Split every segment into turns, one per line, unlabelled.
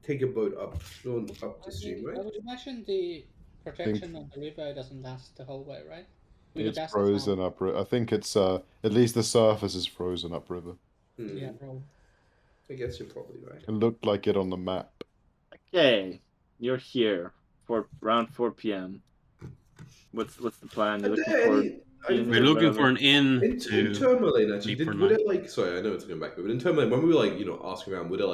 take a boat up the stream,
I
right?
would imagine the
think
protection on the river doesn't last the whole way, right?
it's
That's
frozen up. I think it's at least the surface is frozen upriver.
Yeah, bro.
I guess you're probably right.
It looked like it on the map.
Okay, you're here for around 4 p.m. What's the plan? You're looking for
We're looking for an inn
in
to
Tourmaline, actually,
sleep for
would
night.
it like? Sorry, I know it's going back, but in Tourmaline, when we were like, asking around, are there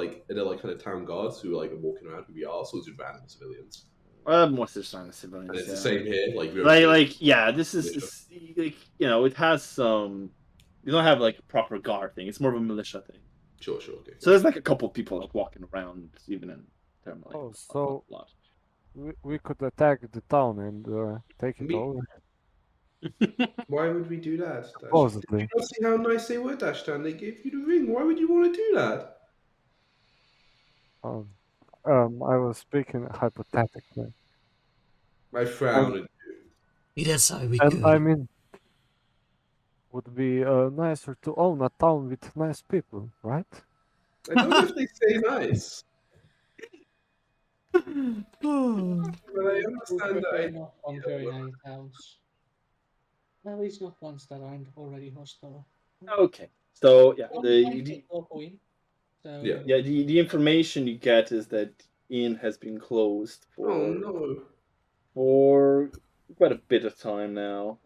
like kind of town guards who are like walking around who we asked, or just random civilians?
Most of the time, civilians.
And it's the same here,
yeah. This is like it has some. You don't have like a proper guard thing. It's more of a militia thing.
Sure, okay.
So there's like a couple of people like walking around, even in Tourmaline.
Oh, so we could attack the town and take it over.
Why would we do that?
Supposedly.
Did you not see how nice they were, Dashtan? They gave you the ring. Why would you want to do that?
I was speaking hypothetically.
I frown at you.
That's how we
And
could.
I mean, would be nicer to own a town with nice people, right?
I don't know if they say nice. But I understand that.
Not on very nice towns. At least not ones that aren't already hostile.
Okay, so yeah, the information you get is that inn has been closed for quite a bit of time now.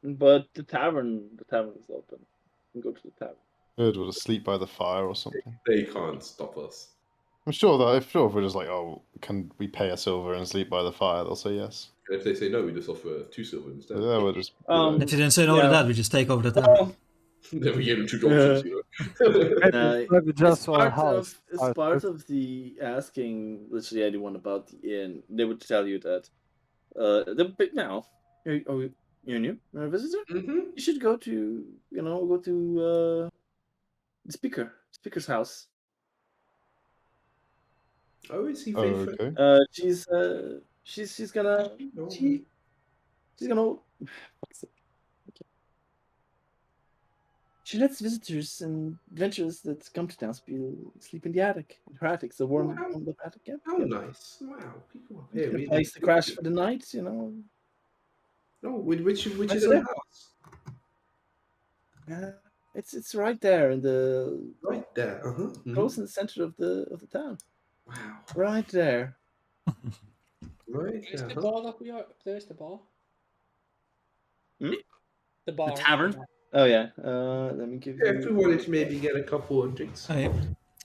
But the tavern is open. You can go to the tavern.
Good, we'll just sleep by the fire or something.
They can't stop us.
I'm sure that if we're just like, oh, can we pay a silver and sleep by the fire? They'll say yes.
And if they say no, we just offer 2 silver instead.
Yeah, we'll just.
And if you didn't say no to that, we just take over the town.
Then we give them 2 options.
Maybe just
as
house.
Part of the asking literally anyone about the inn, they would tell you that now you're new, you're a visitor.
Mm-hmm.
You should go to the speaker's house.
Oh, is he
okay.
She's gonna she lets visitors and adventurers that come to town sleep in the attic. In her attic, the warm attic. Yeah.
How nice! Wow, people up here.
A place to crash for the night,
No, which is the house?
It's right there in the close in the center of the town.
Wow,
right there.
Right.
Is the bar that we are? There's the bar. The bar.
The tavern.
Oh yeah. Let me give you.
If we wanted to maybe get a couple of drinks,
Hey.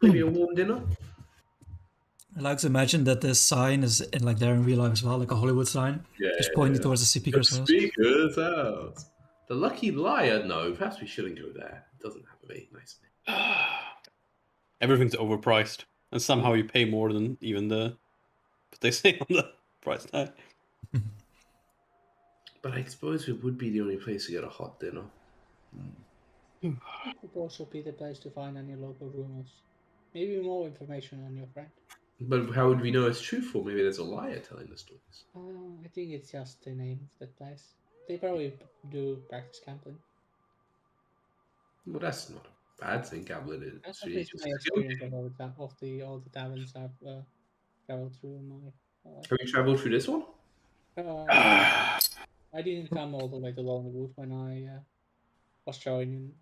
maybe a warm dinner.
I like to imagine that this sign is in like there in real life as well, like a Hollywood sign, just pointing towards the speaker's house.
Speaker's house. The Lucky Liar. No, perhaps we shouldn't go there. It doesn't have a very nice name.
Everything's overpriced, and somehow you pay more than even what they say on the price tag.
But I suppose it would be the only place to get a hot dinner.
It would also be the place to find any local rumors. Maybe more information on your friend.
But how would we know it's truthful? Maybe there's a liar telling the stories.
I think it's just the name of that place. They probably do practice gambling.
Well, that's not a bad thing. Gambling is.
That's at least my experience of all the taverns I've traveled through in my life.
Have you traveled through this one?
I didn't come all the way to Lonelywood when I was joining.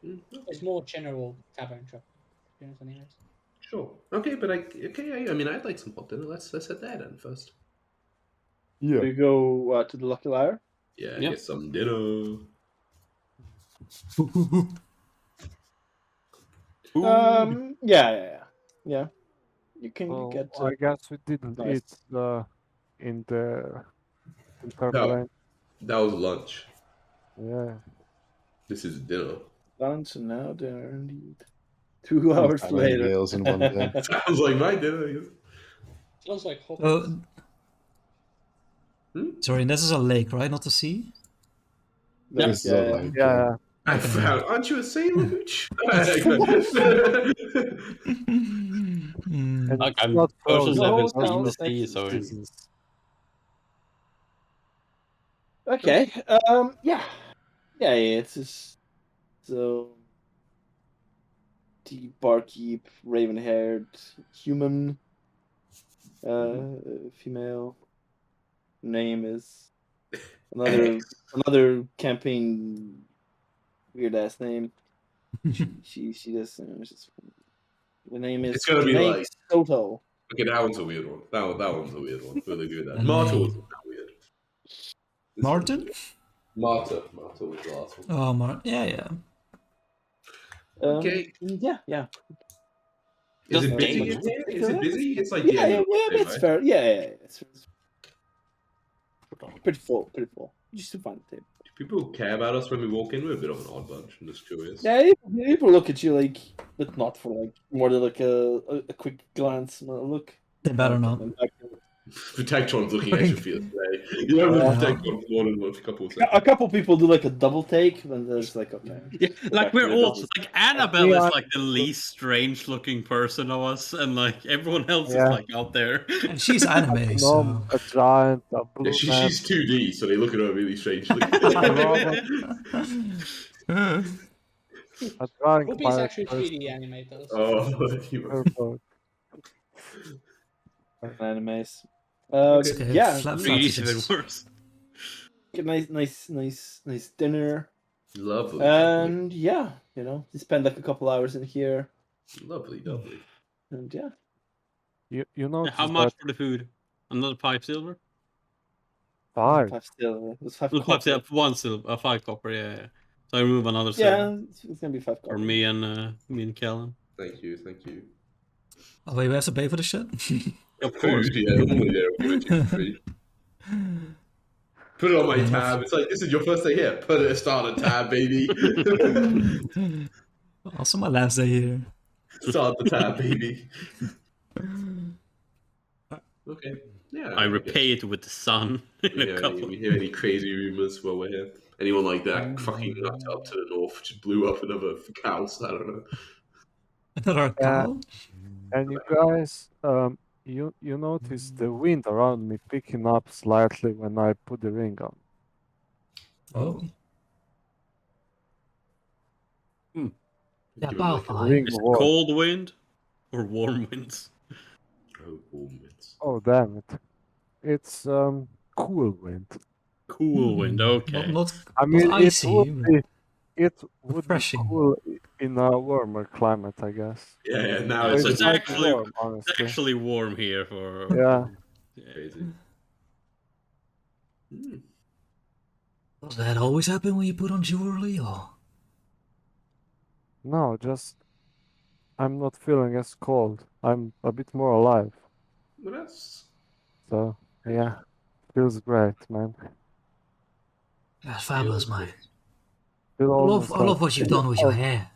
It's more general tavern shop experience, anyways.
Sure. Okay, but I mean, I'd like some hot dinner. Let's head there then first.
Yeah.
We go to the Lucky Liar.
Yeah, get some dinner.
Yeah. You can get.
I guess we didn't eat in Tourmaline.
That was lunch.
Yeah.
This is dinner.
Lunch and now dinner indeed. 2 hours later.
Meals in one day.
Sounds like my dinner.
Sounds like hot.
Sorry, this is a lake, right? Not a sea?
This is a lake.
Yeah.
I found. Aren't you a sailor, Hooch?
Like I'm
not
ocean
frozen.
level in the sea, so
Okay. Yeah. It's just so. the barkeep, raven-haired human, female. Name is another campaign weird ass name. She just the name is
It's gonna be
Janae
like-
Soto.
Okay, that one's a weird one. That one's a weird one. We'll agree with that.
And
Marta
me.
wasn't that weird. This
Martin?
Marta was the last one.
Oh, yeah.
Okay.
Yeah.
Is it
Just
busy?
dating.
in here? Is it busy? It's like
Yeah,
the end of the day,
it's
right?
fair. Yeah. It's pretty full. Just to find the table.
Do people care about us when we walk in? We're a bit of an odd bunch. I'm just curious.
Yeah, people look at you like, but not for like more than like a quick glance. Look.
They better not.
Protectron's looking at your field today. You know,
Yeah.
Protectron's more than a couple of seconds.
A couple people do like a double take, and there's like, okay.
Yeah, like
back
we're
to the
all
business.
like Annabelle
Yeah.
is like the least strange looking person of us, and like everyone else
Yeah.
is like out there.
And she's anime, so.
Gnome, a giant, a blue
Yeah,
man.
she's 2D, so they look at her really strangely.
A drawing
Ruby is
pirate
actually
person.
3D animated.
Oh, you
Purple.
Animes.
Okay,
Yeah,
flat
3D is
faces.
even worse.
a nice dinner,
lovely,
and yeah, you spend like a couple hours in here,
lovely.
and yeah,
You know
How much for the food? Another 5 silver?
Five.
five still. It was five.
No, 5
copper.
silver, 1 silver, 5 copper. Yeah. So I remove another
Yeah,
silver
it's gonna be five.
for
Copper.
me and Kellen.
Thank you.
Oh, wait, we have to pay for the shit?
Of course.
Food, yeah, normally they'll give it to you for free. Put it on my tab. It's like, this is your first day here. Put it, start a tab, baby.
Also, my last day here.
Start the tab, baby. Okay. Yeah.
I repay it with the sun in a couple.
We hear any crazy rumors while we're here? Anyone like that fucking nut up to the north just blew up another house? I don't know.
Another cow?
And you guys, you notice the wind around me picking up slightly when I put the ring on.
Oh.
Hmm.
Yeah,
Give it like a
Balfire.
ring
Is it
wall.
cold wind or warm winds?
Oh, warm winds.
Oh damn it! It's cool wind.
Cool wind, okay.
Not
I mean,
not icy.
it would
refreshing.
be cool in a warmer climate, I guess.
Yeah, now
Oh,
it's
so
just
it's
quite
actually-
warm,
It's
honestly.
actually warm here for.
Yeah.
crazy.
Does that always happen when you put on jewelry, or?
No, just I'm not feeling as cold. I'm a bit more alive.
Well, that's...
So yeah, feels great, man.
That's fabulous, mate.
Feel
I
almost
love
like-
what you've done with your hair.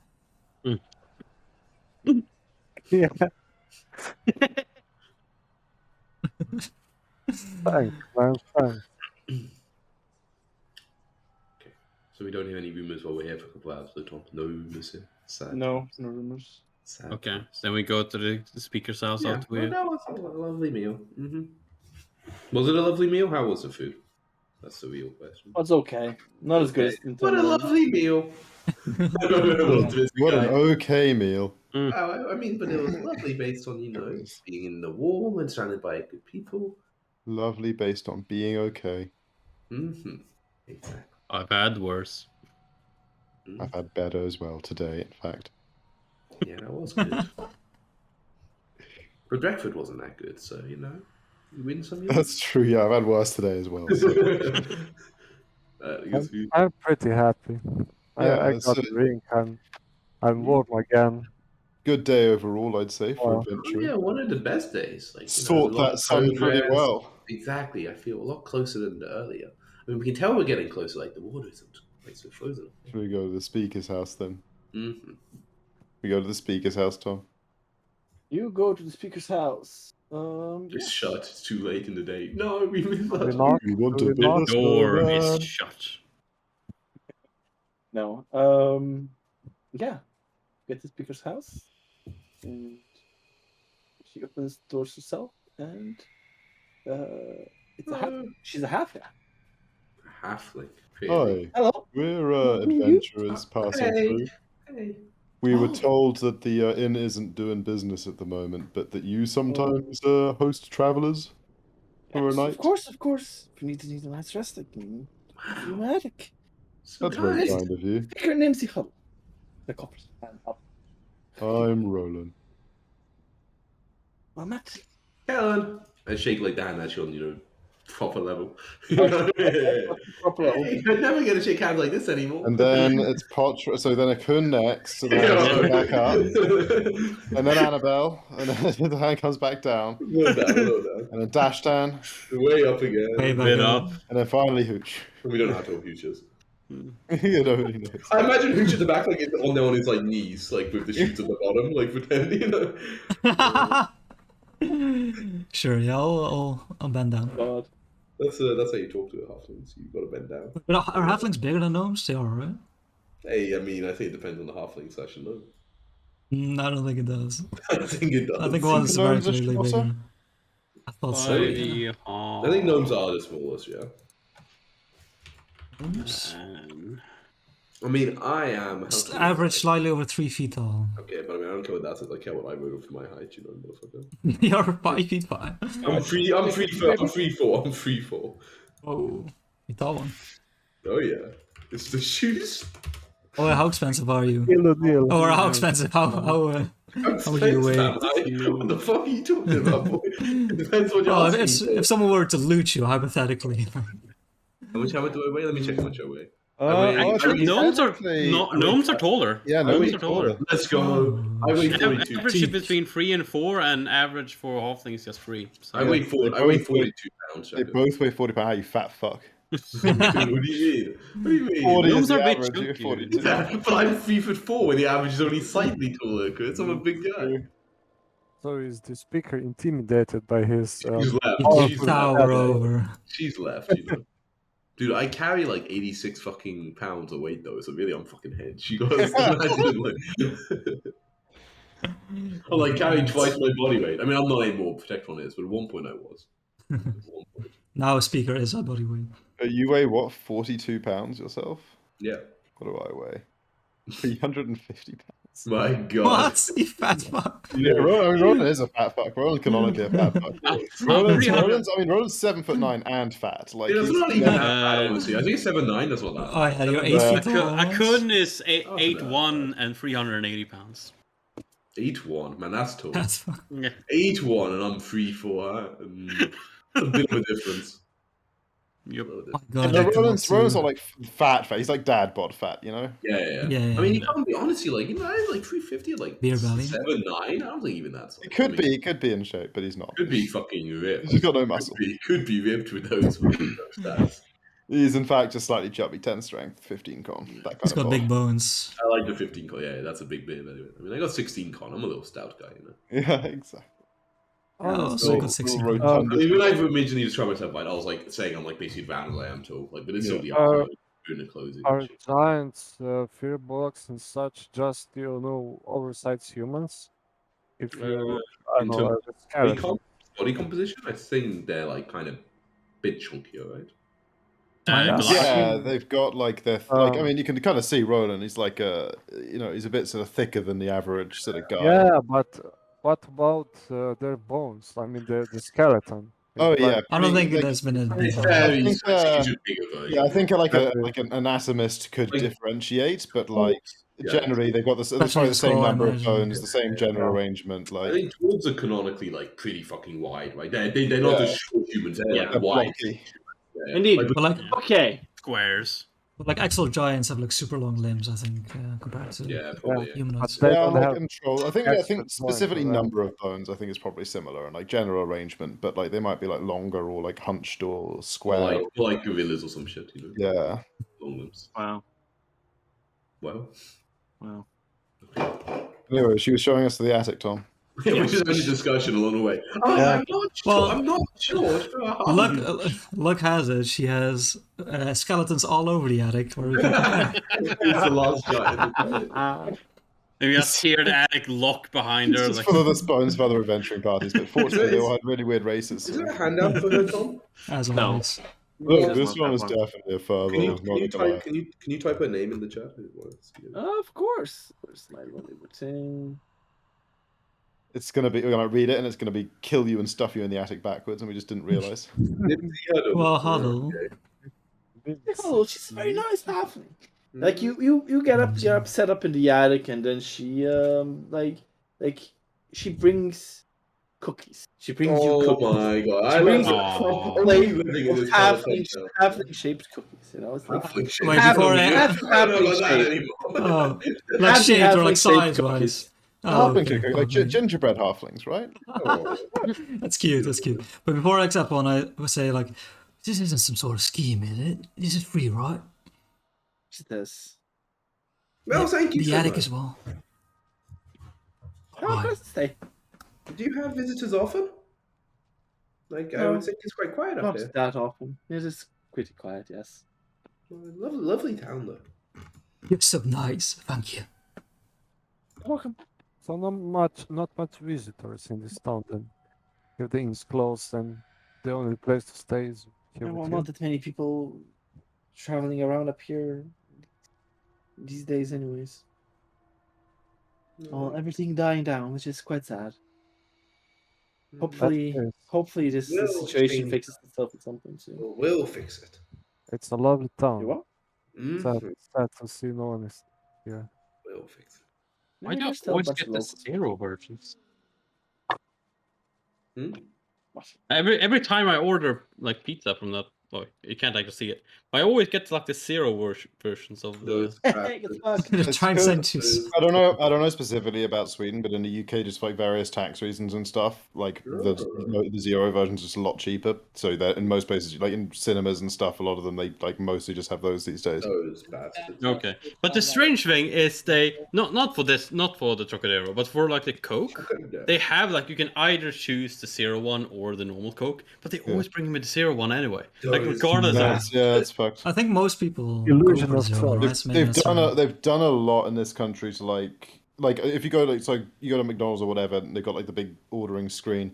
Yeah. Thanks, man. Thanks.
So we don't hear any rumors while we're here for a couple hours, though, Tom. No rumors here. Sad.
No rumors.
Sad.
Okay, so then we go to the speaker's house
Yeah,
after
well,
we.
that was a lovely meal. Was it a lovely meal? How was the food? That's the real question.
It's okay. Not as good as
What a lovely meal.
What an okay meal.
I mean, but it was lovely based on, being in the warm and surrounded by good people.
Lovely based on being okay.
Exactly.
I've had worse.
I've had better as well today, in fact.
Yeah, that was good. But Drakford wasn't that good, so, you win some, you
That's true, yeah, I've had worse today as well. So.
I'm pretty happy.
Yeah,
I
it's
got
a-
the ring. I'm warm again.
Good day overall, I'd say, for
Oh.
adventuring.
Yeah, one of the best days. Like,
Sort
a lot
that
of
sun pretty
progress.
well.
Exactly, I feel a lot closer than earlier. I mean, we can tell we're getting closer, like the water isn't quite so frozen.
Should we go to the speaker's house then?
Mm-hmm.
We go to the speaker's house, Tom.
You go to the speaker's house.
It's shut. It's too late in the day. No, we missed
We
that.
knock.
You want
Do
to
we
build
knock?
a
Door
snowman?
is shut.
No. Yeah. Get the speaker's house, and she opens doors herself, and it's a half. She's a half.
Halfling.
Hi,
Hello.
we're adventurers passing
Hey.
through.
Hey.
We were told that the inn isn't doing business at the moment, but that you sometimes host travelers for a
Yes,
night.
Of course. If you need a night's rest, I can give you an attic.
So
That's very
nice.
kind of you.
Speaker names the hub. The coppers. And up.
I'm Roland.
Well, Matt.
Helen. I shake like the hand that's on, proper level.
Proper level.
Hey, I never get to shake hands like this anymore.
And then it's Potra, so then Akun next, so the hand goes back up. And then Annabelle, and then the hand comes back down.
A little down.
And then Dashtan,
Way up again.
Way back
Bit
up.
up.
and then finally Hooch.
We don't know how to Hooch is.
You don't really know.
I imagine Hooch at the back, like on his like knees, like with the shoots at the bottom, like pretending.
Sure, yeah, I'll bend down.
God.
That's how you talk to a halfling. So you've got to bend down.
But are halflings bigger than gnomes? They are, right?
Hey, I mean, I think it depends on the halfling session, though.
I don't think it does.
I think it does.
I think one is
Gnomes are
very clearly
shorter?
bigger. I thought so. Yeah.
I think gnomes are the smallest, yeah. I mean, I am
Just average slightly over 3 feet tall.
Okay, but I mean, I don't care what that is. I care what I vote for my height, motherfucker.
You're 5 feet 5.
I'm 3'4".
Oh, you tall one.
Oh yeah, it's the shoes.
Oh, how expensive are you?
Deal or deal.
Or how expensive? How much do you weigh?
What the fuck are you talking about, boy? It depends what you're
Well,
asking.
if someone were to loot you, hypothetically.
How much do I weigh? Let me check how much I weigh.
Gnomes are taller.
Yeah,
Gnomes
gnomes
are taller.
Let's go. I weigh 42.
Average is between 3 and 4, and average for halflings is just 3. So
I weigh 42 pounds.
They both weigh 40 pounds, you fat fuck.
What do you mean? What do you mean?
40 is
Gnomes
the
are a bit
average, you're
chunky.
42.
Yeah, but I'm 3'4", where the average is only slightly taller, because I'm a big guy.
So is the speaker intimidated by his?
She's left.
You
She's
tower
left.
over.
She's left, Dude, I carry like 86 fucking pounds of weight though, so really I'm fucking hedged. You guys imagine, like, I'm like carrying twice my body weight. I mean, I'm not anymore. Protect One is, but at one point I was.
Now a speaker is a body weight.
You weigh what, 42 pounds yourself?
Yeah.
What do I weigh? 350 pounds.
My God.
What? You fat fuck.
Yeah, Roland is a fat fuck. Roland canonically a fat fuck. Roland's 7'9" and fat. Like,
Yeah, that's
he's-
not even that bad, honestly. I think 7'9", that's what that.
Oh yeah, you're 8 feet tall.
Akun is
Oh,
8'1" and 380 pounds.
8'1", man, that's tall.
That's fine.
Yeah.
8'1", and I'm 3'4". A bit of a difference.
Yep.
Oh my
Yeah,
God,
no,
I cannot
Roland's
see.
not like fat. He's like dad bod fat, you know?
Yeah.
Yeah,
I mean, you can't be honestly like, I have like 350, like
Beer belly.
7'9". I don't think even that's. Like,
He could be in shape, but he's not.
Could be fucking ripped.
He's got no muscle.
Could be ripped with those stats.
He's in fact just slightly chubby, 10 strength, 15 con. That kind
He's
of
got
bod.
big bones.
I like the 15 con. Yeah, that's a big bit. Anyway. I mean, I got 16 con. I'm a little stout guy,
Yeah, exactly.
Oh, so
Little-
I got 60.
little
I
rotund.
mean, when I originally described myself, I was like saying I'm like basically round as I am tall. Like, but it's still the
Yeah.
armor, doing the clothing. and
Are
shit.
giants, fear bullocks, and such just oversized humans? If you, I
in
don't
terms
know,
of
a skeleton.
body composition, I think they're like kind of a bit chunkier, right?
Yeah, they've got like I mean, you can kind of see Roland. He's like he's a bit sort of thicker than the average sort of guy.
Yeah, but what about their bones? I mean, the skeleton.
Oh
It's like-
yeah.
I don't think
like,
there's been a
It's
big
very
think,
it's a bigger version.
Yeah, I think like
Definitely.
an anatomist could
Like-
differentiate, but like
Yeah.
generally they've got
Especially
probably the
the
same
skull, I
number of
imagine.
bones, the same general arrangement.
I
Like
think dwarves are canonically like pretty fucking wide, right? They're not
Yeah.
just short humans. They're
they're
like wide.
blocky.
Yeah.
Indeed.
Like,
But like,
Okay.
Squares.
actual giants have like super long limbs, I think, compared to
yeah, probably. Yeah.
humanoids.
They
Yeah,
don't
like
have
control. I think
extra
specifically
joints, right?
number of bones. I think is probably similar and like general arrangement, but like they might be like longer or like hunched or
Or
square.
like gorillas or some shit, you know?
Yeah.
Long limbs.
Wow.
Well,
Wow.
Anyway, she was showing us to the attic, Tom.
we just had a discussion along the way. Oh,
Yeah.
I'm not sure.
Well,
I'm not sure.
Luck has it, she has skeletons all over the attic. Where we can...
It's the last giant.
And we just hear the attic lock behind
It's
her.
just
Like,
full of the bones of other adventuring parties, but fortunately they all had really weird races.
Is
So.
there a handout for her, Tom?
As
No.
always.
Look,
Yeah.
this one is definitely a furbo.
Can you,
not
can you
gonna lie.
type can you type her name in the chat?
Of course. Where's my lonely routine?
It's gonna be. We're gonna read it, and it's gonna be kill you and stuff you in the attic backwards, and we just didn't realize.
Well, huddle.
Oh, she's a very nice halfling. Like you get set up in the attic, and then she like she brings cookies. She brings you cookies.
Oh my god!
She
I
brings
love
Aw.
a
plate
living in
of
this kind of
halfling shaped cookies. You know, it's like
Halfling shaped.
Wait,
half-
before I-
half-
I don't know
halfling
about that
shaped.
anymore.
Oh, like
Halfling-
shaped or like
halfling-shaped
size
cookies.
wise. Oh,
Halfling
okay.
cookie, like
okay.
gingerbread halflings, right?
Oh.
That's cute. That's cute. But before I accept one, I would say like, this isn't some sort of scheme, is it? This is free, right?
What's this?
Well, thank you
The
so
attic
much.
as well.
Oh,
Right.
let's stay.
Do you have visitors often? Like, I
No.
would think it's quite quiet up
Not
here.
that often. It is pretty quiet. Yes.
Lovely, lovely town, though.
You're so nice. Thank you.
Welcome.
So not much visitors in this town then. If the inn's closed, then the only place to stay is here
Well,
with
not
you.
that many people traveling around up here these days, anyways. Well, everything dying down, which is quite sad. Hopefully,
That is-
hopefully this
Well,
situation
change.
fixes itself at some point soon.
We'll fix it.
It's a lovely
You
town.
what?
Sad,
Mhm.
sad to see no one is here.
We'll fix it.
Why
Maybe
do I
there's still a
always
bunch
get
of
the
locals.
zero versions?
Hmm?
What?
Every time I order like pizza from that, oh, you can't actually see it. But I always get like the zero versions of the.
Those
Get fucked.
The
It's
time
good.
centuries.
I don't know specifically about Sweden, but in the UK, just like various tax reasons and stuff, like the zero version's just a lot cheaper. So that in most places, like in cinemas and stuff, a lot of them they like mostly just have those these days.
Those bastards.
Okay, but the strange thing is they not for the Trocadero, but for like the Coke, they have like you can either choose the zero one or the normal Coke, but they always bring me the zero one anyway. Like
Those
regardless of.
Yeah, it's fucked.
I think most people
Illusion
go for
of
zero,
choice.
right? It's mainly
They've done a lot in this country to like if you go you go to McDonald's or whatever, and they've got like the big ordering screen.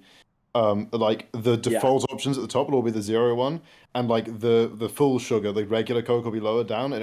Like the default options at the top will all be the zero one, and like the full sugar, the regular Coke will be lower down, and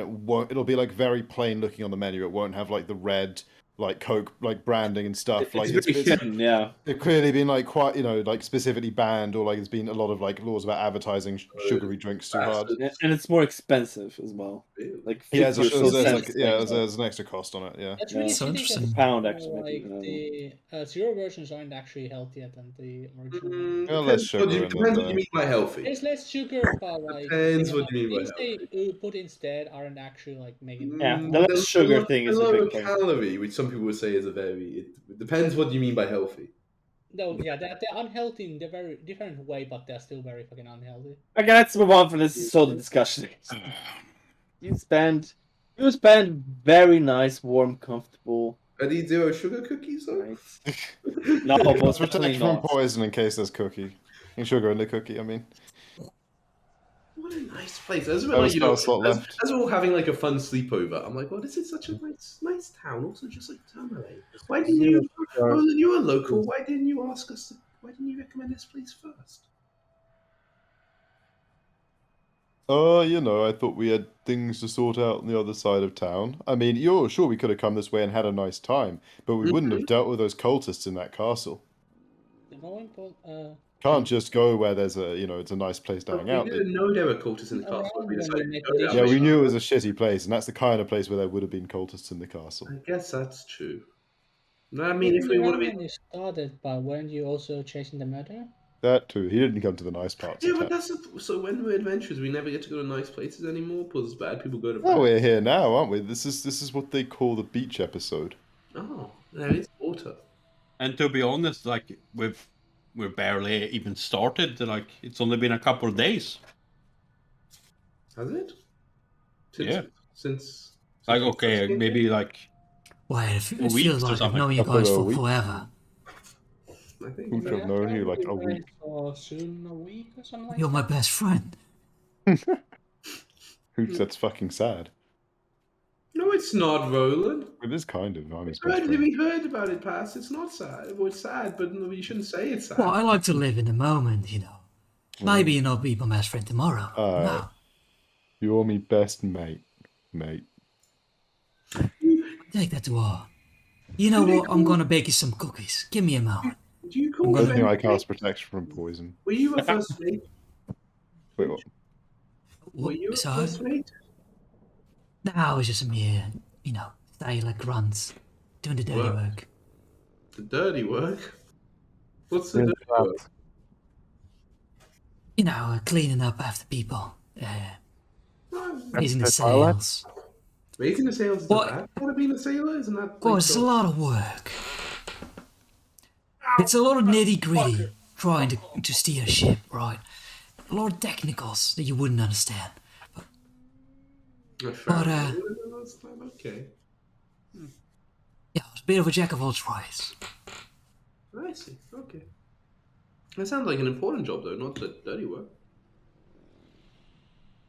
it'll be like very plain looking on the menu. It won't have like the red like Coke like branding and stuff. Like
It's very hidden, yeah.
they've clearly been like quite like specifically banned, or like there's been a lot of like laws about advertising sugary drinks too hard.
And it's more expensive as well. Like 50
Yeah,
or so cents.
there's an extra cost on it. Yeah.
That's
Yeah.
really
So
shitty
interesting.
because,
Pound, actually,
like
maybe,
the zero versions aren't actually healthier than the original.
Well, less sugar in them,
Depends what
though.
you mean by healthy.
There's less sugar, but like
Depends
you
what you mean by
things they put instead aren't actually like making.
Yeah, the less sugar thing is a
low
big thing.
calorie, which some people would say is a very. It depends what you mean by healthy.
No, yeah, they're unhealthy in a very different way, but they're still very fucking unhealthy.
Okay, let's move on from this soda discussion. You spend very nice, warm, comfortable
Are these zero sugar cookies though?
nights. No,
Let's
most
protect
certainly
from
not.
poison in case there's cookie. And sugar in the cookie, I mean.
What a nice place. As
That
we're,
was
like, you know,
a slot
as,
left.
as we're all having like a fun sleepover, I'm like, well, this is such a nice town. Also, just like Tamerlane. Why didn't you? Oh, you're a local. Why didn't you ask us? Why didn't you recommend this place first?
I thought we had things to sort out on the other side of town. I mean, you're sure we could have come this way and had a nice time, but we wouldn't have dealt with those cultists in that castle.
The more important,
Can't just go where there's it's a nice place to hang out.
We didn't know there were cultists in the castle. We decided to go down
Yeah,
the
we knew it
road.
was a shitty place, and that's the kind of place where there would have been cultists in the castle.
I guess that's true. No, I mean, if we want to be.
when you started, but weren't you also chasing the murderer?
That too. He didn't come to the nice parts
Yeah,
of
but
town.
so when we're adventurers, we never get to go to nice places anymore because bad people go to.
Oh, we're here now, aren't we? This is what they call the beach episode.
Oh, there is water.
And to be honest, like we're barely even started. Like it's only been a couple of days.
Has it?
Yeah.
Since.
Like okay, maybe like
Wait, it
weeks
feels
or
like I've
something.
known you
Couple
guys
of
for
weeks.
forever.
I think.
Who could have known you like a week?
Or soon a week or something like
You're my
that.
best friend.
That's fucking sad.
No, it's not, Roland.
It is kind of. I'm his best
We
friend.
heard about it past. It's not sad. Well, it's sad, but no, you shouldn't say it's sad.
Well, I like to live in the moment, you know. Maybe you'll not be my best friend tomorrow.
Alright.
No.
You're me best mate.
Take that to heart. You know what? I'm gonna bake you some cookies. Give me a moment.
Do you
I'm
call
gonna-
Good thing I
friends
cast
mate?
protection from poison.
Were you a first mate?
Wait, what?
Were you a
So,
first mate?
no, it's just a mere, sailor grunts doing the dirty work.
The dirty work? What's the
Yeah,
dirty
that.
work?
Cleaning up after people, raising the
the toilet?
sails.
Raising the sails is
What?
a bad part of being a sailor, isn't that?
Of course, it's a lot of work. It's a lot of nitty gritty trying to steer a ship, right? A lot of technicals that you wouldn't understand.
Okay.
Yeah, it's a bit of a jack of all trades.
I see. Okay. That sounds like an important job, though, not the dirty work.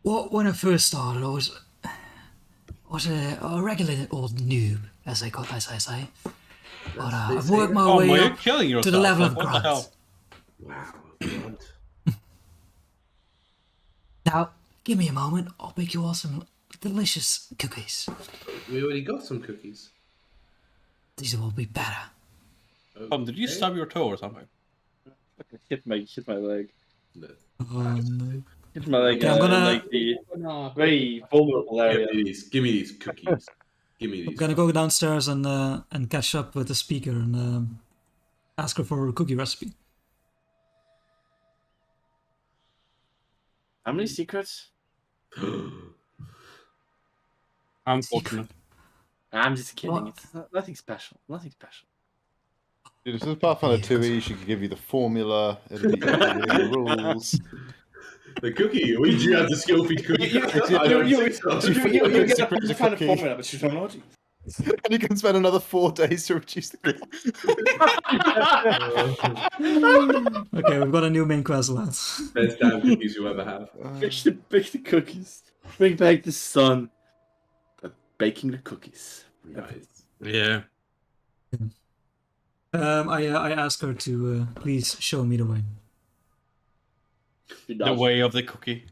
Well, when I first started, I was a regular old noob, as I say. But
They
I've
say
worked
that.
my
Oh,
way
you're
up
killing yourself.
to the level of
Like, what the hell?
grunt.
Wow, God.
Now, give me a moment. I'll bake you all some delicious cookies.
We already got some cookies.
These will be better.
Did you
Okay.
stub your toe or something?
Hit my leg.
No.
Oh, no.
Hit my leg.
Okay, I'm gonna-
like the
No,
very vulnerable area.
Give me these cookies. Give me
I'm
these.
gonna go downstairs and catch up with the speaker and ask her for a cookie recipe.
How many secrets?
Unfortunate.
I'm just kidding.
What?
It's nothing special. Nothing special.
Dude, this is Pathfinder 2e. She could give you the formula, it'll be the rules.
The cookie? Or you have the skill feed cookie? I don't think so.
You
get
secret
a
a
kind of
cookie.
formula, but you don't know what it is.
And you can spend another 4 days to reduce the clock.
Okay, we've got a new main quest, lads.
Best damn cookies you ever have.
Bake the cookies. Bring back the sun. But baking the cookies.
Nice.
Yeah.
I asked her to please show me the way.
She
The
does.
way of the cookie.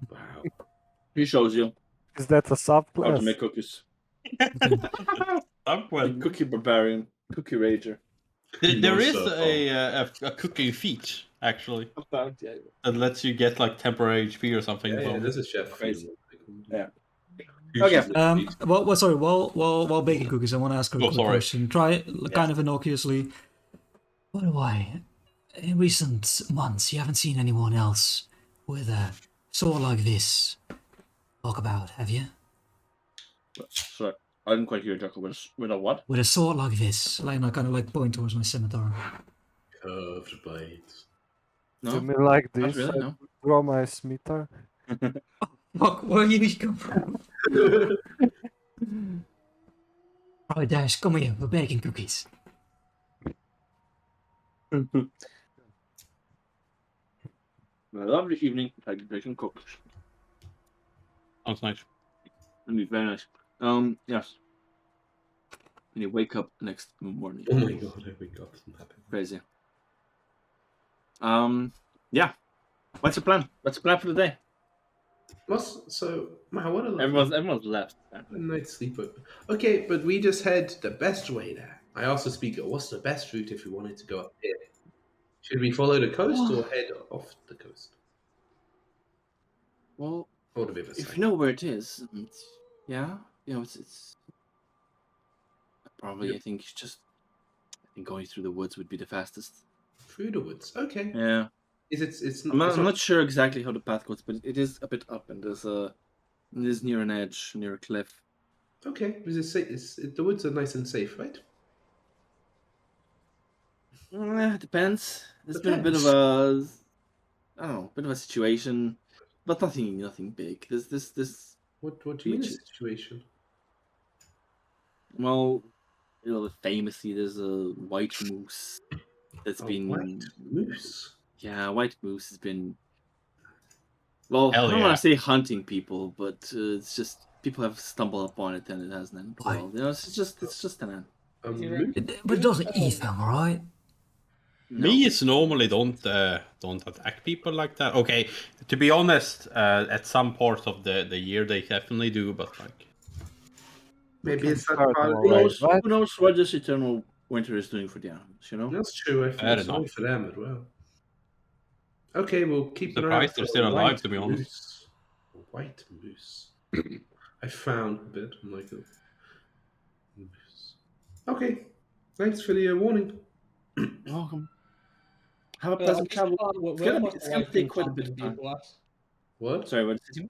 Wow.
He shows you
Is that a
how to
subclass?
make cookies.
Well,
Cookie barbarian. Cookie rager.
there is
Monster
a cooking feat, actually,
Yeah.
that lets you get like temporary HP or something.
Yeah,
from-
there's a chef.
Crazy.
Yeah.
Okay.
Sorry. While baking cookies, I want to ask her a
Oh,
quick
sorry.
question. Try kind of innocuously. By the way, in recent months, you haven't seen anyone else with a sword like this talk about, have you?
Sorry. I didn't quite hear Jacob. With a what?
With a sword like this, like I kind of like point towards my scimitar.
Curved blades.
No.
You mean like
Not
this?
really,
I
no.
draw my scimitar.
Fuck, where did you come from? Right, Dash, come here. We're baking cookies.
A lovely evening. Baking cookies.
Sounds nice.
Indeed, very nice. Yes. When you wake up next morning.
Oh my god, I wake up and happen.
Crazy. Yeah. What's the plan? What's the plan for the day?
So, man, what a
Everyone's left.
a night's sleep. Okay, but we just had the best way there. I asked the speaker, what's the best route if we wanted to go up here? Should we follow the coast or head off the coast?
Well,
Or the riverside?
if you know where it is, yeah, it's probably.
Yep.
I think going through the woods would be the fastest.
Through the woods. Okay.
Yeah.
It's
I'm not sure exactly how the path goes, but it is a bit up, and it is near an edge, near a cliff.
Okay. The woods are nice and safe, right?
It depends. There's been a bit of a, I don't know, bit of a situation, but nothing big. There's this.
What do you mean a
Beaches.
situation?
Well, famously, there's a white moose that's been.
White moose.
Yeah, white moose has been. Well,
Hell
I don't
yeah.
want to say hunting people, but it's just people have stumbled upon it and it hasn't ended well. It's just an ant.
A moose?
But it doesn't eat them, right?
Me's normally don't attack people like that. Okay, to be honest, at some parts of the year they definitely do, but like
Maybe it's that
start
part.
them
Who
already,
knows?
right?
Who knows what this eternal winter is doing for the animals? You know.
That's true. I feel
don't
sorry
know.
for them as well. Okay, we'll keep an eye
Surprised
out
they're
for
still
a
alive,
white
to be honest.
moose. A white moose. I found a bit. I'm like a moose. Okay, thanks for the warning.
Welcome. Have a
I
pleasant
just
travel.
where
It's gonna
was
be-
the
it's gonna
white
take
goose
quite a bit
hunting
of time.
people at?
What?
Sorry, what did you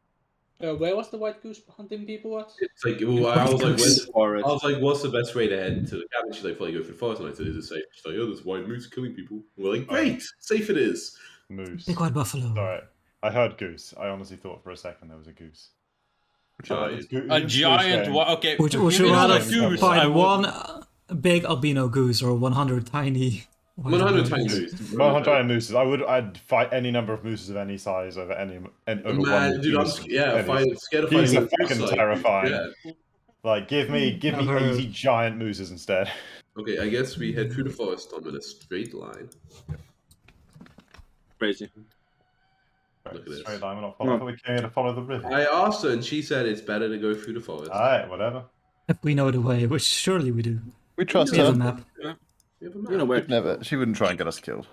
Where was the white goose hunting people at?
It's like, well, I was like,
Goose.
I was like, what's the best way to head to the cabin? She's like, probably go through the forest. And I said, is it safe? She's like, oh, there's white moose killing people. And we're like, great, safe it is.
Moose.
Big white buffalo.
Sorry, I heard goose. I honestly thought for a second there was a goose.
Giant.
a giant. Okay,
Would
if
you
it's
rather
a goose,
fight
I would-
one big albino goose or 100 tiny?
100 tiny moose.
100 giant mooses. I'd fight any number of mooses of any size over over one.
Man, dude, I'm
moose.
scared of
He's
fighting
a
a moose,
fucking
like,
terrifying.
yeah.
Like, give me
Never heard.
80 giant mooses instead.
Okay, I guess we head through the forest in a straight line.
Crazy.
Look at this.
Straight line, we're not following. I thought we came here to follow the river.
I asked her, and she said it's better to go through the forest.
Alright, whatever.
If we know the way, which surely we do.
We trust
We have a
her.
map.
We have a map.
You know where?
Never. She wouldn't try and get us killed.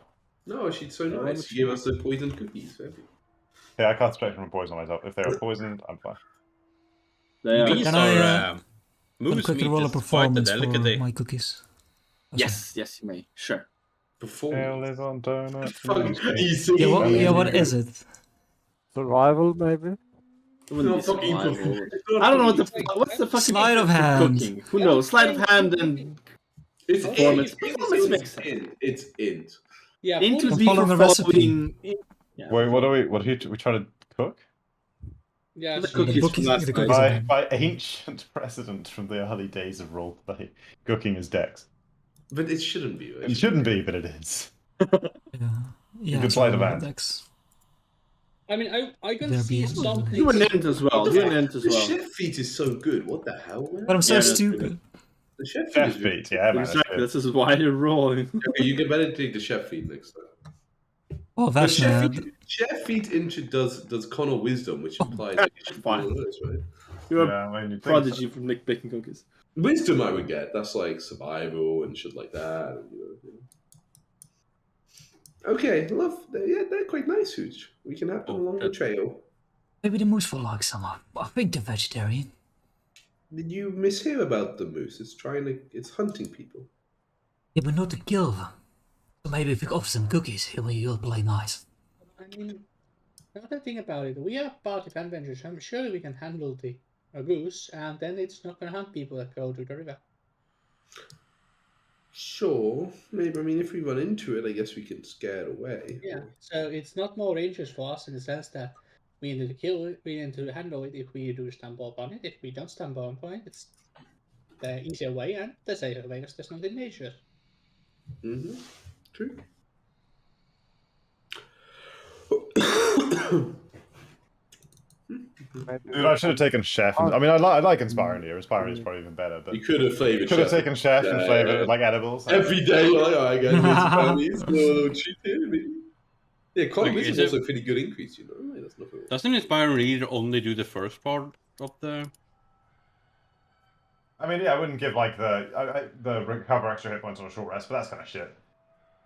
No, she's so nice. She gave us the poisoned cookies.
Yeah, I can't stray from poison myself. If they are poisoned, I'm fine.
They are.
These
Can
are
I,
uh,
Gonna
moose
quickly
meat
roll a
is quite a
performance for
delicacy.
my cookies. Okay.
Yes, yes, you may. Sure.
They'll
Performance.
live on donuts.
Fucking easy.
Yeah, what is it?
Survival, maybe?
It wouldn't be
No, fucking
survival.
performance.
I don't know what what's the fucking
Sleight of
for
hand.
cooking? Who knows? Sleight of hand and
It's
Performance.
int.
Performance makes sense.
int. It's int.
Yeah,
into
food-
the
following a recipe.
following. Yeah.
Wait, what are we trying to cook?
yeah,
The
she-
cookies
The cookies-
from last
the
night.
cookies.
By ancient precedent from the early days of roleplay, cooking is dex.
But it shouldn't be. Right?
It shouldn't be, but it is.
Yeah,
can sleight of hand.
That's
I mean, I can
There
see
be-
something.
You an int as well. You an int as
The
well.
chef feat is so good. What the hell, man?
But I'm so
Yeah, that's
stupid.
The chef feat
Chef
is really
feet, yeah, man.
Exactly.
That's
This is why you're rolling.
Okay, you can better take the chef feet next time.
Oh,
But
that's mad.
chef feet does Connor wisdom, which implies that you should
Fine.
follow this, right?
You're
good.
a
Yeah, I mean, you think
prodigy from baking cookies.
Wisdom I would get. That's like survival and shit like that. And, Okay, love. Yeah, they're quite nice, Hooch. We can have them along the trail.
Maybe the moose will like some. I think they're vegetarian.
Did you mishear about the moose? It's hunting people.
Yeah, but not to kill them. So maybe if we offer some cookies, he'll play nice.
I mean, another thing about it, we are party of adventurers. I'm sure we can handle a goose, and then it's not gonna hunt people that go to the river.
Sure, maybe. I mean, if we run into it, I guess we can scare it away.
Yeah, so it's not more dangerous for us in the sense that we need to kill it, we need to handle it if we do stumble upon it. If we don't stumble upon it, it's the easier way and the safer way because there's nothing dangerous.
Mm-hmm. True.
Dude, I should have taken chef. I mean, I like inspiring you. Inspiring is probably even better, but
You could have flavored.
could have taken chef and
Yeah,
flavored
yeah.
it like edibles.
Every day. You're like, oh, I got this brownies, no treat here, maybe. Yeah, Connor
Like,
wisdom
is
is
it-
also a pretty good increase. Like, that's nothing.
Doesn't Inspire Reader only do the first part of the?
I mean, yeah, I wouldn't give like the recover extra hit points on a short rest, but that's kind of shit.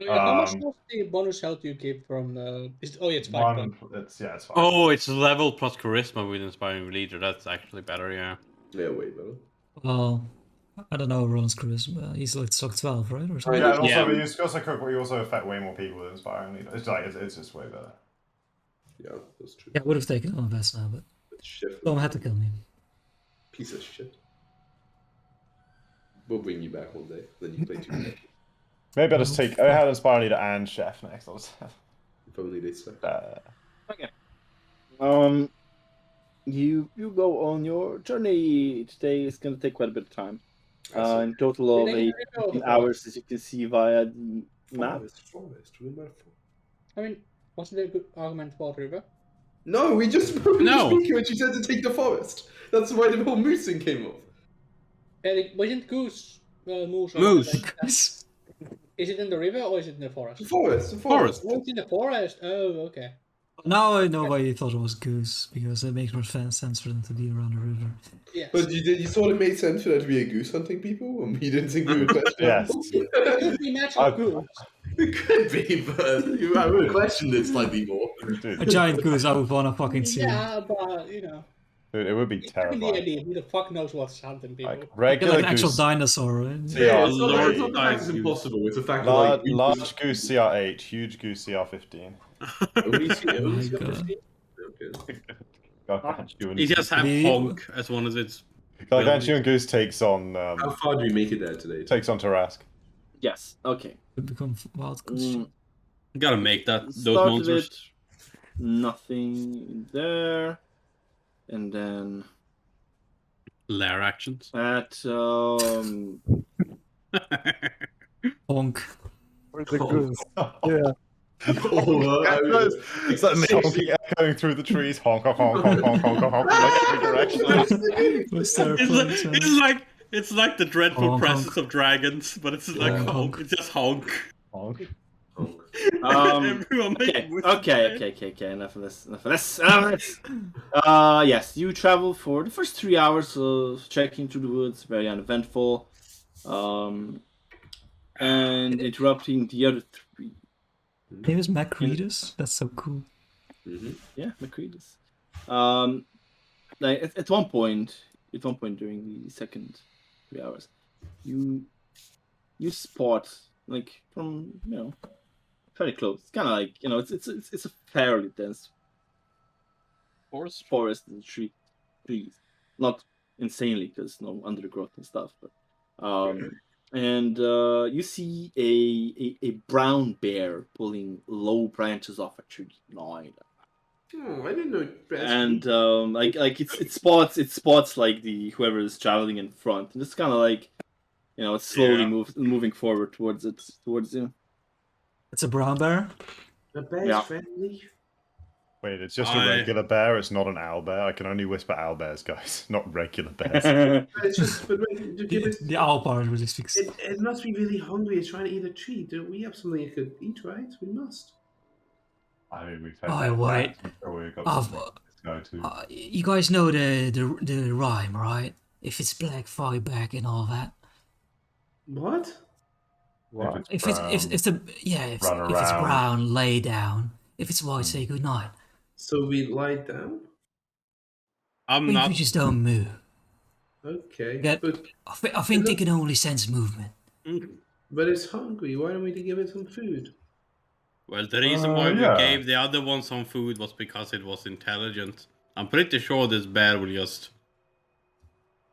How much was the bonus health you give from it's 5
One,
points.
it's fine.
Oh, it's level plus charisma with Inspiring Leader. That's actually better, yeah.
Yeah, way better.
Well, I don't know Ron's charisma. He's like stock 12, right? Or something?
Yeah, and also
Yeah.
but you also cook, but you also affect way more people with inspiring leader. It's just way better.
Yeah, that's true.
Yeah, I would have taken on best now, but
That chef
don't have to kill me.
piece of shit. We'll bring you back one day. Then you play 2.
Maybe I'll just take. I had inspiring leader and chef next. I'll just,
If only they said.
You go on your journey. Today is going to take quite a bit of time. In total of 18 hours, as you can see via the map.
Forest. Remember forest.
I mean, wasn't there a good argument for the river?
No, we just spoke
No.
speaking when she said to take the forest. That's why the whole moose thing came off.
Eric, wasn't goose moose?
Moose.
Is it in the river or is it in the forest?
The forest.
Forest.
Oh, it's in the forest. Oh, okay.
Now I know why you thought it was goose, because it makes more sense for them to be around the river.
Yes.
But you thought it made sense for there to be a goose hunting people, and we didn't think we would question
Yes.
It could be natural goose.
It could be, but I would have questioned it slightly more.
A giant goose I would wanna fucking see.
Yeah, but
Dude, it would be
it's kind of the
terrifying.
idea. Who the fuck knows what's hunting people?
Like
Yeah,
regular
like an actual
goose,
dinosaur, right?
Yeah, it's not
Lord
the fact it's
goose.
impossible. It's the fact that like
large goose CR8, huge goose CR15.
only see
Oh my
see-
God.
Okay.
Gargantuan.
He just have
The-
honk as one of its.
Gargantuan goose takes on
How far do we make it there today?
Tarask.
Yes. Okay.
Could become wild goose.
You gotta make that those
Started
monsters.
it, nothing there, and then
Lair actions.
at
Honk.
Where's the
Oh.
goose? Yeah.
It's suddenly honking, echoing through the trees. Honk, honk, honk, honk, honk, honk, honk, like every direction.
What's
It's like the dreadful
Honk,
presence
honk.
of dragons, but it's like
Yeah.
honk. It's just honk.
Honk.
Everyone
okay,
make whistle.
okay. Enough of this. Yes, you travel for the first 3 hours of trekking through the woods, very uneventful, and interrupting the other 3.
Name is Macretus? That's so cool.
Yeah, Macretus. Like at one point during the second 3 hours, you spot, like, from fairly close. It's kind of like it's a fairly dense forest and trees, not insanely because no undergrowth and stuff, but and you see a brown bear pulling low branches off a tree, gnawing them.
Oh, I didn't know.
And like it spots like the whoever is traveling in front, and it's kind of like it's slowly
Yeah.
moving forward towards you.
It's a brown bear?
The bear's
Yeah.
friendly.
Wait, it's just
I-
a regular bear. It's not an owl bear. I can only whisper owl bears, guys, not regular bears.
But it's just, but wait, to give it,
The owl part really speaks.
it must be really hungry. It's trying to eat a tree. Do we have something it could eat, right? We must.
I mean, we've
Oh, wait.
We've got
Oh,
something to go to.
You guys know the rhyme, right? If it's black, fight back and all that.
What?
What?
If it's if
run
it's
around.
brown, lay down. If it's white, say goodnight.
So we lie down?
I'm
We
not.
just don't move.
Okay.
Yeah.
But
I think they can only sense movement.
but it's hungry. Why don't we give it some food?
Well, the reason why
yeah.
we gave the other one some food was because it was intelligent. I'm pretty sure this bear will just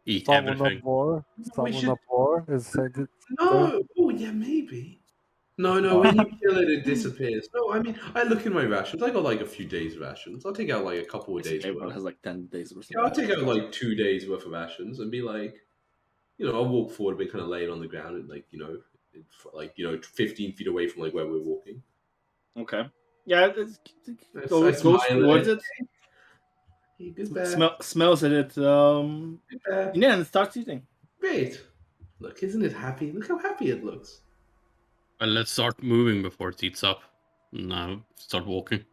eat
Summon
everything.
up more. Summon
should-
up more. Is said it.
No. Oh yeah, maybe. No. When you kill it, it disappears. No, I mean, I look in my rations. I got like a few days rations. I'll take out like a couple of days.
Everyone
worth.
has like 10 days or
Yeah, I'll
something.
take out like 2 days worth of rations and be like, I'll walk forward, be kind of laying on the ground and like 15 feet away from like where we're walking.
Okay. Yeah,
I
goes
smile
towards
at
it.
Hey, good bear.
Smells at it.
Good bear.
Yeah, and it starts eating.
Great. Look, isn't it happy? Look how happy it looks.
Well, let's start moving before it eats up. No, start walking.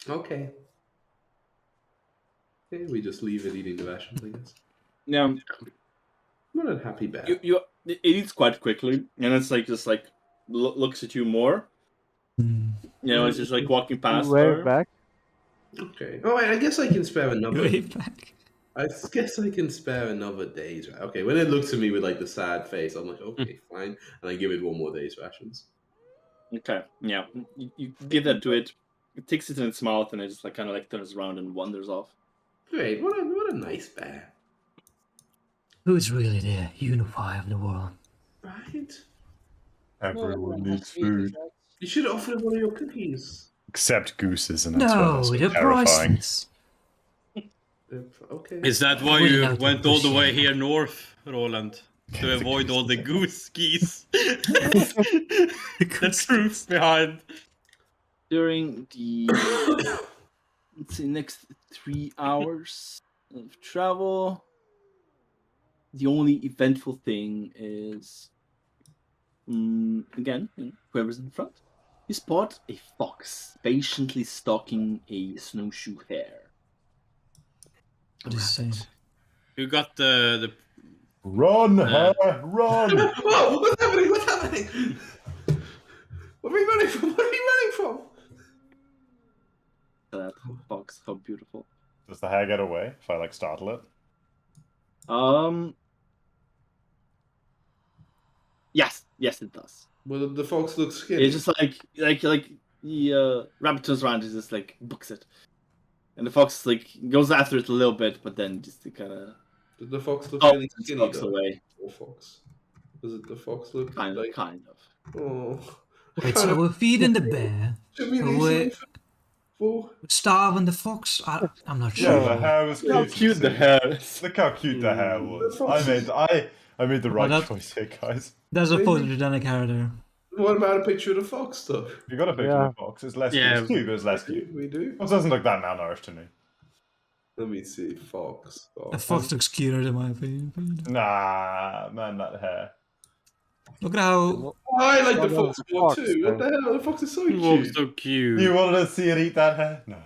Okay. Okay, we just leave it eating the rations, I guess.
Yeah,
Not a happy bear.
it eats quite quickly, and it's like just like looks at you more. It's just like walking past
Way
her.
back.
Okay. Oh, I guess I can spare another.
Way back.
I guess I can spare another day's. Okay, when it looks at me with like the sad face, I'm like, okay, fine, and I give it 1 more day's rations.
Okay, yeah, you give that to it. It takes it in its mouth, and it just like kind of like turns around and wanders off.
Great. What a nice bear.
Who's really the unify of the world?
Right.
Everyone needs food.
You should offer it one of your cookies.
Except gooses, and that's
No,
why
they're
they're so terrifying.
priceless.
Okay.
Is that why
Really
you
out to
went all the
push
way
it.
here north, Roland? To avoid all the goose geese? The truth behind.
During the let's say next 3 hours of travel, the only eventful thing is again, whoever's in front, you spot a fox patiently stalking a snowshoe hare.
What is he saying?
You got the
Run, hare, run!
Whoa! What's happening? What's happening? What are we running from? What are we running from?
That fox, how beautiful.
Does the hare get away if I like startle it?
Yes, it does.
Well, the fox looks skinny.
It's just like the rabbit turns around and just like books it, and the fox like goes after it a little bit, but then just kind of
Did the fox look really skinny
stalks
though?
away.
Poor fox. Does it the fox look
Kind
like?
of.
Oh.
Wait, so we're feeding the bear,
Should we
but
leave
we're
for?
starving the fox? I'm not
Yeah,
sure.
the hare was
Look how cute the hare is.
Look how cute the hare was.
The fox
I made the right
that-
choice here, guys.
There's a photogenic hair there.
What about a picture of the fox though?
You got a picture
Yeah.
of the fox. It's less
Yeah.
cute. It's cute, but it's less cute.
We do.
Fox doesn't look that malnourished to me.
Let me see. Fox.
The fox looks cuter in my opinion.
Nah, man, that hair.
Look at how.
Oh, I like the
Oh,
fox
the
more
fox,
too. What the
then.
hell? The fox is so
Oh,
cute.
so cute.
You wanted to see it eat that hair? No.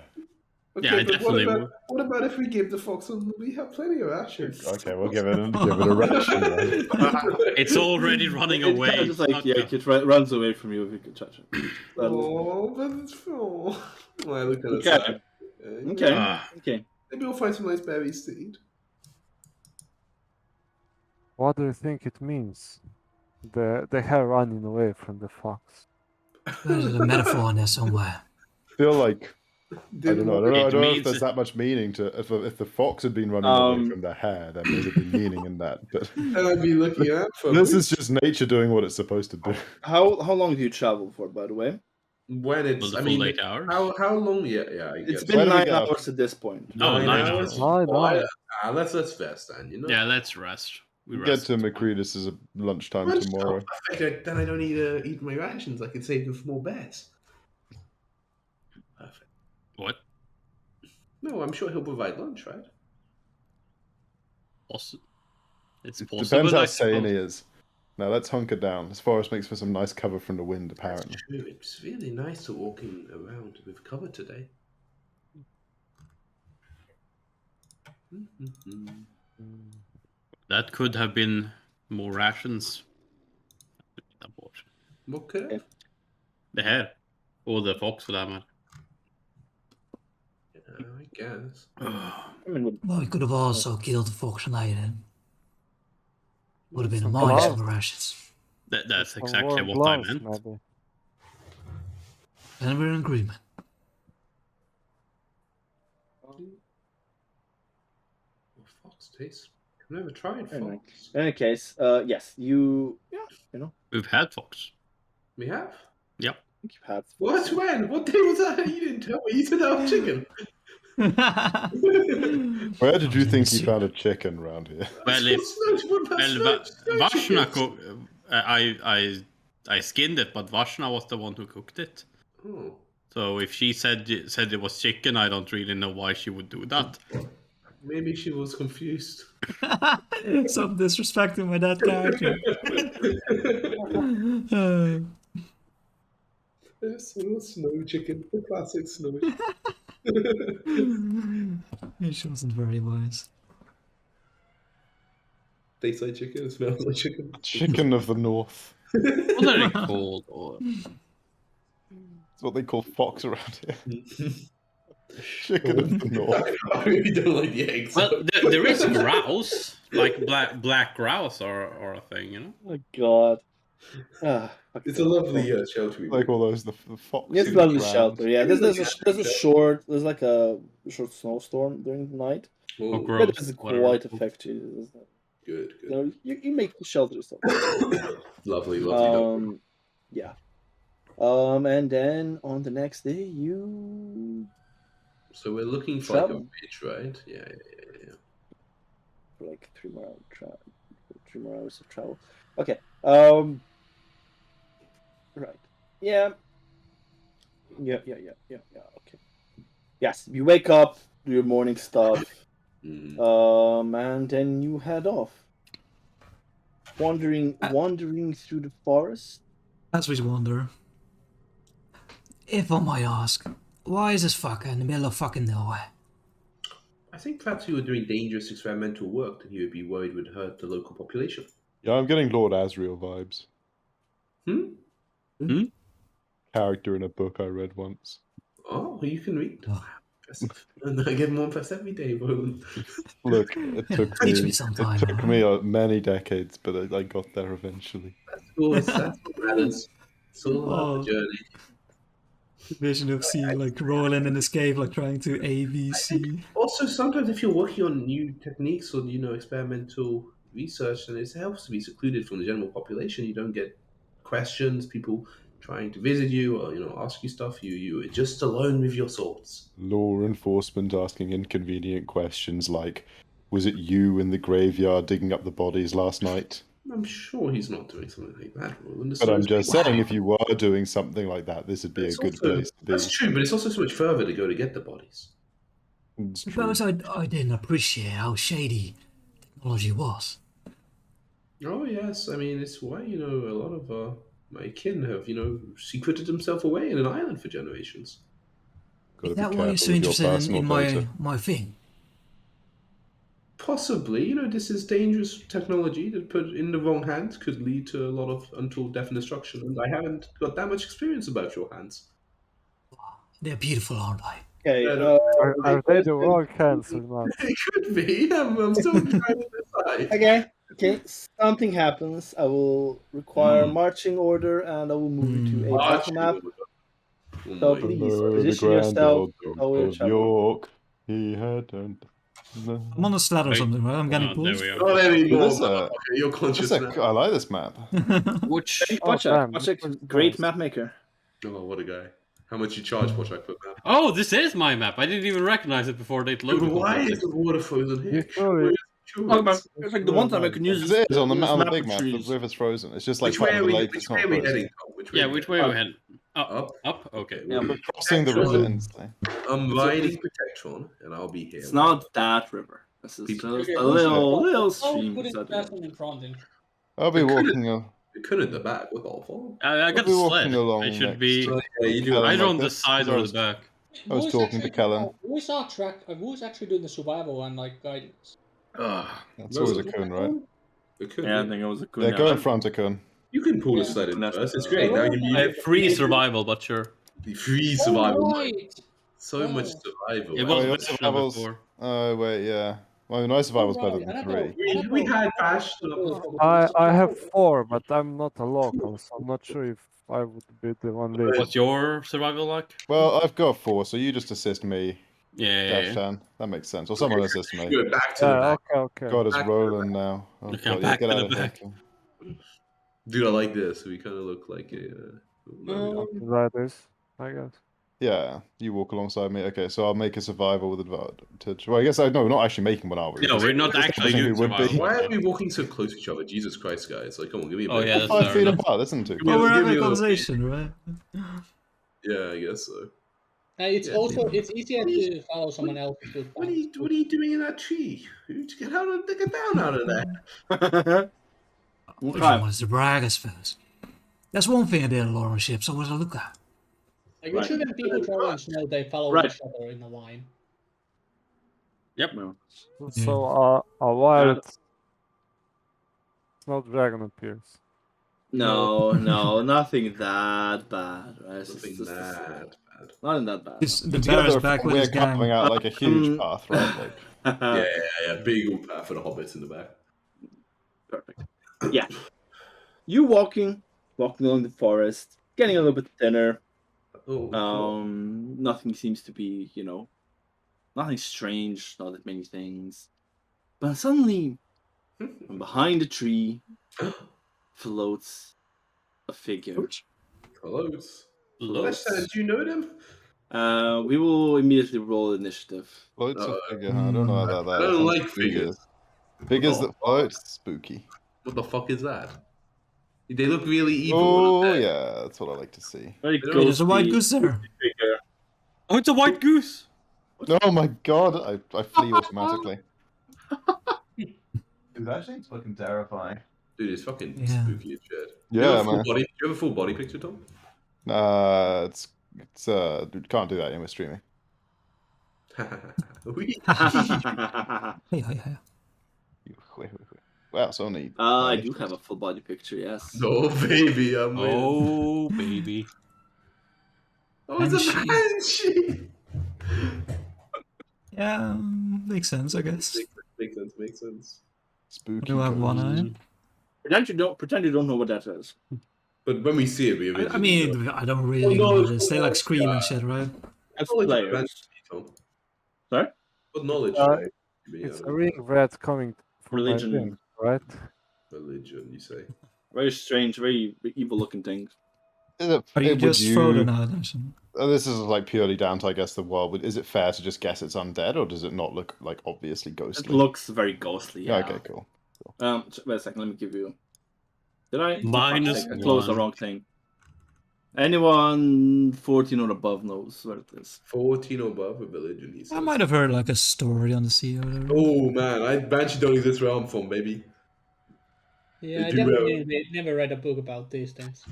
Okay,
Yeah, I
but
definitely would.
what about if we give the fox some? We have plenty of rations.
Okay, we'll give it a ration. Then.
It's already running
It's
away.
kind of just like
Okay.
it runs away from you if you can touch it.
Oh, but it's oh. Well, look at
Okay.
that.
Okay.
Ah.
Okay.
Maybe we'll find some nice berries to eat.
What do you think it means? The hare running away from the fox.
There's a metaphor in there somewhere.
Feel like I don't know. I
It
don't know if
means
there's
it-
that much meaning to if the fox had been running away
Um,
from the hare, there may have been meaning in that. But
I'd be looking out for.
this is just nature doing what it's supposed to do.
How long do you travel for, by the way?
when it's.
Well, the
I
full
mean,
8 hours.
how long? Yeah. I
It's
guess.
been
Where do we
9
get up?
hours at this point.
Oh, 9 hours.
Let's rest then. You know.
Yeah, let's rest. We
Get
rest.
to Macredis is lunchtime
Lunch
tomorrow.
Perfect. Then I don't need to eat my rations. I can save them for more bears. Perfect.
What?
No, I'm sure he'll provide lunch, right?
It's possible.
Depends
I
how sane
suppose.
he is. Now let's hunker down. This forest makes for some nice cover from the wind, apparently.
That's true. It's really nice to walking around with cover today.
That could have been more rations.
What could have?
The hare. Or the fox for that matter.
I guess.
I mean,
Well, we could have also killed the fox and ate it. Would have been a
Some
nice
gloves.
for rations.
That's
Some
exactly
warm
what I
gloves,
meant.
maybe.
And we're in agreement.
What fox tastes? I've never tried
Very nice.
fox.
in any case, yes, you
We've had fox.
We have?
Yep.
you've had
What? When? What day was that? You didn't tell me. You said that was chicken.
Where did you think you found a chicken around here?
Well, Vashna I skinned it, but Vashna was the one who cooked it.
Oh.
So if she said it was chicken, I don't really know why she would do that.
Maybe she was confused.
Some disrespecting my dad character.
It's a snow chicken, the classic snow.
She wasn't very wise.
Tastes like chicken, it smells like chicken.
Chicken of the north.
What are they called? Or...
That's what they call fox around here. Chicken of the north.
I really don't like the eggs.
Well, there is grouse, like black grouse are a thing, you know.
Oh my god.
It's a lovely shelter.
Like all those the fox.
It's lovely shelter. Yeah, there's like a short snowstorm during the night.
Oh,
Oh,
But
gross.
it doesn't
Whatever.
quite affect you.
good,
You
good.
know, you make the shelter yourself.
Lovely, lovely.
Yeah. And then on the next day, you
So we're looking for like a
Travel.
bridge, right? Yeah.
for like 3 more hours of travel. Okay. Right. Yeah. Yeah. Okay. Yes, you wake up, do your morning stuff,
Mm.
and then you head off. wandering through the forest.
As we wonder, if I might ask, why is this fucker in the middle of fucking nowhere?
I think perhaps you were doing dangerous experimental work that you would be worried would hurt the local population.
Yeah, I'm getting Lord Asriel vibes. Character in a book I read once.
Oh, you can read.
Oh.
And I get more impressed every day, Roland.
Look, it took
Teach
me,
me sometime.
it took me many decades, but I got there eventually.
That's what matters. It's all about the journey.
The vision of seeing like Roland in his cave, like trying to ABC.
Also, sometimes if you're working on new techniques or experimental research, then it helps to be secluded from the general population. You don't get questions, people trying to visit you or ask you stuff. You're just alone with your thoughts.
Law enforcement asking inconvenient questions like, "Was it you in the graveyard digging up the bodies last night?"
I'm sure he's not doing something like that, Roland.
But I'm just saying, if you were doing something like that, this would be a good place to be.
That's true, but it's also so much further to go to get the bodies.
It's true.
Suppose I didn't appreciate how shady technology was.
Oh yes, I mean it's why a lot of my kin have secreted themselves away in an island for generations.
Gotta
Is
be
that why you're so
careful with your
interested in
personal data.
my thing?
Possibly, this is dangerous technology that put in the wrong hands could lead to a lot of untold death and destruction. And I haven't got that much experience about your hands.
They're beautiful, aren't they?
Okay.
Are they the wrong hands or not?
It could be. I'm still trying to decide.
Okay. Something happens. I will require a marching order, and I will move you to a battle map.
Oh
So
my
please
God.
The
position
Grand
yourself.
Lord
Oh, you're
of
traveling.
York, he had turned.
I'm on a sled or
Wait.
something, right? I'm getting
Oh, there
pulled.
we are.
Not anymore.
This,
motherfucker. You're conscious now.
I like this map.
Which
Pochak,
damn, this was
great
nice.
map maker.
Oh, what a guy. How much you charge, Pochak, for that?
Oh, this is my map. I didn't even recognize it before they loaded.
Why
completely.
is the water frozen here?
Sorry.
Oh, but it's like the one time I can use
Because it is on the,
this
on the
map
big
for
map, the
trees.
river's frozen. It's just like
Which way
part
are
of
we,
the lake
which
that's
way
not
are we
frozen.
heading, Tom? Which way
Yeah,
are we
which way are we heading? Up,
Up?
up. Okay.
Yeah,
We're crossing the river instantly.
I'm riding Protectron, and I'll be here.
It's not that river. This is
People-
just
Okay,
a little
I'll
stream.
put it
beside the
fast
river.
in front. And
I'll be
It couldn't-
walking.
We couldn't at the back with all four.
I got
be
the
walking
sled.
along
I should
next
be
to-
Yeah, you do.
Kellen
either
like
on the
this,
side
because I
or
was-
the back.
I was talking to Kellen.
Who's our track? Who's actually doing the survival and like guidance?
That's always a Kun, right?
We could.
Yeah, I think it was a good.
Yeah, go in front of Kun.
You can pull the
Yeah.
sled in
That's-
first. It's great. Now you
I have free survival, but sure.
the free survival.
Oh, right.
So much
Oh.
survival.
It
Oh,
was
your
version
survival's-
before.
Oh, wait, yeah. Well, my survival's better
right,
than
I
3.
We had Bash.
I have 4, but I'm not a local, so I'm not sure if I would be the one leading.
What's your survival like?
Well, I've got 4, so you just assist me,
Yeah.
Dashan. That makes sense. Or someone assist me.
Go back to the
Yeah,
back.
okay.
God, it's
Back to the
rolling now. Oh,
Okay,
God, yeah,
back
get
to
out
the
of here.
back.
Dude, I like this. We kind of look like a.
Riders, I guess.
Yeah, you walk alongside me. Okay, so I'll make a survival with advantage. Well, I guess no, we're not actually making one, are we?
No, we're not actually
Supposing we
doing
would be.
survival.
Why are we walking so close to each other? Jesus Christ, guys! Like, come on, give me a
Oh,
break.
yeah, that's
5
fair
feet
enough.
apart, that's not too
Yeah,
Well,
bad.
we're
give
having
me
a
a-
conversation, right?
Yeah, I guess so.
It's
Yeah.
also easier to follow someone else's
What are you
footprints.
doing in that tree? Get get down out of there.
I just wanted to brag, I suppose. That's one thing I did at Lauren ship, so what to look at.
Like,
Right.
usually when people travel in snow, they follow
Right.
each other in a line.
Yep.
So a wild snow dragon appears.
No, nothing that bad. Right? It's
Nothing
just-
that bad.
Not in that bad.
This, the bear
Together,
is back with
we're
his gang.
carving out like a huge path, right? Like,
Yeah. Big old path for the hobbits in the back.
Perfect. Yeah. You walking along the forest, getting a little bit thinner.
Oh,
Nothing seems to be, nothing strange, not that many things. But suddenly, from behind a tree, floats a figure.
close.
Floats.
Did you know them?
We will immediately roll initiative.
floats a
Uh,
figure, huh? I don't know about that.
I
That
don't
sounds
like
spooky.
figures.
Figures
Oh.
that float, spooky.
What the fuck is that? They look really evil.
Oh,
don't they?
yeah, that's what I like to see.
Very
Hey,
There's a white
ghosty
goose there.
figure.
Oh, it's a white goose.
Oh my god, I flee automatically. Dude, that thing's fucking terrifying.
Dude, it's fucking
Yeah.
spooky as shit.
Yeah, man.
Do you have a full body picture, Tom?
It's can't do that in with streaming.
Hey, hey, hey.
Well, it's only.
I do have a full body picture, yes.
No, baby, I'm waiting.
Oh, baby.
Oh, it's a
Banshee.
banshee!
Yeah, makes sense, I guess.
Makes sense.
Spooky.
Do have one eye?
Pretend you don't know what that is.
But when we see it, we
I mean, I don't really know what it is. They like scream and shit, right?
As
What knowledge of
players.
banshee, Tom?
Sorry?
What knowledge?
It's a ring rat coming from
Religion.
my ring, right?
Religion, you say?
Very strange, very evil looking thing.
Are you just frozen out or something?
This is like purely down to, I guess, the world. But is it fair to just guess it's undead, or does it not look like obviously ghostly?
It looks very ghostly, yeah.
Okay, cool.
Wait a second, let me give you... Did I?
Minus
I closed the
one.
wrong thing. Anyone 14 or above knows what it is.
14 or above with religion, he says.
I might have heard like a story on the sea or whatever.
Oh man, Banshee don't exist where I'm from, baby.
Yeah, I
They do
never read a book about these things.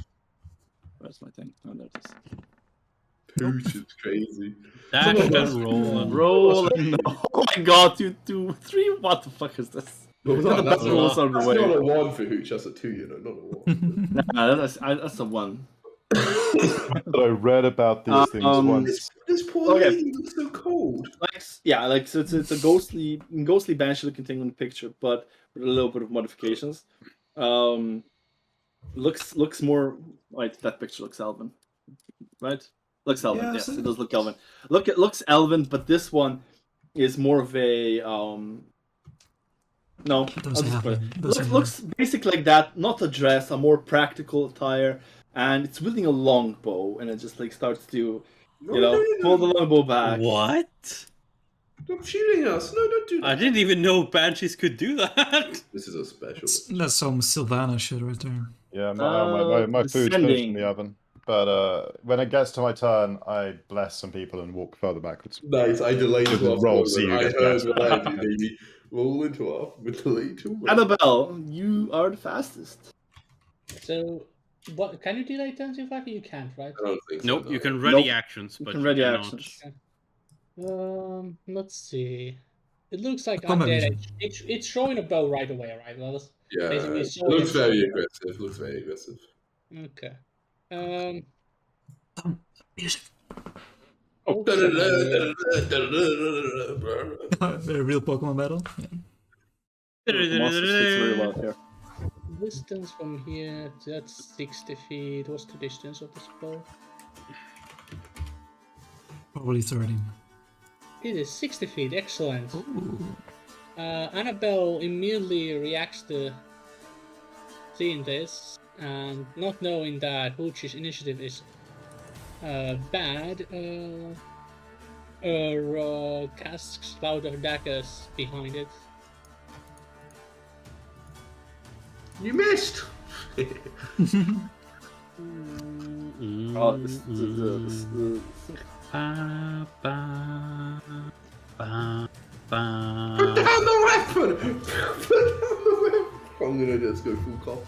Where's my thing? Oh, there it is.
Pooch is crazy.
Dash that rolling.
Rolling. Oh my god, 2, 2, 3. What the fuck is this?
No,
That's
not
rolls on the way.
a 1 for Hooch, that's a 2, you know, not a 1.
Nah, that's a 1.
But I read about these things once.
This poor lady looks so cold.
So it's a ghostly banshee looking thing on the picture, but with a little bit of modifications. Looks more like that picture looks elven, right? Looks elven,
Yeah,
yes,
so-
it does look elven. Looks elven, but this one is more of a no. I'll
Doesn't
just put it.
happen. Doesn't
Looks basically like that, not a dress, a more practical attire, and it's wielding a longbow, and it just like starts to, pull the longbow back.
What?
Stop shooting us. No, don't do that.
I didn't even know banshees could do that.
This is a special.
That's some Sylvana shit right there.
Yeah, my food's finished in
descending.
the oven. But when it gets to my turn, I bless some people and walk further backwards.
Nice, I delayed
Just
to our
roll,
moment.
see you
I
get
heard
blessed.
what I did, baby. Roll into our with delayed to win.
Annabelle, you are the fastest.
So, what can you delay turns in fact? You can't, right?
I don't think so.
Nope,
no.
you can ready
Nope.
actions,
You
but
can ready
cannot-
actions.
Let's see. It looks like
Come
I'm
on,
dead.
Vision.
It's showing a bow right away, right? Well, that's
Yeah,
basically
it
showing
looks
it.
very aggressive. Looks very aggressive.
Okay.
Music.
Oh,
Very real Pokemon battle. Yeah.
The monster fits very well here.
Distance from here, that's 60 feet. What's the distance of this bow?
Probably 30.
It is 60 feet, excellent.
Ooh.
Annabelle immediately reacts to seeing this, and not knowing that Hooch's initiative is bad, casts Cloud of Daggers behind it.
You missed.
Oh,
Ba, ba, ba, ba.
Put down the weapon. Put down the weapon. I'm gonna just go full cop.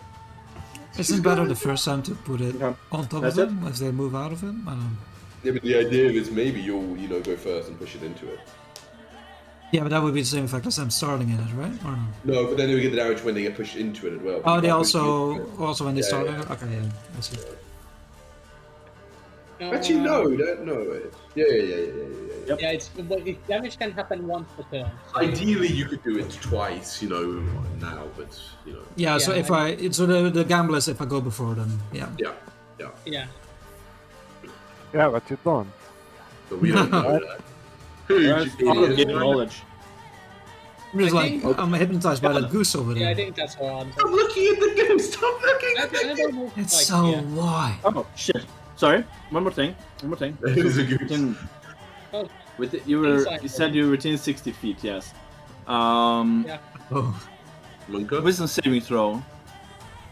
Isn't it better the first time to put it
Yeah.
on top
That's
of him if they move out of him? I don't know.
Yeah, but the idea is maybe you'll go first and push it into it.
Yeah, but that would be the same effect as them starting in it, right? Or no?
No, but then they get the damage when they get pushed into it as well.
Oh, they
You can't push
also
into it.
when they
Yeah,
start
yeah.
it? Okay, yeah. I see.
Actually, no, don't know it. Yeah.
Yep.
Yeah, it's damage can happen once per turn. So
Ideally, you could do it twice, now, but
Yeah, so
Yeah,
if the gamble is if I go before them, yeah.
yeah.
yeah.
Yeah, but you don't.
But we don't know that.
That's out of
Idiot.
game knowledge.
I'm just
I
like
think-
I'm hypnotized by that goose over
Yeah, I
there.
think that's what I'm
Stop looking at the ghost. Stop looking
I
at the
don't know.
It's
like,
so
yeah.
why?
Oh shit! Sorry. One more thing.
It is a goose.
Oh,
You said you were within 60 feet. Yes.
Yeah.
Oh,
Monka?
Wisdom saving throw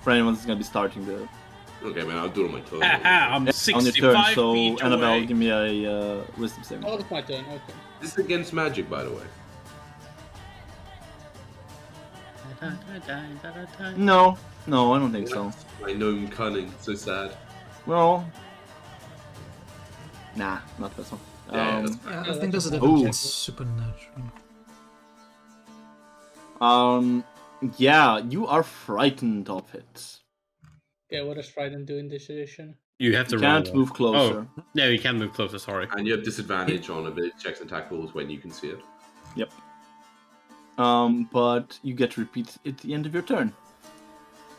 for anyone that's gonna be starting the
Okay, man, I'll do it on my turn.
Haha, I'm
on your
65
turn. So
feet
Annabelle,
away.
give me a wisdom saving.
Oh, it's my turn. Okay.
This is against magic, by the way.
No, I don't think so.
My gnome cunning, so sad.
Well, nah, not this one.
Yeah, that's
Yeah, I
Yeah,
think there's a
that's
difference.
Ooh.
It's supernatural.
Yeah, you are frightened of it.
Okay, what does Trident do in this edition?
You have to
You can't
roll.
move closer.
Oh, yeah, you can move closer. Sorry.
And you have disadvantage on ability checks and attack rolls when you can see it.
Yep. But you get to repeat it at the end of your turn,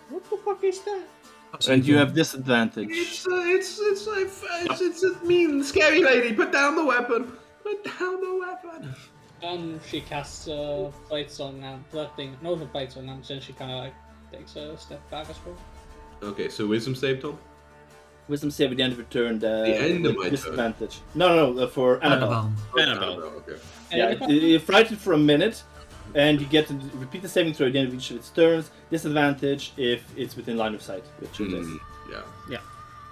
What the fuck is that?
So
and you
can-
have disadvantage.
It's a mean, scary lady. Put down the weapon. Put down the weapon.
She casts plates on that thing. No, the plates on them, then she kind of like takes a step back as well.
Okay, so wisdom save, Tom.
Wisdom save at the end of your turn.
The end of
with
my turn.
disadvantage. No, for Annabelle.
Annabelle.
Okay.
Yeah, you're frightened for a minute, and you get to repeat the saving throw at the end of each of its turns. Disadvantage if it's within line of sight, which it is.
Yeah.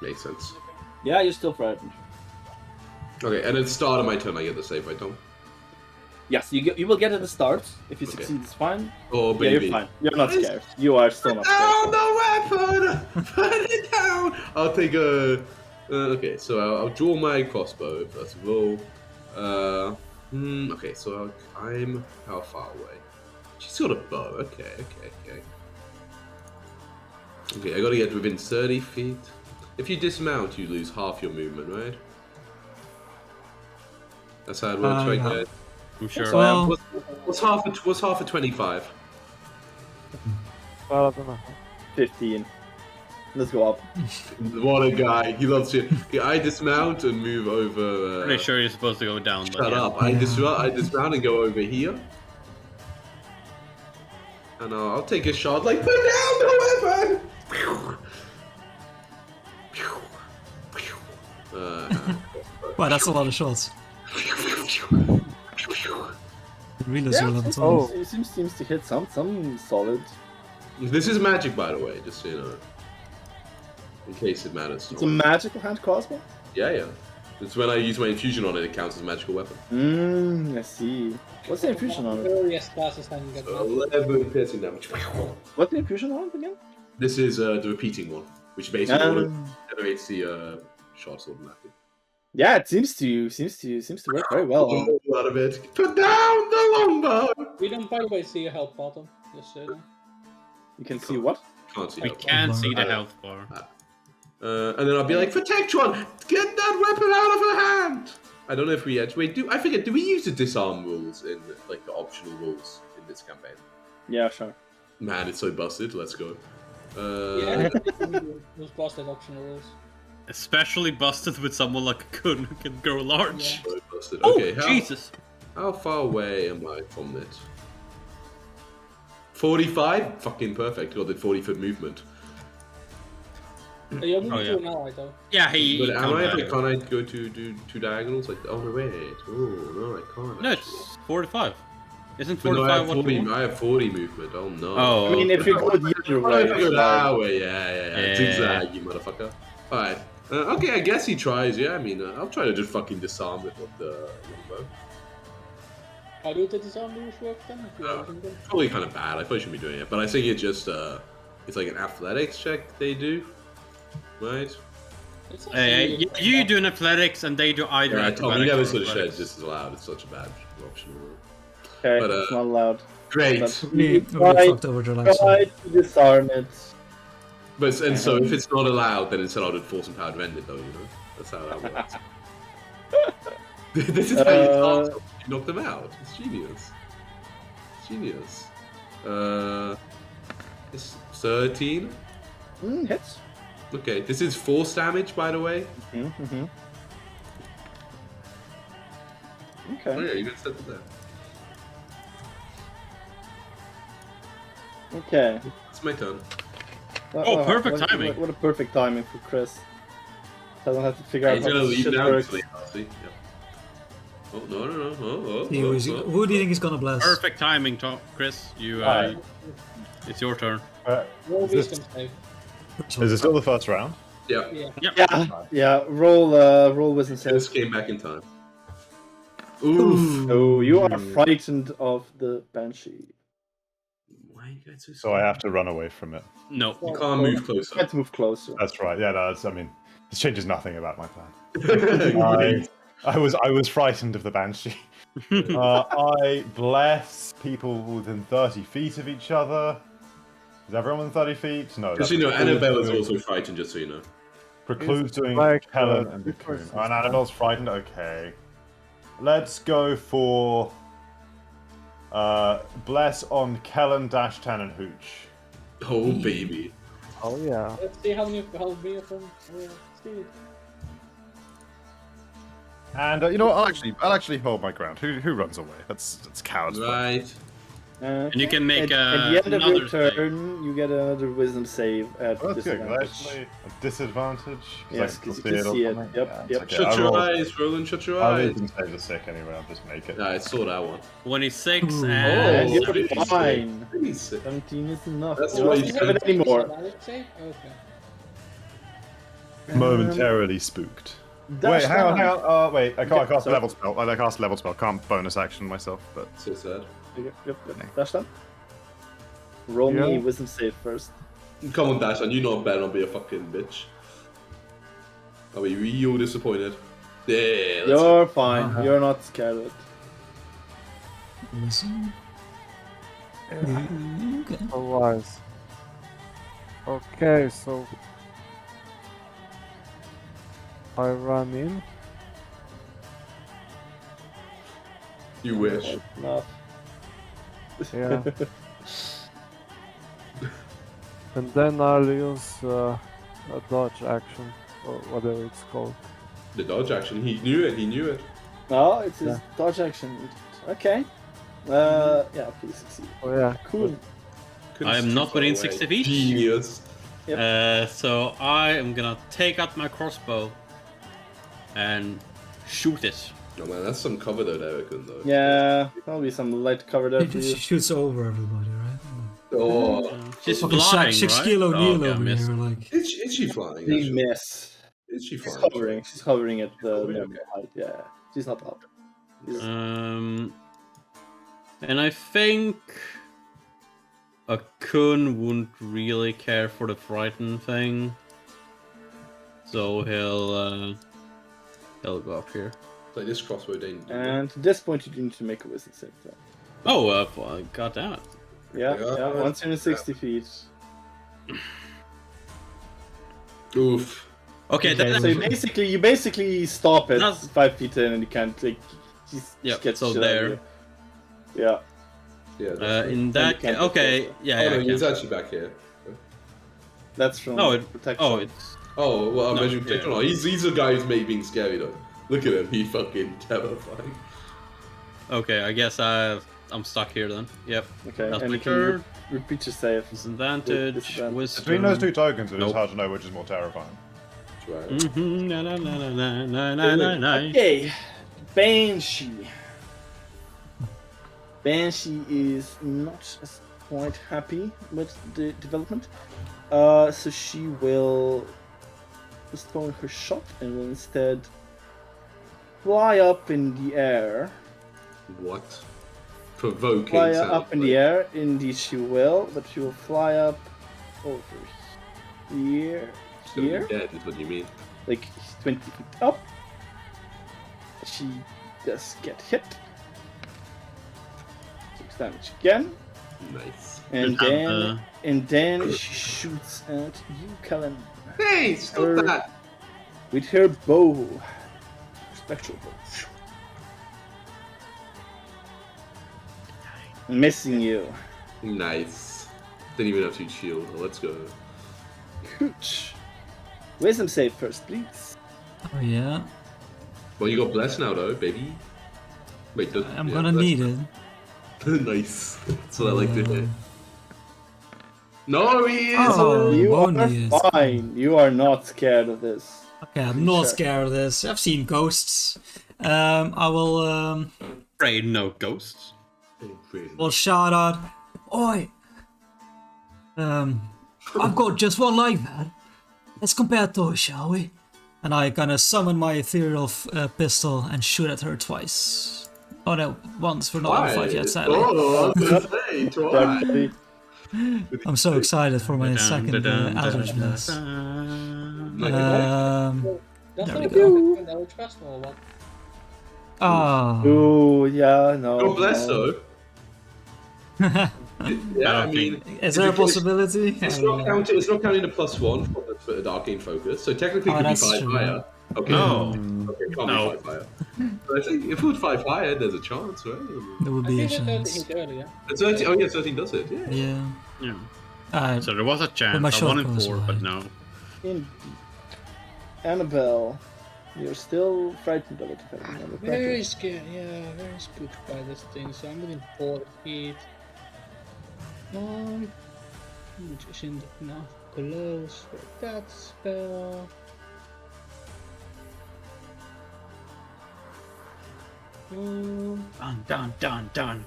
Makes sense.
Yeah, you're still frightened.
Okay, and at the start of my turn, I get the save, right, Tom?
Yes, you will get at the start. If you
Okay.
succeed, it's fine.
Oh,
Yeah,
baby.
you're fine. You're not scared. You are still not
Down
scared.
the weapon! Put it down! I'll take a... okay, so I'll draw my crossbow, first of all. Okay, so I'm how far away? She's got a bow. Okay. Okay, I gotta get within 30 feet. If you dismount, you lose half your movement, right? That's how it works, right,
yeah.
guys?
I'm sure.
Well,
What's half of 25?
Well, I don't know.
15. Let's go up.
What a guy! He loves shit. Okay, I dismount and move over.
Pretty sure you're supposed to go down. But
Shut
yeah.
up! I dismount and go over here, and I'll take a shot. Like, put down the weapon!
wow, that's a lot of shots. Really
Yeah,
level
it
12.
seems to hit some solid.
This is magic, by the way, just so you know. In case it matters.
It's a magical hand crossbow.
Yeah. It's when I use my infusion on it, it counts as a magical weapon.
I see. What's the infusion on it?
Earliest classes then get
So 11 piercing damage.
What's the infusion on it again?
This is the repeating one, which basically generates the shots automatically.
Yeah, it seems to work very well.
A lot of it. Put down the longbow!
We don't, by the way, see your health bottom. Just so you know.
You can see what?
Can't see
We
that.
can't see the health bar.
And then I'll be like, Protectron, get that weapon out of her hand! I don't know if we actually do. I forget. Do we use the disarm rules in like the optional rules in this campaign?
Yeah, sure.
Man, it's so busted. Let's go.
Yeah, those busted optional rules.
Especially busted with someone like a Kun who can grow large.
So busted.
Oh,
Okay,
Jesus.
how far away am I from it? 45? Fucking perfect. Got the 40-foot movement.
You're moving
yeah.
to an ally though.
Yeah, he.
But am I?
can't
Can't I go to do two diagonals? Like, oh no, wait. Oh no, I can't.
No,
actually.
it's 45. Isn't
But no,
45
I have
what you
40.
want?
I have 40 movement. Oh no.
Oh,
I mean, if you go the other way,
If I go
it's
that
fine.
way, yeah.
Yeah.
Zigzag, you motherfucker. Alright. Okay, I guess he tries. Yeah, I mean, I'll try to just fucking disarm it with the longbow.
How do the disarm rules work then? If you're using them?
Probably kind of bad. I probably shouldn't be doing it, but I think it just it's like an athletics check they do, right?
It's
you do an athletics and they do either.
Yeah, Tom, you
acrobatics
never
or
sort of said
athletics.
this is allowed. It's such a bad optional rule.
Okay,
But,
it's not allowed.
Great.
But
We
try,
fucked over July.
try to disarm it.
But and so if it's not allowed, then instead I'll do force and power to end it, though. You know, that's how that works. This is how you start. You knock them out. It's genius. It's genius. It's 13.
Hits.
Okay, this is force damage, by the way.
Mm-hmm.
Oh
Okay.
yeah, you can set it there.
Okay.
It's my turn.
Oh, perfect timing.
What a perfect timing for Chris. Doesn't have to figure out
He's
how
gonna
this
leave
shit
now.
works.
See? Yeah. Oh no!
Who do you think is gonna blast?
Perfect timing, Chris. You.
Alright.
It's your turn.
Roll
Is this-
wisdom save.
Is it still the first round?
Yeah.
Yeah.
Yeah. Roll wisdom save.
This came back in time. Oof.
Oh, you are frightened of the banshee.
Wow. Why are you guys so
So I have to run away from it.
No.
You can't move closer.
Let's move closer.
That's right. Yeah, I mean, this changes nothing about my plan. I was frightened of the banshee. I bless people within 30 feet of each other. Is everyone within 30 feet? No.
Just so you know, Annabelle is also frightened, just so you know.
Precludes doing
like,
Helen and the
before
Coon. And Annabelle's frightened? Okay. Let's go for bless on Kellen, Tan, and Hooch.
Oh, baby.
Oh yeah.
Let's see how many of them Steve.
And you know what? I'll actually hold my ground. Who runs away? That's cowards.
Right.
And you can make
at the end of
another
your turn, you get another wisdom save at
Well, that's good.
disadvantage.
Actually, a disadvantage.
Yes, because you can see it. Yep, yep.
Okay,
Shut
I
your
roll.
eyes, Roland, shut your
I'll
eyes.
even save the sick anyway. I'll just make it.
Yeah, I saw that one.
26
Ooh.
and
You're
really sick.
fine.
Really sick.
17 is enough.
That's
You
what
don't
he
have it
said.
anymore.
Disadvantage save? Okay.
Momentarily spooked.
Wait, hang on,
down.
hang on. Wait, I
Yeah,
cast a
sorry.
level spell. I cast a level spell. Can't bonus action myself, but
So sad.
Yep. Dash down. Roll me
Yeah.
a wisdom save first.
Come on, Dash, and you know better not be a fucking bitch. Are we real disappointed? Yeah, that's
You're fine. You're not scared of it.
Listen. Okay.
Otherwise. Okay, so I run in.
You wish.
Enough.
Yeah. And then I'll use a dodge action, or whatever it's called.
The dodge action, he knew it.
No, it's his
Yeah.
dodge action. Okay. Yeah, okay, you succeed.
Oh yeah,
Cool.
I am not within 60 feet.
Genius.
So I am gonna take out my crossbow and shoot it.
Oh man, that's some cover though, Derek, though.
Yeah, there'll be some light cover there
It
for you.
just shoots over everybody, right?
Oh,
She's
Fucking
flying,
six
right?
kilo
Oh,
Neil
okay, I
over
missed.
here, like.
is she flying?
Big
actually?
miss.
Is she
She's
flying?
hovering. She's hovering at the
Hovering,
normal height. Yeah, she's not up.
And I think a Kun wouldn't really care for the frighten thing, so he'll go up here.
Like this crossbow didn't.
And at this point, you need to make a wisdom save. Throw.
Oh, well, god damn it!
Yeah,
Yeah,
yeah. Once you're in 60 feet.
Oof.
Okay, then
So you basically stop at
That's-
5 feet in, and you can't like just
Yep,
get
so
shit out of
there.
you. Yeah.
Yeah.
in that
can't
case,
go
okay,
closer.
yeah,
Oh
yeah.
no,
I
he's
can.
actually back here.
That's from
No, it,
protection.
oh, it's
Oh well, I'm
No,
measuring protection.
yeah.
Oh, he's a guy who's maybe being scary though. Look at him, he's fucking terrifying.
okay. I guess I'm stuck here then. Yep.
Okay,
That's
and
my
you can
turn.
repeat your save.
Disadvantage.
Disadvantage.
Wisdom.
Between those two tokens, it is
Nope.
hard to know which is more terrifying.
That's right.
Mm-hmm. Na, na, na, na, na, na, na, na.
Okay, Banshee. Banshee is not as quite happy with the development, so she will postpone her shot and will instead fly up in the air.
What? Provoking.
Fly
sounds
up in
like.
the air. Indeed, she will, but she will fly up over here.
She's gonna
Here.
be dead, is what you mean.
Like 20 feet up. She does get hit. 6 damage again.
Nice.
And
Good
then
job,
she shoots at you, Kellen,
Hey, stop
Her-
that!
with her bow. Spectral bow. Missing you.
Nice. Didn't even have to shield. Let's go.
Hooch. Wisdom save first, please.
Oh yeah,
Well, you got blessed now, though, baby. Wait,
I'm gonna need it.
Nice. That's what I like to hear. No, he is.
Oh,
You
Boney is.
are fine. You are not scared of this.
Okay, I'm not
Sure.
scared of this. I've seen ghosts. I will
Afraid no ghosts.
will shout out, "Oi! I've got just one like that. Let's compare those, shall we?" And I gonna summon my ethereal pistol and shoot at her twice. Oh no, once. We're not gonna fight yet, sadly.
Oh, I was gonna say, twice.
Definitely.
I'm so excited for my second Eldritch Blast.
That's
There we
not
go.
that would trust more one.
Ah.
Oh yeah, no.
God bless
no.
though. Yeah, I mean,
Is there a possibility?
it's not counting. It's not counting the +1 for the arcane focus. So technically, it
Oh,
could be
that's
5
true.
higher. Okay,
No.
okay, it can't
No.
be 5 higher. But I think if it was 5 higher, there's a chance, right?
There would
I
be a
think that
chance.
hit earlier.
13. Oh yeah, 13 does it. Yeah.
Yeah.
Yeah. So there was a chance.
my
I
shot
wanted
goes
4,
wide.
but no.
Annabelle, you're still frightened of it. If I remember correctly.
Very scared, yeah, very spooked by this thing. So I'm within 40 feet. Which isn't enough close for that spell.
Done.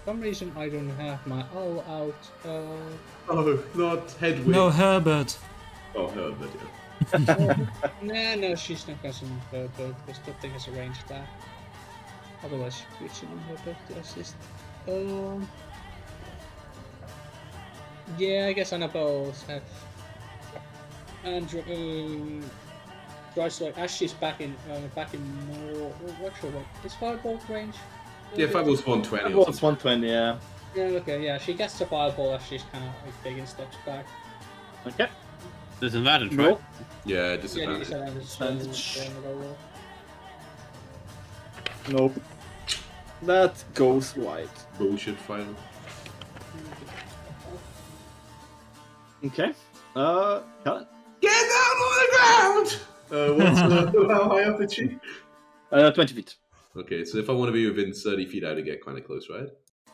For some reason I don't have my owl out.
Oh, not Hedwig.
No, Herbert.
Oh, Herbert. Yeah.
No, she's not casting her bird because that thing has a range attack. Otherwise, she puts it on her bird to assist. Yeah, I guess Annabelle's have. And tries to like as she's back in more. What's your range? Is fireball range?
Yeah, 5 was 120.
Well, it's 120, yeah.
Yeah, okay, yeah. She gets the fireball as she's kind of like taking steps back.
Okay.
Disadvantage, right?
Nope.
Yeah,
Yeah,
disadvantage.
disadvantage.
Nope. That goes wide.
Bullshit final.
Okay. Colin.
Get down on the ground! How high up is she?
20 feet.
Okay, so if I want to be within 30 feet, I have to get kind of close, right?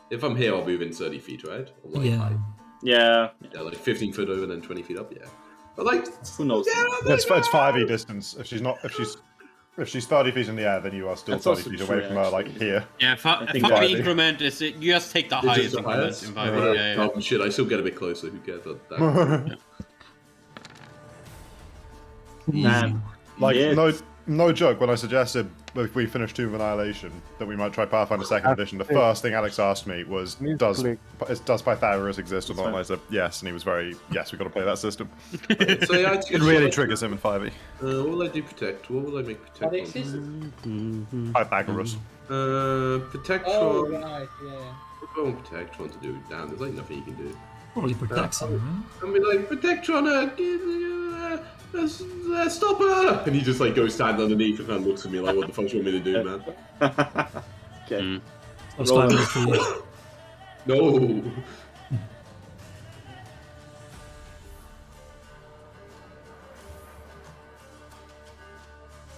If I'm here, I'll be within 30 feet, right? Or like
Yeah.
high.
Yeah.
Yeah, like 15 foot over, then 20 feet up, yeah. But like,
Who knows?
get on the
It's
ground!
5e distance. If she's 30 feet in the air, then you are still
That's
30
also
feet away
true,
from her, like
actually.
here.
Yeah,
think
5e
5e.
increment is you just take the
It's
highest
just the
increment
highest?
in 5e. Yeah.
Oh shit, I still get a bit closer, who cares about that?
Man.
Like,
Yes.
no joke, when I suggested if we finish Tomb of Annihilation that we might try Pathfinder 2nd Edition, the first thing Alex asked me was, does Pythagoras exist or not? And I said, yes, and he was very, yes, we've got to play that system.
So yeah,
It really triggers him in 5e.
what will I do protect? What will I make
Are
protect?
they
on?
existing?
Pythagoras.
Protect
Oh,
from...
right, yeah.
What do I want Protectron to do? Damn, there's like nothing you can do.
Probably protects him, right?
I'll be like, Protectron, stop her! And he just like goes stand underneath and kind of looks at me like, what the fuck do you want me to do, man?
Okay.
I'll stand with you.
No!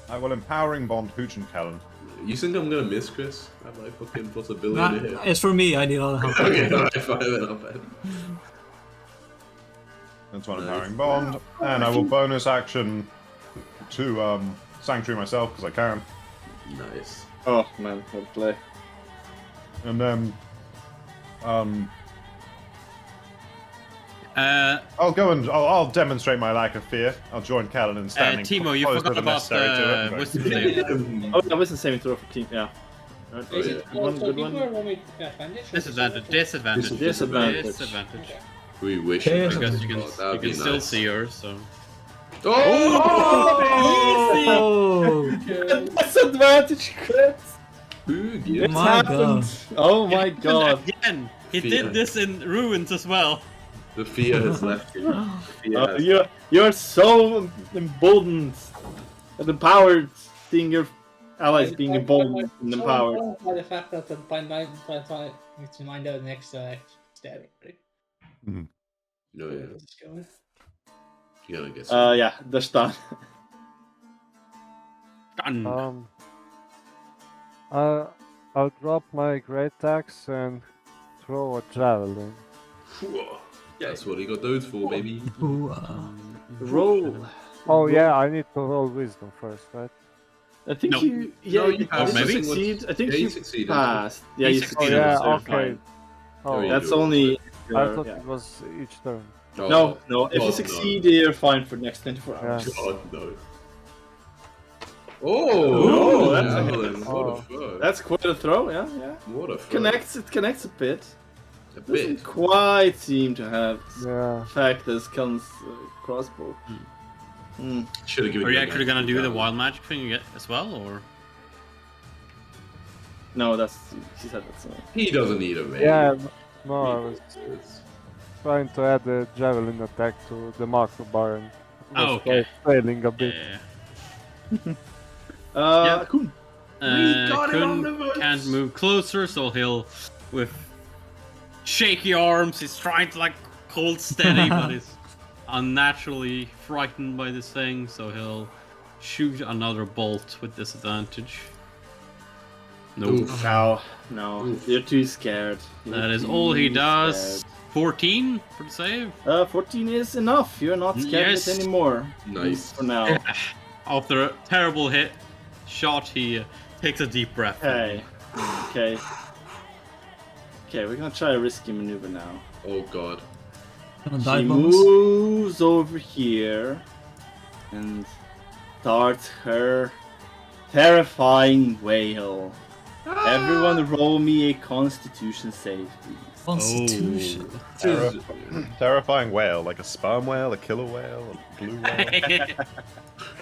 I will empowering bond Hooch and Kellen.
You think I'm gonna miss, Chris? Have I fucking possibility
Nah,
here?
it's for me, I need all the help.
Okay, alright, fine, then I'll bet.
That's one empowering bond. And I will bonus action to Sanctuary myself, because I can.
Nice.
Oh, man, what a play.
And then I'll go and I'll demonstrate my lack of fear. I'll join Callan in standing
Timo, you
closer
forgot
than
about
necessary to it.
wisdom save.
Oh, that was the saving throw for team, yeah. Right.
Is it
yeah.
also
Good
people
one.
are rolling advantage?
Disadvantage.
Disadvantage.
Disadvantage.
We wish
Yes,
it
Because you can,
was. That'd
you
be
can still
nice.
see her, so.
Oh!
Oh,
Disadvantage crit!
Who
It
gives
My
happened!
God.
Oh my god.
Again! He
Fear.
did this in Ruins as well.
The fear has left you. The fear has-
You're so emboldened and empowered, seeing your allies being emboldened and empowered.
By the fact that by it's mind out next stabbing.
No, yeah.
Where's this going?
You gotta guess.
Yeah, that's done.
Done.
I'll drop my great axe and throw a javelin.
That's what he got those for, baby.
ooh,
Roll.
Oh yeah, I need to roll wisdom first, right?
I think
No.
you.
No,
Yeah,
you passed.
maybe.
succeed. I think
Yeah,
you
you succeeded.
passed. Yeah,
He
you
succeeded.
succeeded.
Yeah,
so you're
okay.
fine.
Oh,
you
That's
do.
only.
I thought
yeah.
it was each turn.
Oh,
No. If
God,
you succeed, you're fine for the next 24
Yeah.
hours.
God, no. Oh,
that's a
javelin.
hit.
What a fuck.
That's quite a throw, yeah.
What a fuck.
It connects a bit.
A
Doesn't
bit.
quite seem to have
Yeah.
effect as Kellen's crossbow.
Should have given
Are you
him a
actually gonna do the
javelin.
wild magic thing as well, or?
No, she said that's
He doesn't need a raid.
Yeah, no, I was
It's-
trying to add the javelin attack to the macro bar and
Oh,
was
okay.
failing a bit.
Yeah.
yeah. Cool.
got it on the
Kun
votes.
can't move closer, so he'll, with shaky arms, he's trying to like hold steady, but he's unnaturally frightened by this thing, so he'll shoot another bolt with disadvantage. Nope.
No, you're too scared.
That is all he does. 14 for the save.
14 is enough. You're not scared of
Yes.
it anymore.
Nice.
For now.
After a terrible shot, he takes a deep breath.
Okay. Okay, we're gonna try a risky maneuver now.
Oh god.
Gonna
She
dive bombs.
moves over here and starts her terrifying wail. Everyone roll me a constitution save, please.
Constitution.
Terrifying whale, like a sperm whale, a killer whale, a blue whale.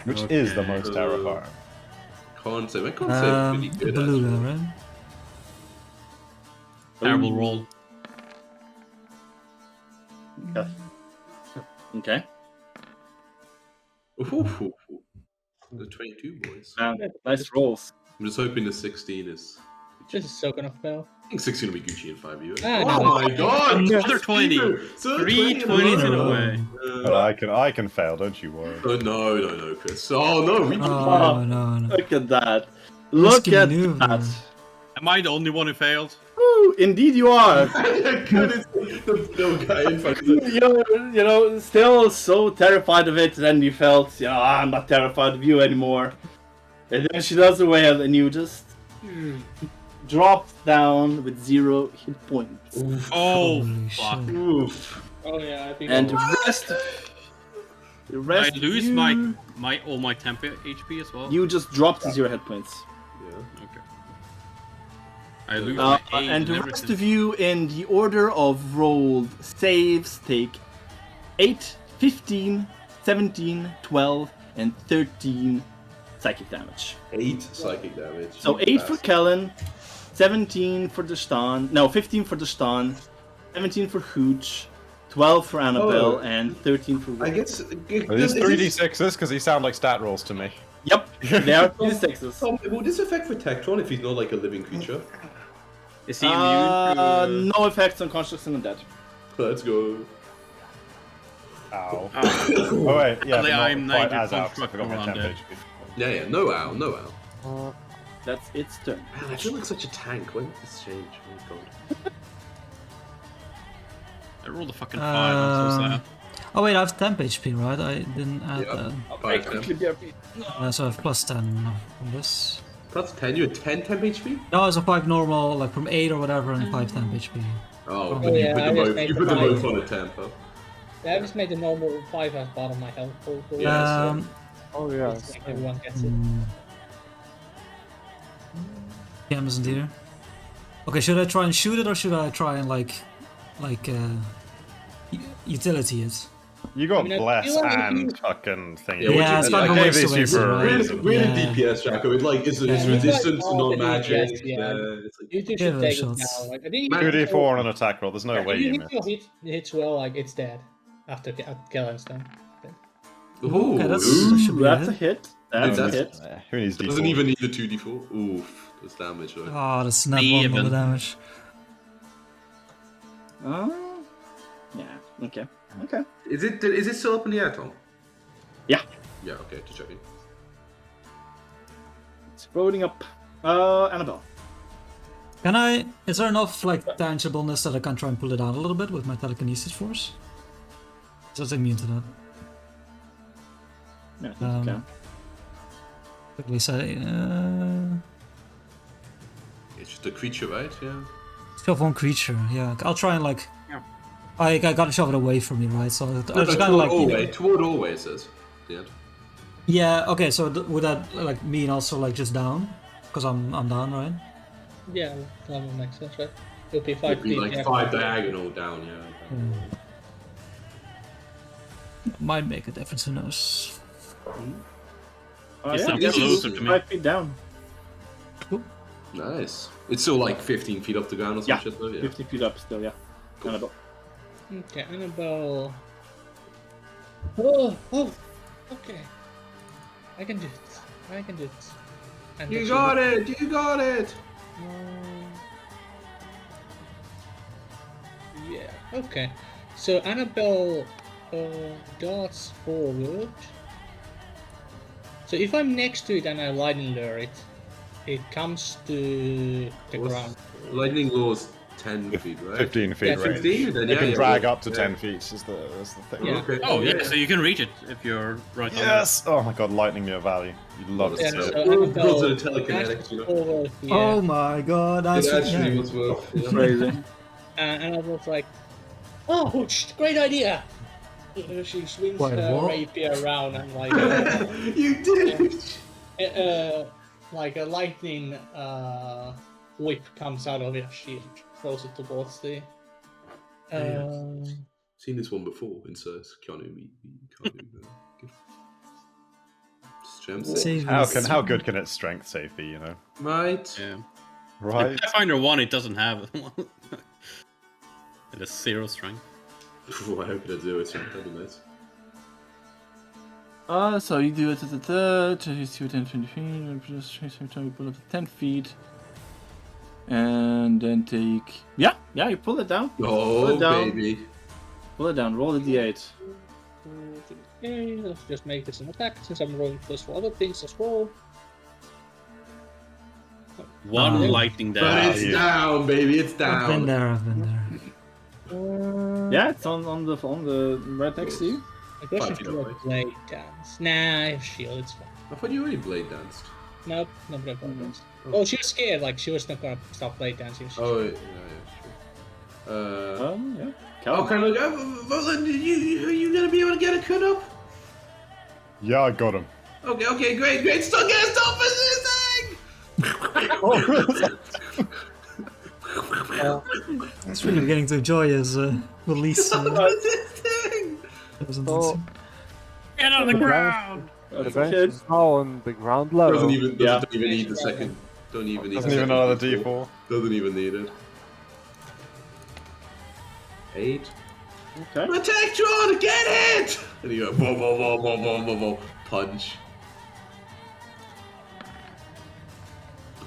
Which is the most terrifying?
Concept. My concept pretty
The
good.
beluga,
actually.
right?
Terrible roll.
Okay.
Ooh, ooh, ooh. The 22 boys.
Nice rolls.
I'm just hoping the 16 is.
This is so gonna fail.
I think 16 will be Gucci in 5U.
Ah,
Oh
no.
my god!
Another 20.
So
3
20
20s in
row.
a way.
But I can fail, don't you worry.
Oh no, Chris. Oh no, we can.
Oh, no, no.
Look at that. Look
Risky
at
maneuver.
that.
Am I the only one who failed?
Ooh, indeed you are.
the little guy in front of the...
you know, still so terrified of it, and you felt, I'm not terrified of you anymore. And then she does the wail, and you just drop down with 0 hit points.
Oh,
Holy
fuck.
shit.
Oof.
Oh yeah, I think.
And the rest
I lose
you,
my all my temp HP as well.
You just dropped to 0 hit points.
Yeah.
Okay. I lose my aid
And the
everything.
rest of you, in the order of rolled saves, take 8, 15, 17, 12, and 13 psychic damage.
8 psychic damage.
So 8 for Kellen, 17 for Destan, no, 15 for Destan, 17 for Hooch, 12 for Annabelle, and 13 for
I
Will.
guess.
Are these 3d6s? Because these sound like stat rolls to me.
Yep, they are 3d6s.
Will this affect for Tectron if he's not like a living creature?
Is he immune to...
No effects on Constructs and Undead.
Let's go.
Ow. Oh wait, yeah,
Actually,
but not
I'm
quite
90
as out. I
construct
forgot my
around
temp
it.
HP.
Yeah, no owl, no owl.
That's its turn.
Man, I feel like such a tank. When did this change? Oh my god.
I rolled a fucking 5, I'm so sad.
Oh wait, I have temp HP, right? I didn't add
Yeah.
that.
Five temp.
So I have plus 10 on this.
Plus 10, you had 10 temp HP?
No, it's a 5 normal, like from 8 or whatever, and 5 temp HP.
Oh,
Oh,
but
yeah,
you put
I
them
just
both,
made
you
the
put them both
five.
on a temp, huh?
Yeah, I just made the normal 5 as part of my health pool.
Yeah,
Oh yeah.
It's like everyone gets it.
Cam isn't here. Okay, should I try and shoot it or should I try and utility it?
You got
I mean, I
bless
feel like
and
you-
fucking thing.
Yeah,
it's
I
kind of a
gave
waste
this
of
you
it,
for a
right?
reason.
We're
Yeah.
in DPS, Jacko. It's like, it's
Yeah.
resistance to
All the
non-magic.
DPS, yeah.
It's like,
You two
Give
should
it a
take it
shot.
now. Like, I think
2d4 on an attack roll, there's no way
you
you
hit
miss.
your hits well, like it's dead after Kellen's done.
ooh,
Okay, that
ooh.
should be
That's a
it.
hit. That's a
That's-
hit.
Who needs
Doesn't
d4?
even need the 2d4. Oof, that's damage. Though.
Oh, the snap
Me
one on the
even.
damage.
Yeah, okay. Okay.
Is it still up in the air, Tom?
Yeah.
Yeah, okay, just checking.
It's floating up. Annabelle.
Can I? Is there enough like tangibleness that I can try and pull it out a little bit with my telekinesis force? Is that immune to that?
Yeah, I think you can.
Quickly say,
It's just a creature, right? Yeah.
shove one creature. Yeah, I'll try and like. I gotta shove it away from me, right? So I just
toward
kind of like.
Always, toward always says. The end.
Yeah. Okay. So would that like mean also like just down? Because I'm down, right?
Yeah, that would make sense, right? It'll be 5
It'd be
feet.
like
diagonal.
5 diagonal down, yeah.
Might make a difference. Who knows?
Oh,
It's
yeah,
not
this
closer
is
to me.
5 feet down.
Nice. It's still like 15 feet off the ground or some
Yeah,
shit though, yeah.
50 feet up still, yeah. Annabelle.
Okay, Annabelle. Oh, okay. I can do it. I can do it. And
You got it! You got it!
Yeah, okay. So Annabelle darts forward. So if I'm next to it and I lightning lure it, it comes to the ground.
Lightning lures 10 feet, right?
15 feet
Yeah,
range.
15? Then
It
yeah,
can
yeah,
drag
well,
up to
yeah.
10 feet. Is the thing.
Yeah.
Okay.
Oh yeah, so you can reach it if you're right.
Yes. Oh my god, lightning near valley. You love
Yeah,
it.
so
So.
Girls
Annabelle
are telekinetics,
dashes
you know.
forward here,
Oh my god!
It
That's
actually was worth, you know?
Crazy.
and Annabelle's like, "Oh, great idea!" She swings
Wait,
her
what?
rapier around and like,
You did!
like a lightning whip comes out of it. She throws it towards the.
Seen this one before, insert Keanu. We can't do that. Good. Strength save.
Save
How good can its strength save be? You know.
Right.
Yeah.
Right.
Pathfinder 1, it doesn't have one. It has 0 strength.
Oh, I hope it had 0 strength, that'd be nice.
So you do it at the third, you see 10, 20 feet, and just you pull up to 10 feet. And then take... Yeah, you pull it down.
Oh,
Put it down.
baby.
Pull it down, roll the d8.
Okay, let's just make this an attack since I'm rolling plus for other things as well.
One
Oh.
lightning
But
damage.
it's down, baby, it's
I've been
down.
there. I've been there.
Yeah, it's on the right next to you.
I guess I
5
should
feet
do a
away.
blade dance. Nah, I have shield, it's fine.
I thought you already blade danced.
Nope, not gonna blade dance. Oh, she was scared, like she was not gonna stop blade dancing.
Oh, yeah, sure.
Yeah.
Oh, can I go? Roland, are you gonna be able to get a cut up?
Yeah, I got him.
Okay, great. Stop resisting!
It's really beginning to enjoy his release.
Stop resisting!
Oh,
Get on the ground!
the bench is now on the ground level.
Doesn't even need the second. Don't even need.
Doesn't
the
even
second
another
D4.
D4.
Doesn't even need it. 8.
Okay.
Protectron, get it! And you go boom, punch.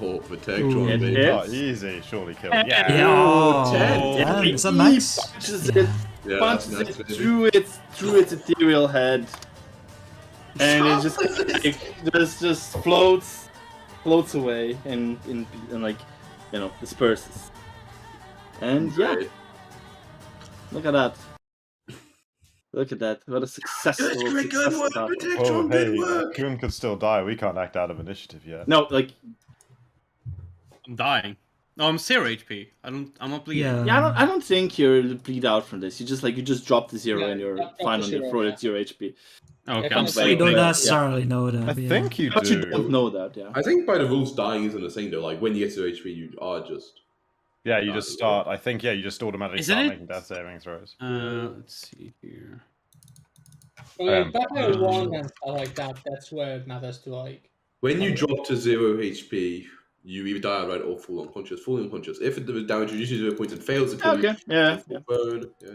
Oh, Protectron,
It
baby.
hits.
Oh, easy, surely kill.
Yeah.
Yeah.
Oh,
10.
damn, is that nice?
Punches it,
Yeah,
punches
that's
it
nice,
through its ethereal head, and it just floats away and like disperses. And yeah,
Great.
look at that. Look at that. What a successful
Good work,
battle.
Oh,
Protectron,
hey,
good work.
Kuhn could still die. We can't act out of initiative yet.
No, like
I'm dying. No, I'm 0 HP. I'm not bleeding.
Yeah.
I don't think you'll bleed out from this. You just drop the 0
Yeah,
and you're
drop the
fine on your
0,
floor
yeah.
at 0 HP.
Okay,
Yeah,
I'm
so
We
you
don't
sleeping.
necessarily know that.
I
yeah.
think you
But you
do.
don't know that, yeah.
I think by the rules, dying isn't the same though. Like when you get to HP, you are just.
Yeah, you just start. I think you just automatically
Isn't
start
it?
making death saving throws.
Let's see here.
Battle 1 and stuff like that, that's where it matters to like.
When you drop to 0 HP, you either die outright or fall unconscious. Falling unconscious. If it was damage reduces 0 points and fails to kill you,
Okay, yeah.
burn. Yeah.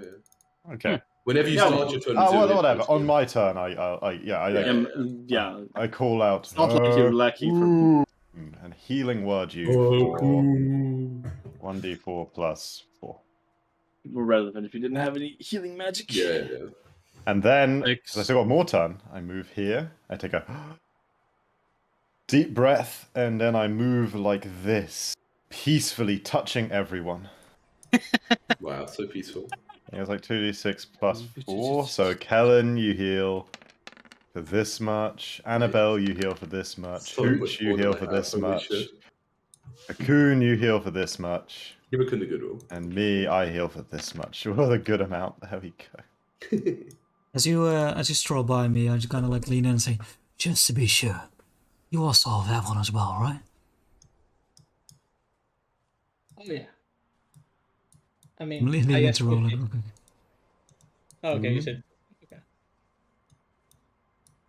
Okay.
Whenever you
Yeah,
start your turn,
Oh,
with 0
well, whatever.
HP,
On my turn, I call out.
It's not like you're lucky for.
And healing word you
Oh,
for 1d4 plus 4.
More relevant if you didn't have any healing magic.
Yeah.
And then,
Six.
'cause I still got more turn, I move here. I take a deep breath, and then I move like this, peacefully touching everyone.
Wow, so peaceful.
It was like 2d6 plus 4. So Kellen, you heal for this much. Annabelle, you heal for this much.
So
Hooch,
much
you
more than
heal
I
for
have,
this
holy
much.
shit.
Cocoon, you heal for this much.
Give a kind of good roll.
And me, I heal for this much. What a good amount. There we go.
As you stroll by me, I just kind of like lean in and say, Just to be sure, you also have that one as well, right?
Oh yeah. I
I'm
mean,
leaving
I
it
guess
to roll
if
it.
it-
Okay.
Oh, okay, you
Mhm.
said. Okay.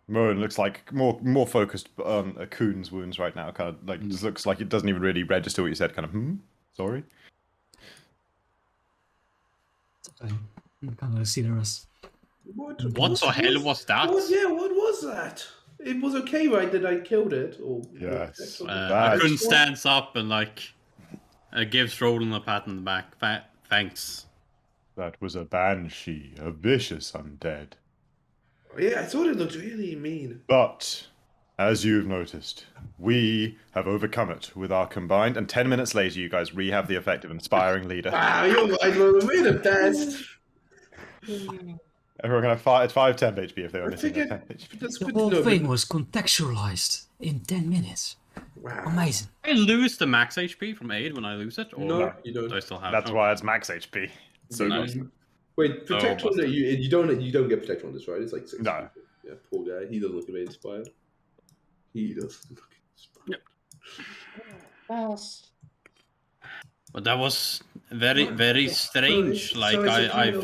Moen looks like more focused on Coon's wounds right now. Kind of like just looks like it doesn't even really register what you said. Kind of sorry.
Okay. I can't see the rest.
What the hell was that?
What was that? It was okay, right, that I killed it? Or
Yes.
I couldn't stands up and like gives Roland a pat on the back. Thanks.
That was a banshee, a vicious undead.
Yeah, I thought it looked really mean.
But as you've noticed, we have overcome it with our combined. And 10 minutes later, you guys have the effect of inspiring leader.
Wow, you're right, Roland. We're the best.
Everyone can have 5 10 HP if they were
I
missing
think
their 10 HP.
that's
The
good to
whole
know.
thing was contextualized in 10 minutes.
Wow.
Amazing.
I lose the max HP from aid when I lose it, or
No, you don't.
do I still have?
That's why it's max HP. So
Nice.
Wait, protect on
busted.
you don't get protect on this, right? It's like 6
No.
people. Yeah, poor guy. He doesn't look very inspired. He doesn't look inspired.
But that was very strange.
So
Like
it's a
I
kind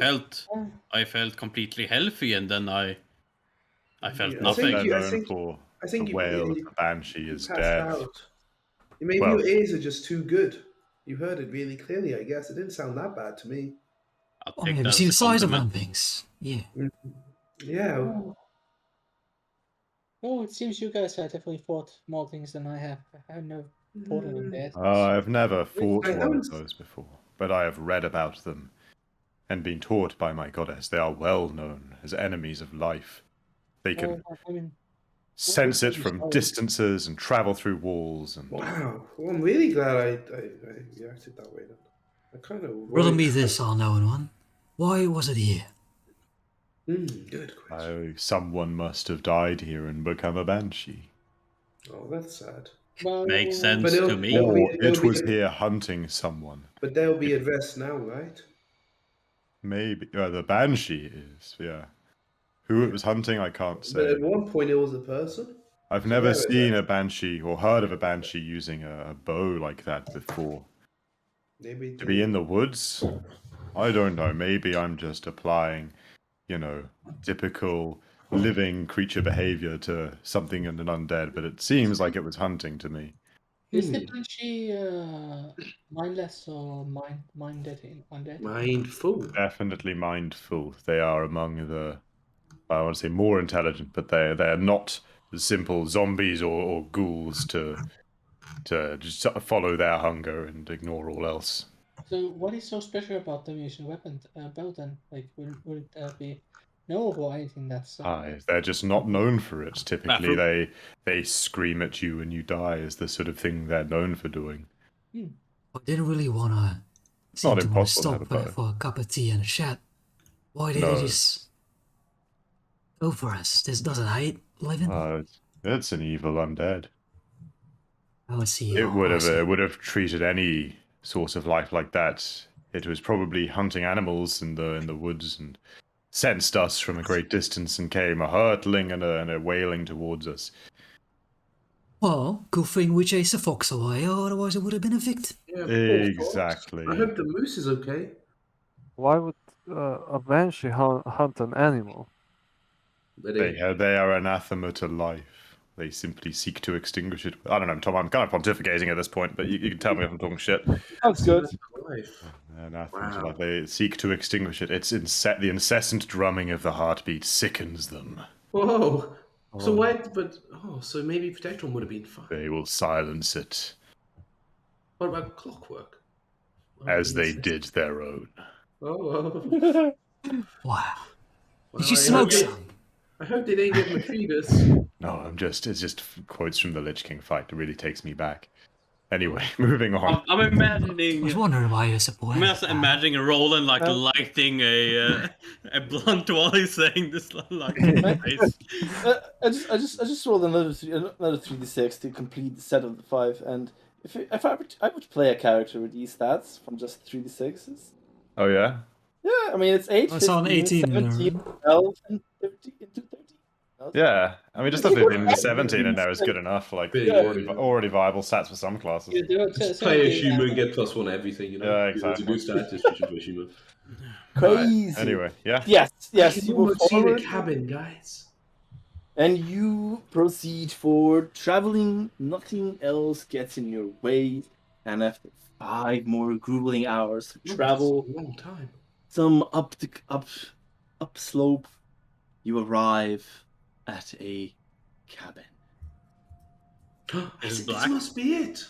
of-
felt completely healthy, and then I felt
Yeah, I
nothing.
think
They're
I
known
think-
for
I think
the
you-
whale
you-
of the banshee is
passed
dead.
out. Maybe
Well-
your ears are just too good. You heard it really clearly, I guess. It didn't sound that bad to me.
I'll
Oh,
take
have
that
you seen the
as a
size of them
compliment.
things? Yeah.
Yeah.
Oh, it seems you guys have definitely fought more things than I have. I have no thought on that.
I've never fought
I
one of
haven't-
those before, but I have read about them and been taught by my goddess. They are well known as enemies of life. They can
I mean,
sense it
you
from
sorry.
distances and travel through walls. And
Wow. Well, I'm really glad I reacted that way then. I kind of
Riddle me this, unknown one. Why was it here?
Good question.
someone must have died here and become a banshee.
Oh, that's sad.
well,
Makes sense
But it'll-
to me.
it'll-
Or
it'll
it
be-
was here hunting someone.
But they'll be addressed now, right?
Maybe the banshee is, yeah. Who it was hunting, I can't
But
say.
at one point, it was a person.
I've
so
never
where is
seen
that?
a banshee or heard of a banshee using a bow like that before.
Maybe
To be in the woods? I don't know. Maybe I'm just applying, typical living creature behavior to something in an undead, but it seems like it was hunting to me.
is the banshee mindless or minded undead?
mindful.
Definitely mindful. They are among the, I want to say more intelligent, but they're not simple zombies or ghouls to just follow their hunger and ignore all else.
So, what is so special about them using weapons bow then? Like, would that be knowable or anything that's?
They're just not known for it. Typically,
Bathroom.
they scream at you when you die is the sort of thing they're known for doing.
I didn't really want to
not impossible to have
stop
a bow.
for a cup of tea and a chat. Why did
No.
he just go for us? This doesn't hate living?
It's an evil undead.
I would see.
It would have treated any source of life like that. It was probably hunting animals in the woods and sensed us from a great distance and came a hurtling and a wailing towards us.
Well, good thing we chased the fox away, otherwise it would have been a victim.
Yeah, poor
Exactly.
fox. I hope the moose is okay.
Why would a banshee hunt an animal?
But
They are anathema to life. They simply seek to extinguish it. I don't know, Tom, I'm kind of pontificating at this point, but you can tell me if I'm talking shit.
Sounds good.
life.
Anathema to
Wow.
life. They seek to extinguish it. The incessant drumming of the heartbeat sickens them.
Whoa. So
Oh.
why? But so maybe Protectron would have been fine.
They will silence it
What about clockwork?
as they did their own.
Oh.
Wow.
Well,
Did you
I
smoke
hope-
some?
I hope they didn't get Matridas.
No, it's just quotes from the Lich King fight. It really takes me back. Anyway, moving on.
I'm
I
imagining.
was wondering why you're
I'm
disappointed.
just imagining Roland like lighting a blunt while he's saying this like face.
I just rolled another 3d6 to complete the set of the 5, and if I would play a character with these stats from just 3d6s.
Oh yeah?
Yeah, I mean it's 8,
I saw an
15,
18 in there,
17,
right?
12, and 30, into 30.
Yeah, I mean, just the 15 to 17 in there is good enough. Like,
Yeah.
already viable stats for some classes.
You do it
Just play a
17
human, get +1 everything, you know?
Yeah,
It's a
exactly.
good stat, just push into a human.
Crazy.
Anyway, yeah.
Yes, yes.
I can
You move
almost see the
forward,
cabin, guys.
and you proceed forward, traveling. Nothing else gets in your way, and after 5 more grueling hours of travel,
That's a long time.
some up slope, you arrive at a cabin.
Is it
This
black?
must be it.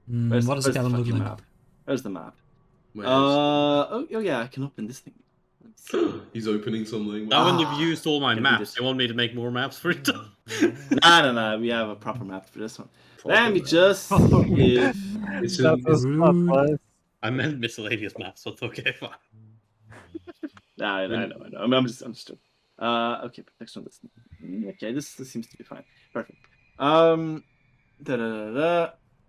What does the cabin look
fucking
like?
map? Where's the map?
Where's-
Oh yeah, I can open this thing. Let me see.
He's opening something.
Now when you've used all my
Can read
maps,
it.
you want me to make more maps for it?
No. We have a proper map for this one.
Proper
Let me
map.
just give.
It's
That
an,
was not nice.
I meant miscellaneous maps, so it's okay. Fine.
No, I know. I'm just. Okay, protection on this. Okay, this seems to be fine. Perfect.
Wait,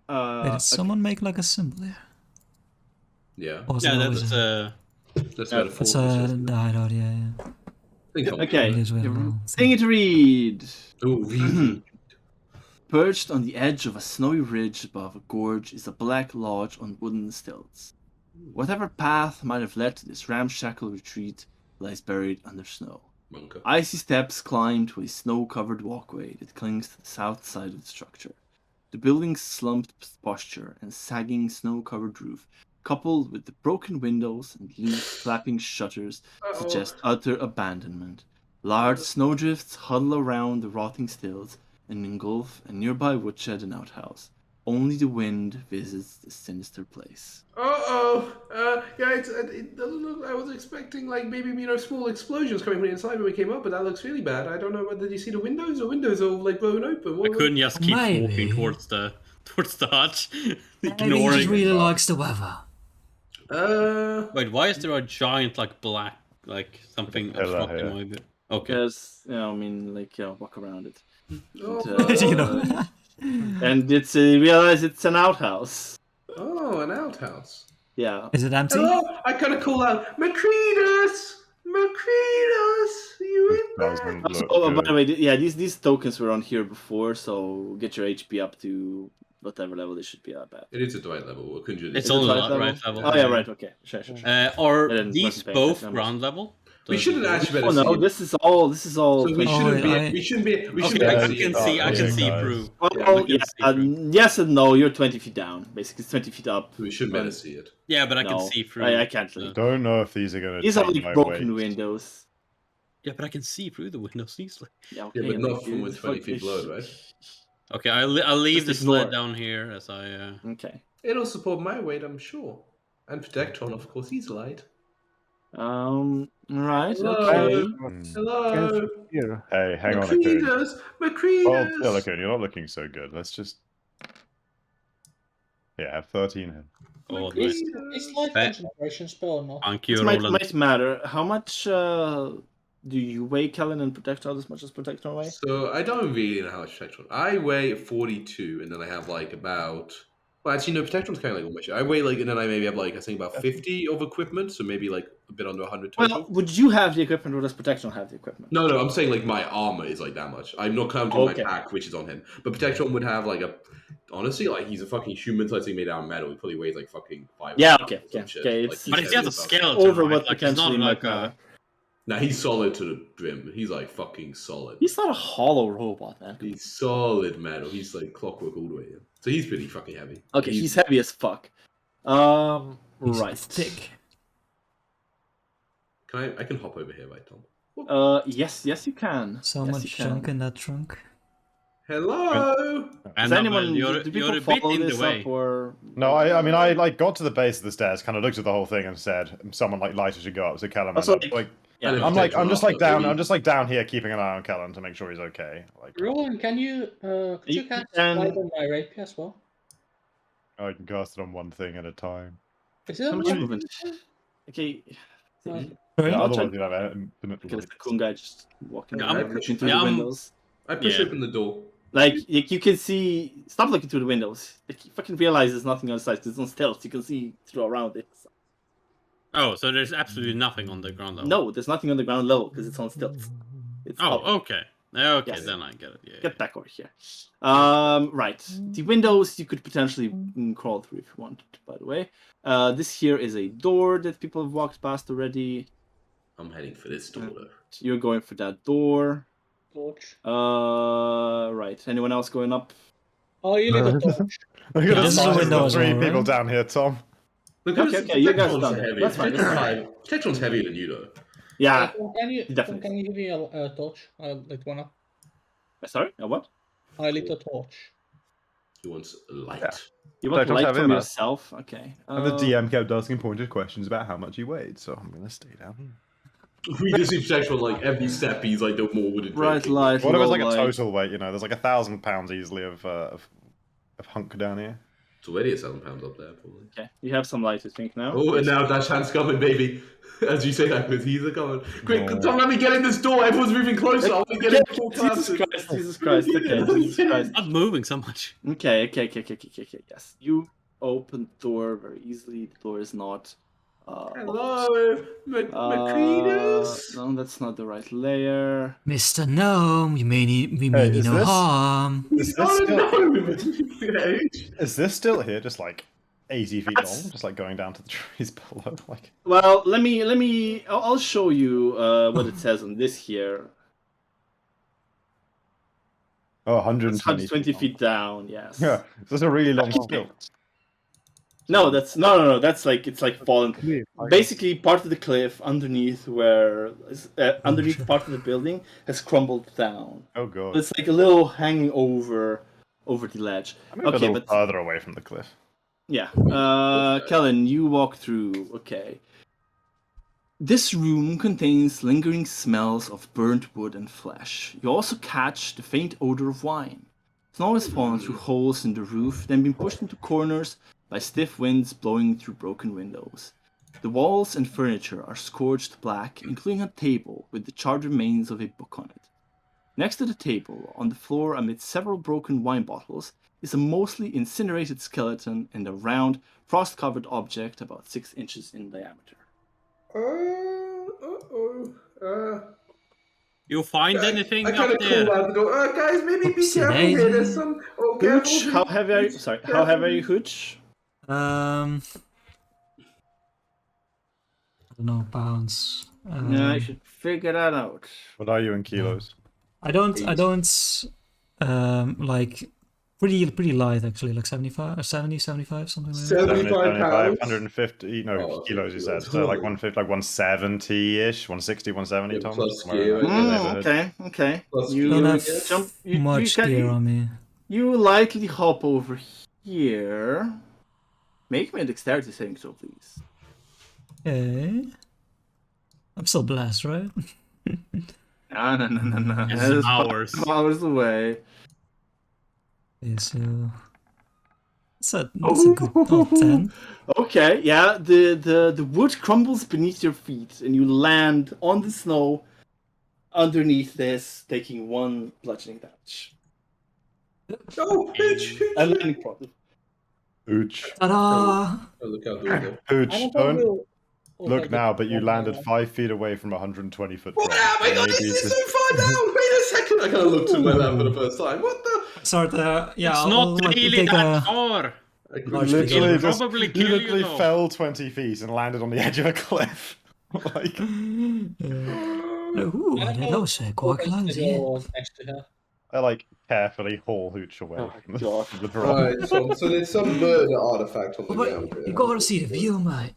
Okay.
did someone make like a symbol there?
yeah.
Or was
Yeah,
it always
that's
a-
That's where the
It's
fortress
a
is.
died out, yeah.
Okay.
It is where the
Thing to read.
Oh, really?
Perched on the edge of a snowy ridge above a gorge is a black lodge on wooden stilts. Whatever path might have led to this ramshackle retreat lies buried under snow.
Monka.
Icy steps climb to a snow-covered walkway that clings to the south side of the structure. The building's slumped posture and sagging snow-covered roof, coupled with the broken windows and loose flapping shutters, suggest utter abandonment. Large snowdrifts huddle around the rotting stilts and engulf a nearby woodshed and outhouse. Only the wind visits the sinister place.
Yeah, it doesn't look. I was expecting like maybe small explosions coming from the inside when we came up, but that looks really bad. I don't know. Did you see the windows? The windows are all like blown open.
I couldn't just keep
Maybe.
walking towards the hutch,
Maybe he
ignoring.
just really likes the weather.
Wait, why is there a giant like black something
Pillar
obstructing
here.
my view? Okay.
Because, walk around it.
Oh,
And,
You know.
and it's realize it's an outhouse.
oh, an outhouse.
Yeah.
Is it empty?
Hello, I kind of call out, Macretus, you in there?
Doesn't
Also,
look
by the
good.
way, yeah, these tokens were on here before, so get your HP up to whatever level they should be up at.
It is at the right level. Or couldn't you?
It's
Is it
on the
right
right level.
Oh yeah, right. Okay, sure.
Are
I didn't-
these
wasn't paying
both
attention.
ground level?
We shouldn't actually
Oh
better
no,
see.
this is all.
So we
Oh,
shouldn't be.
I-
We shouldn't be. We
Okay,
shouldn't
I
actually.
can see. I can see
guys.
through.
Well,
we can see through.
yes and no. You're 20 feet down. Basically, it's 20 feet up.
We should better see it.
Yeah, but I can
No,
see through.
I can't really.
Don't know if these are going to
These are
take
like
my
broken
weight.
windows.
Yeah, but I can see through the windows easily.
Yeah,
Yeah,
okay,
but not from with 20 feet
below,
below, right?
Okay, I'll leave
Just
the sled
ignore.
down here as I.
Okay.
It'll support my weight, I'm sure. And Protectron, of course, he's light.
Right.
Hello.
Okay.
Hello,
Here.
Hey, hang on a coon.
Macretus,
Oh,
Macretus.
Silicon, you're not looking so good. Let's just. Yeah, have 13 here.
Oh,
Is
nice.
light
Hey.
concentration spell or not?
Thank you,
This might,
Roland.
might matter. How much do you weigh, Kellen, and Protector as much as Protector weighs?
So I don't really know how much Protectron. I weigh 42, and then I have like about. Well, actually, no, Protectron's kind of like almost. I weigh like, and then I maybe have like I think about 50 of equipment, so maybe like a bit under 100 total.
Well, would you have the equipment or does Protector have the equipment?
No, I'm saying like my armor is like that much. I'm not counting
Okay.
my pack, which is on him. But Protectron would have like a. Honestly, like he's a fucking human, so I think made out of metal. He probably weighs like fucking 5.
Yeah, okay,
or some
okay,
shit.
okay,
Like,
it's-
he's
But it's
heavy
just a
as fuck.
skeleton.
Over
right?
what
Like, it's not
potentially
like
might
a.
matter.
Nah, he's solid to the brim. He's like fucking solid.
He's not a hollow robot, man.
He's solid metal. He's like clockwork all the way in. So he's pretty fucking heavy.
Okay, he's heavy as fuck.
He's
Right.
thick.
I can hop over here, right, Tom?
Yes, you can.
So
yes,
much
you can.
junk in that trunk.
Hello.
And
Does anyone?
you're,
do
you're
people
a bit
follow
in
this
the way.
up or?
No, I mean, I like got to the base of the stairs, kind of looked at the whole thing, and said, "Someone like lighter should go up." So Callum,
Also,
like,
Yeah,
And
I'm just like
Protectron
down.
also,
I'm just like down here, keeping an eye on Callum to make sure he's okay. Like,
Roland, can you could you
You
cast
can-
light on my rapier as well?
I can cast it on one thing at a time.
Is it
How
on
much
one?
movement? Okay.
Right.
Sorry?
Yeah,
I'll
otherwise,
check.
you'd have infinite
Because
light.
the coon guy just walking
Yeah,
around,
I'm-
pushing through
yeah,
the
I'm-
windows.
I push
Yeah.
open the door.
Like you can see. Stop looking through the windows. Like, you fucking realize there's nothing outside. There's no stealth. You can see through around it.
Oh, so there's absolutely nothing on the ground level.
No, there's nothing on the ground level because it's on stilts. It's up.
Okay. Okay,
Yes.
then I get it. Yeah.
Get back over here. Right. The windows you could potentially crawl through if you wanted, by the way. This here is a door that people have walked past already.
I'm heading for this door, though.
You're going for that door.
Torch.
Right. Anyone else going up?
Oh, you need a torch.
Look
Yeah,
at the
this is a
size of
window
the
as
three
well,
people
right?
down here, Tom.
Look,
Okay, you guys
Protectron's
done it.
heavy.
That's fine.
Protectron's heavier than you, though.
Yeah.
Can you
Definitely.
give me a torch? I lit one up.
Sorry? A what?
I lit a torch.
He wants light.
Yeah.
You want
Protectron's
light
heavy
from
enough.
yourself? Okay.
And the DM kept asking pointed questions about how much he weighed, so I'm gonna stay down here.
We just see Protectron like every step. He's like, no more wooden.
Bright light.
What if
low
it's like
light.
a total weight? You know, there's like 1,000 pounds easily of hunk down here.
It's already 1,000 pounds up there, probably.
Okay. You have some light, I think, now.
Oh, and now Dash Hand's coming, baby. As you say that, because he's a coming. Quick,
No.
Tom, let me get in this door. Everyone's moving closer. I want to get in full
Jesus
classes.
Christ, Jesus Christ. Okay, Jesus Christ.
Not moving so much.
Okay. Yes. You open the door very easily. The door is not.
Hello, Macretus.
No, that's not the right layer.
Mr. Gnome, we mean you
is
no
this-
harm.
Is this, is this still here, just like 80 feet
That's-
long, just like going down to the trees below? Like,
Well, let me. I'll show you what it says on this here.
oh,
It's
120
120
long.
feet down. Yes.
Yeah, this is a really long stilt.
No, that's no. That's like it's like fallen.
Cliff, I guess.
Basically, part of the cliff underneath where underneath part of the building has crumbled down.
Oh god.
It's like a little hanging over the ledge.
I'm a little further away from the cliff.
Yeah. Kellen, you walk through. Okay. This room contains lingering smells of burnt wood and flesh. You also catch the faint odor of wine. Snow has fallen through holes in the roof, then been pushed into corners by stiff winds blowing through broken windows. The walls and furniture are scorched black, including a table with the charred remains of a book on it. Next to the table, on the floor amid several broken wine bottles, is a mostly incinerated skeleton and a round, frost-covered object about 6 inches in diameter.
You find anything
I kind
up
of
there?
call out the door. Guys, maybe be
Oopsie
careful here.
daisy.
There's some. Oh,
Hooch,
careful.
how heavy are you? Sorry, how heavy are you, Hooch?
I don't know, pounds.
Yeah, I should figure that out.
What are you in kilos?
I don't, like, pretty light actually, like 75, 70, 75, something like that.
75 pounds.
150, no,
Oh,
kilos you said.
kilos.
So like 150, like 170-ish, 160, 170,
Yeah,
Tom?
plus
Somewhere
gear,
in that
yeah.
neighborhood.
Okay.
Plus
You
gear,
Don't
I
have
guess.
jump- you
much
can-
gear on me.
You lightly hop over here. Make me a dexterity saving throw, please.
Okay. I'm still blessed, right?
No.
It's
That is
hours.
hours away.
Okay, so that's a good 10.
Okay, yeah, the wood crumbles beneath your feet, and you land on the snow underneath this, taking 1 bludgeoning damage.
Oh, bitch.
A landing problem.
Ooch.
Ta-da!
Oh, look how good.
Ooch, don't look now, but you landed 5 feet away from a 120-foot drop.
Oh my god, this is so far down! Wait a second! I kind of looked to my lap for the first time. What the?
Sorry, yeah,
It's
I'll
not
like,
really
take
that
a
far.
large
Literally,
It'll
just,
probably
you
kill you,
literally
though.
fell 20 feet and landed on the edge of a cliff. Like,
Ooh, that was quite close, yeah.
Next to her.
I like carefully haul Hooch away
Oh,
from the,
God.
from the drop.
Alright, so there's some murder artifact on the
But
ground here.
you gotta see the view, mate.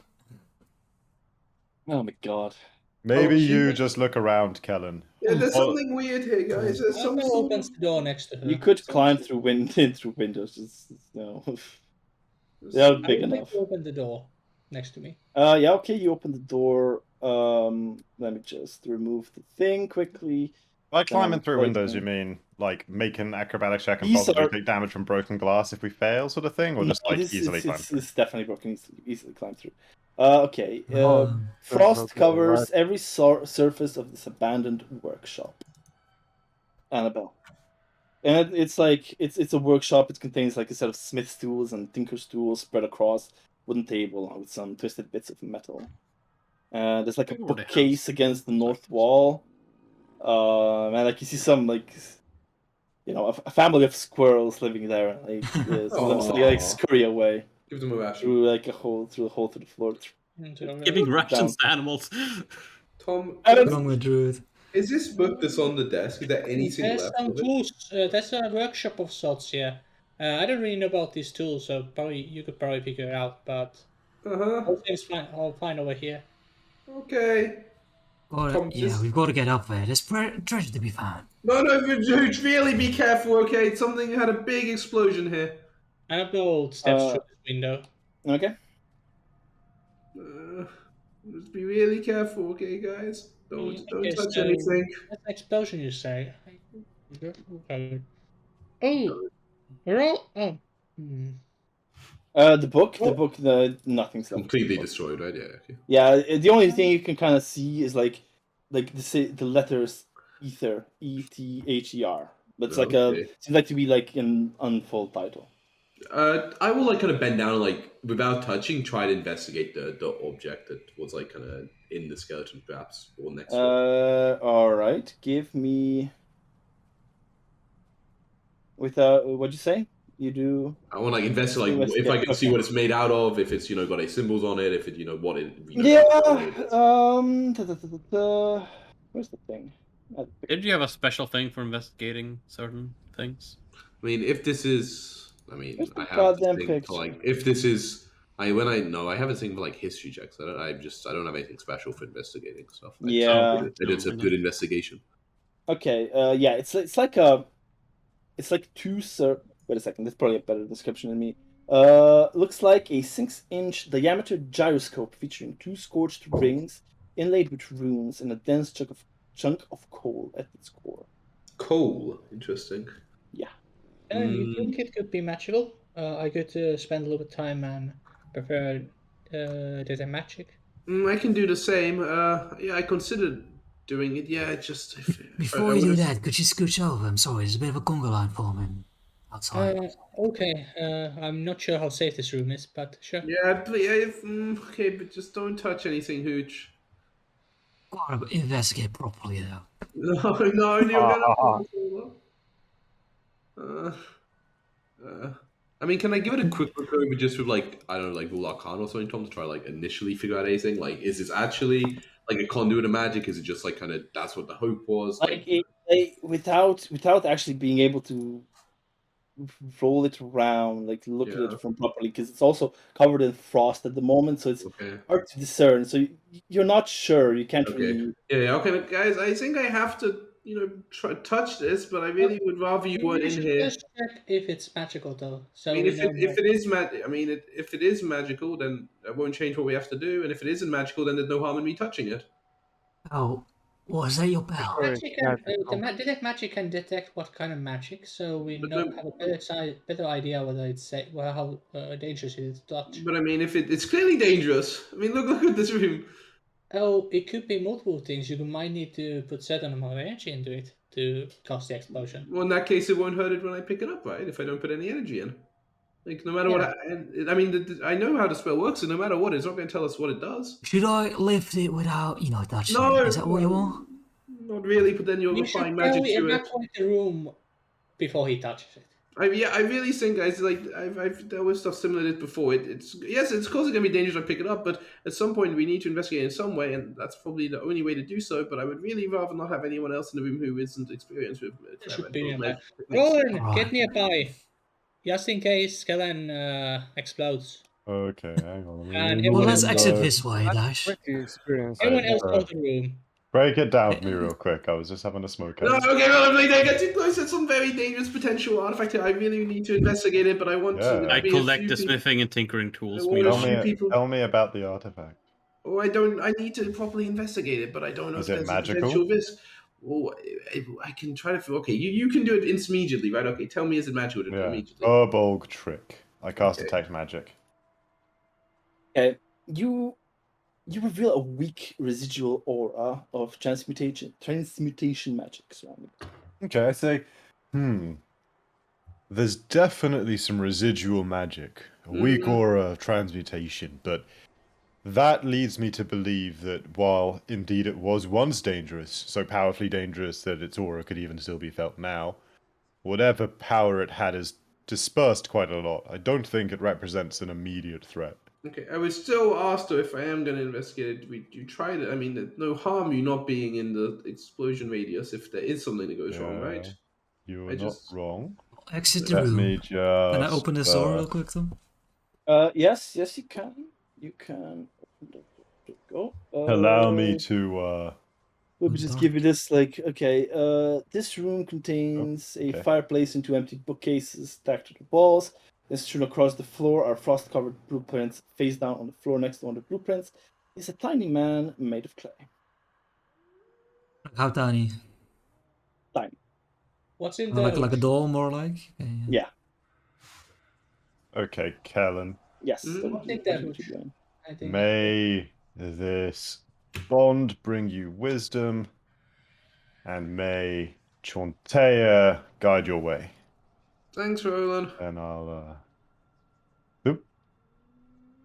Oh my god.
Maybe
Oh,
you
shit.
just look around, Kellen.
Yeah, there's
Oh.
something weird here, guys. There's some
Someone
sort
opens
of...
the door next to her.
You could climb through through windows. No, they're
I
big
would like
enough.
to open the door next to me.
Yeah, okay. You open the door. Let me just remove the thing quickly.
By climbing through
Like,
windows, you mean like make an acrobatics check and
These
possibly
are-
take damage from broken glass if we fail, sort of thing, or just
No,
like
this
easily
is,
climb
it's,
through?
it's definitely broken. Easily climb through. Okay.
Oh,
Frost
okay,
covers
right.
every surface of this abandoned workshop. Annabelle. And it's like it's a workshop. It contains like a set of smith stools and tinker stools spread across wooden table along with some twisted bits of metal. There's like a
Over the
bookcase against the north wall. And like you see some like a family of squirrels living there. Like some of them like scurry away
Give them a ration.
through like a hole through the floor.
Giving rations to animals.
Tom,
What's wrong with Druid?
is this book that's on the desk? Is there anything
There's
left
some
of it?
tools. There's a workshop of sorts here. I don't really know about these tools, so you could probably figure it out. But all things fine. All fine over here.
Okay. Tom,
We've got to get up there. There's treasure to be found.
No, dude, really be careful, okay? Something had a big explosion here.
Annabelle steps through the window.
Okay.
Just be really careful, okay, guys? Don't touch anything.
That's an explosion, you say? Oh, we're all. Oh.
The book, nothing's left.
Completely destroyed, right? Yeah. Okay.
Yeah, the only thing you can kind of see is like the letters ether, ETHER. But it's like seems like to be like an unfold title.
I will like kind of bend down and like without touching, try to investigate the object that was like kind of in the skeleton, perhaps, or next to it.
All right. Give me. What'd you say? You do.
I want to like investigate, like if I can see what it's made out of, if it's got any symbols on it, if it what it.
Where's the thing?
Did you have a special thing for investigating certain things?
I mean, if this is, I have
goddamn
to think
picture?
like if this is, I haven't seen for like history checks. I don't have anything special for investigating stuff. It's a good investigation.
Okay. Yeah. It's like two Wait a second. That's probably a better description than me. Looks like a 6-inch diameter gyroscope featuring 2 scorched rings inlaid with runes and a dense chunk of coal at its core.
Coal, interesting.
Yeah.
You think it could be magical? I could spend a little bit of time and prepare detect magic.
I can do the same. I considered doing it. Yeah, just
Before you do that, could you scooch over? I'm sorry, there's a bit of a conga line forming outside.
Okay. I'm not sure how safe this room is, but sure.
Yeah, okay, but just don't touch anything, Hooch.
Gotta investigate properly, though.
No, you're gonna. I mean, can I give it a quick look over just with like I don't know, like Rule Arcana or something, Tom, to try like initially figure out anything? Like, is this actually like a conduit of magic? Is it just like kind of that's what the hope was?
Without actually being able to roll it around, like look at it from properly, because it's also covered in frost at the moment, so it's hard to discern. So you're not sure. You can't really.
Yeah. Okay, guys. I think I have to, try touch this, but I really would rather you weren't in here.
Just check if it's magical, though. So
I mean, if it is magical, then that won't change what we have to do. And if it isn't magical, then there's no harm in me touching it.
Oh, was that your bell?
Detect magic can detect what kind of magic, so we have a better idea whether it's safe, how dangerous it is to touch.
But I mean, if it's clearly dangerous. I mean, look at this room.
Oh, it could be multiple things. You might need to put certain amount of energy into it to cause the explosion.
Well, in that case, it won't hurt it when I pick it up, right? If I don't put any energy in. Like, no matter what, I know how the spell works, and no matter what, it's not going to tell us what it does.
Should I lift it without, touching it? Is that what you want?
Not really, but then you're applying magic to it.
Evacuate the room before he touches it.
I really think, guys, like I've dealt with stuff similar to this before. It's of course it's gonna be dangerous if I pick it up, but at some point we need to investigate in some way, and that's probably the only way to do so. But I would really rather not have anyone else in the room who isn't experienced with it.
Roland, get nearby, just in case Skellen explodes.
Okay, hang on.
Well, let's exit this way, Dash.
Everyone else out of the room.
Break it down for me real quick. I was just having a smoke.
No, okay, well, if they get too close, it's some very dangerous potential artifact here. I really need to investigate it, but I want to.
I collect the smithing and tinkering tools.
Tell me about the artifact.
Oh, I need to properly investigate it, but I don't know
if
there's
magical?
a potential risk. Oh, I can try to. Okay, you can do it immediately, right? Okay, tell me, is it magical? Immediately.
Urbolg trick. I cast detect magic.
Okay, you reveal a weak residual aura of transmutation magic surrounding it.
Okay, I say, there's definitely some residual magic, a weak aura of transmutation, but That leads me to believe that while indeed it was once dangerous, so powerfully dangerous that its aura could even still be felt now, whatever power it had is dispersed quite a lot. I don't think it represents an immediate threat.
Okay, I would still ask though if I am going to investigate it. You try to. I mean, there's no harm you not being in the explosion radius if there is something that goes wrong, right?
You're
I
not
just
wrong.
Exit the
Let
room.
me just.
Can I open this door real quick, though?
Yes, you can. You can. Go.
Allow me to.
Let me just give you this, like, okay, this room contains a
okay.
fireplace and 2 empty bookcases stacked to the walls. Then strewn across the floor are frost-covered blueprints face down on the floor next to one of the blueprints. Is a tiny man made of clay.
How tiny?
Tiny.
What's in there?
Like a doll, more like? Okay,
Yeah.
Okay, Kellen.
Yes.
What's in there? I think.
May this bond bring you wisdom, and may Chontea guide your way.
Thanks, Roland.
And I'll.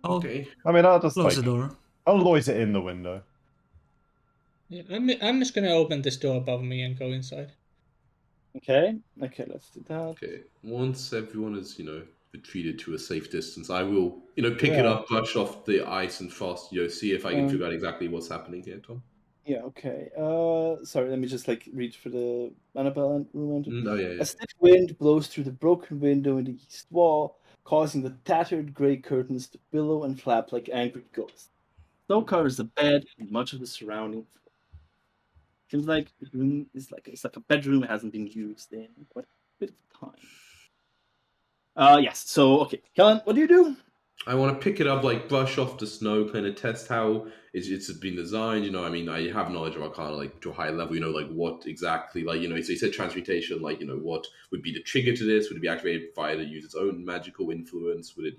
Okay.
I mean, I'll just
close the door.
I'll loiter in the window.
Yeah, I'm just gonna open this door above me and go inside.
Okay, let's do that.
Okay. Once everyone is, retreated to a safe distance, I will, pick it up, brush off the ice and frost, see if I can figure out exactly what's happening here, Tom.
Yeah, okay. Sorry, let me just reach for the Annabelle room.
Oh, yeah.
A stiff wind blows through the broken window in the east wall, causing the tattered grey curtains to billow and flap like angry ghosts. Snow covers the bed and much of the surrounding floor. Seems like the room is it's like a bedroom that hasn't been used in quite a bit of time. Yes. So okay, Kellen, what do you do?
I want to pick it up, brush off the snow, kind of test how it's been designed. I mean, I have knowledge of Arcana, to a high level. What exactly, so you said transmutation. What would be the trigger to this? Would it be activated via to use its own magical influence? Would it,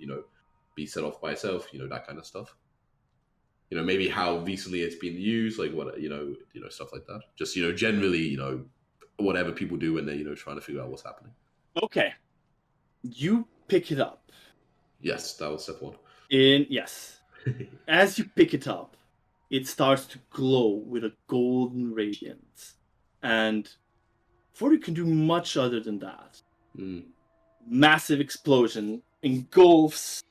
be set off by itself? That kind of stuff. Maybe how recently it's been used, what, stuff like that. Just, generally, whatever people do when they're, trying to figure out what's happening.
Okay. You pick it up.
Yes, that was step one.
Yes. As you pick it up, it starts to glow with a golden radiance. And before you can do much other than that, massive explosion engulfs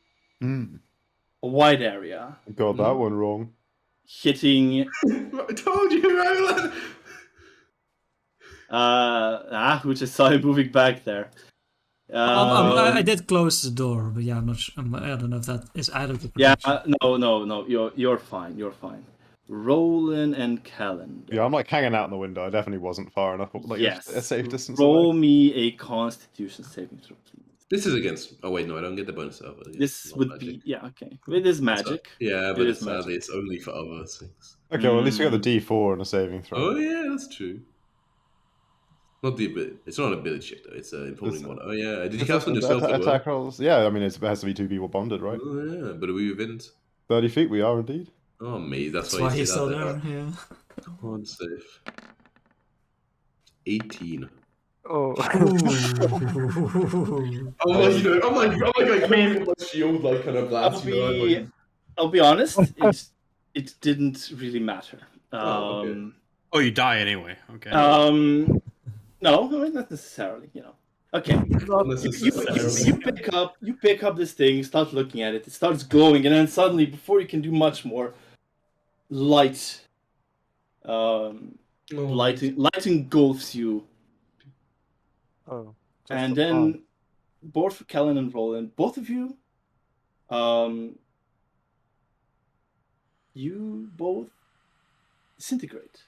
a wide area.
Got that one wrong.
Hitting.
I told you, Roland!
We just saw him moving back there.
I did close the door, but yeah, I'm not sure. I don't know if that is out of the protection.
No. You're fine. You're fine. Roland and Kellen.
Yeah, I'm hanging out in the window. I definitely wasn't far enough.
Yes.
A safe distance.
Roll me a Constitution saving throw, please.
This is against. Oh wait, no, I don't get the bonus over.
This would
magic.
be okay. It is magic.
Yeah, but sadly, it's only for other things.
Okay, well at least we got the D4 and a saving throw.
Oh yeah, that's true. Not the ability. It's not an ability check though. It's an improving one. Oh yeah, did you cast on yourself?
Attack rolls. Yeah, I mean it has to be 2 people bonded, right?
Oh yeah, but are we within
30 feet? We are indeed.
Oh me, that's
why he's still there. Yeah.
Come on, safe. 18.
Oh.
I'm my shield kind of blast.
I'll be honest. It didn't really matter.
Oh, you die anyway. Okay.
No, not necessarily. Okay. You pick up this thing, start looking at it. It starts glowing, and then suddenly, before you can do much more, light engulfs you.
Oh.
And then, both for Kellen and Roland, both of you, you both disintegrate.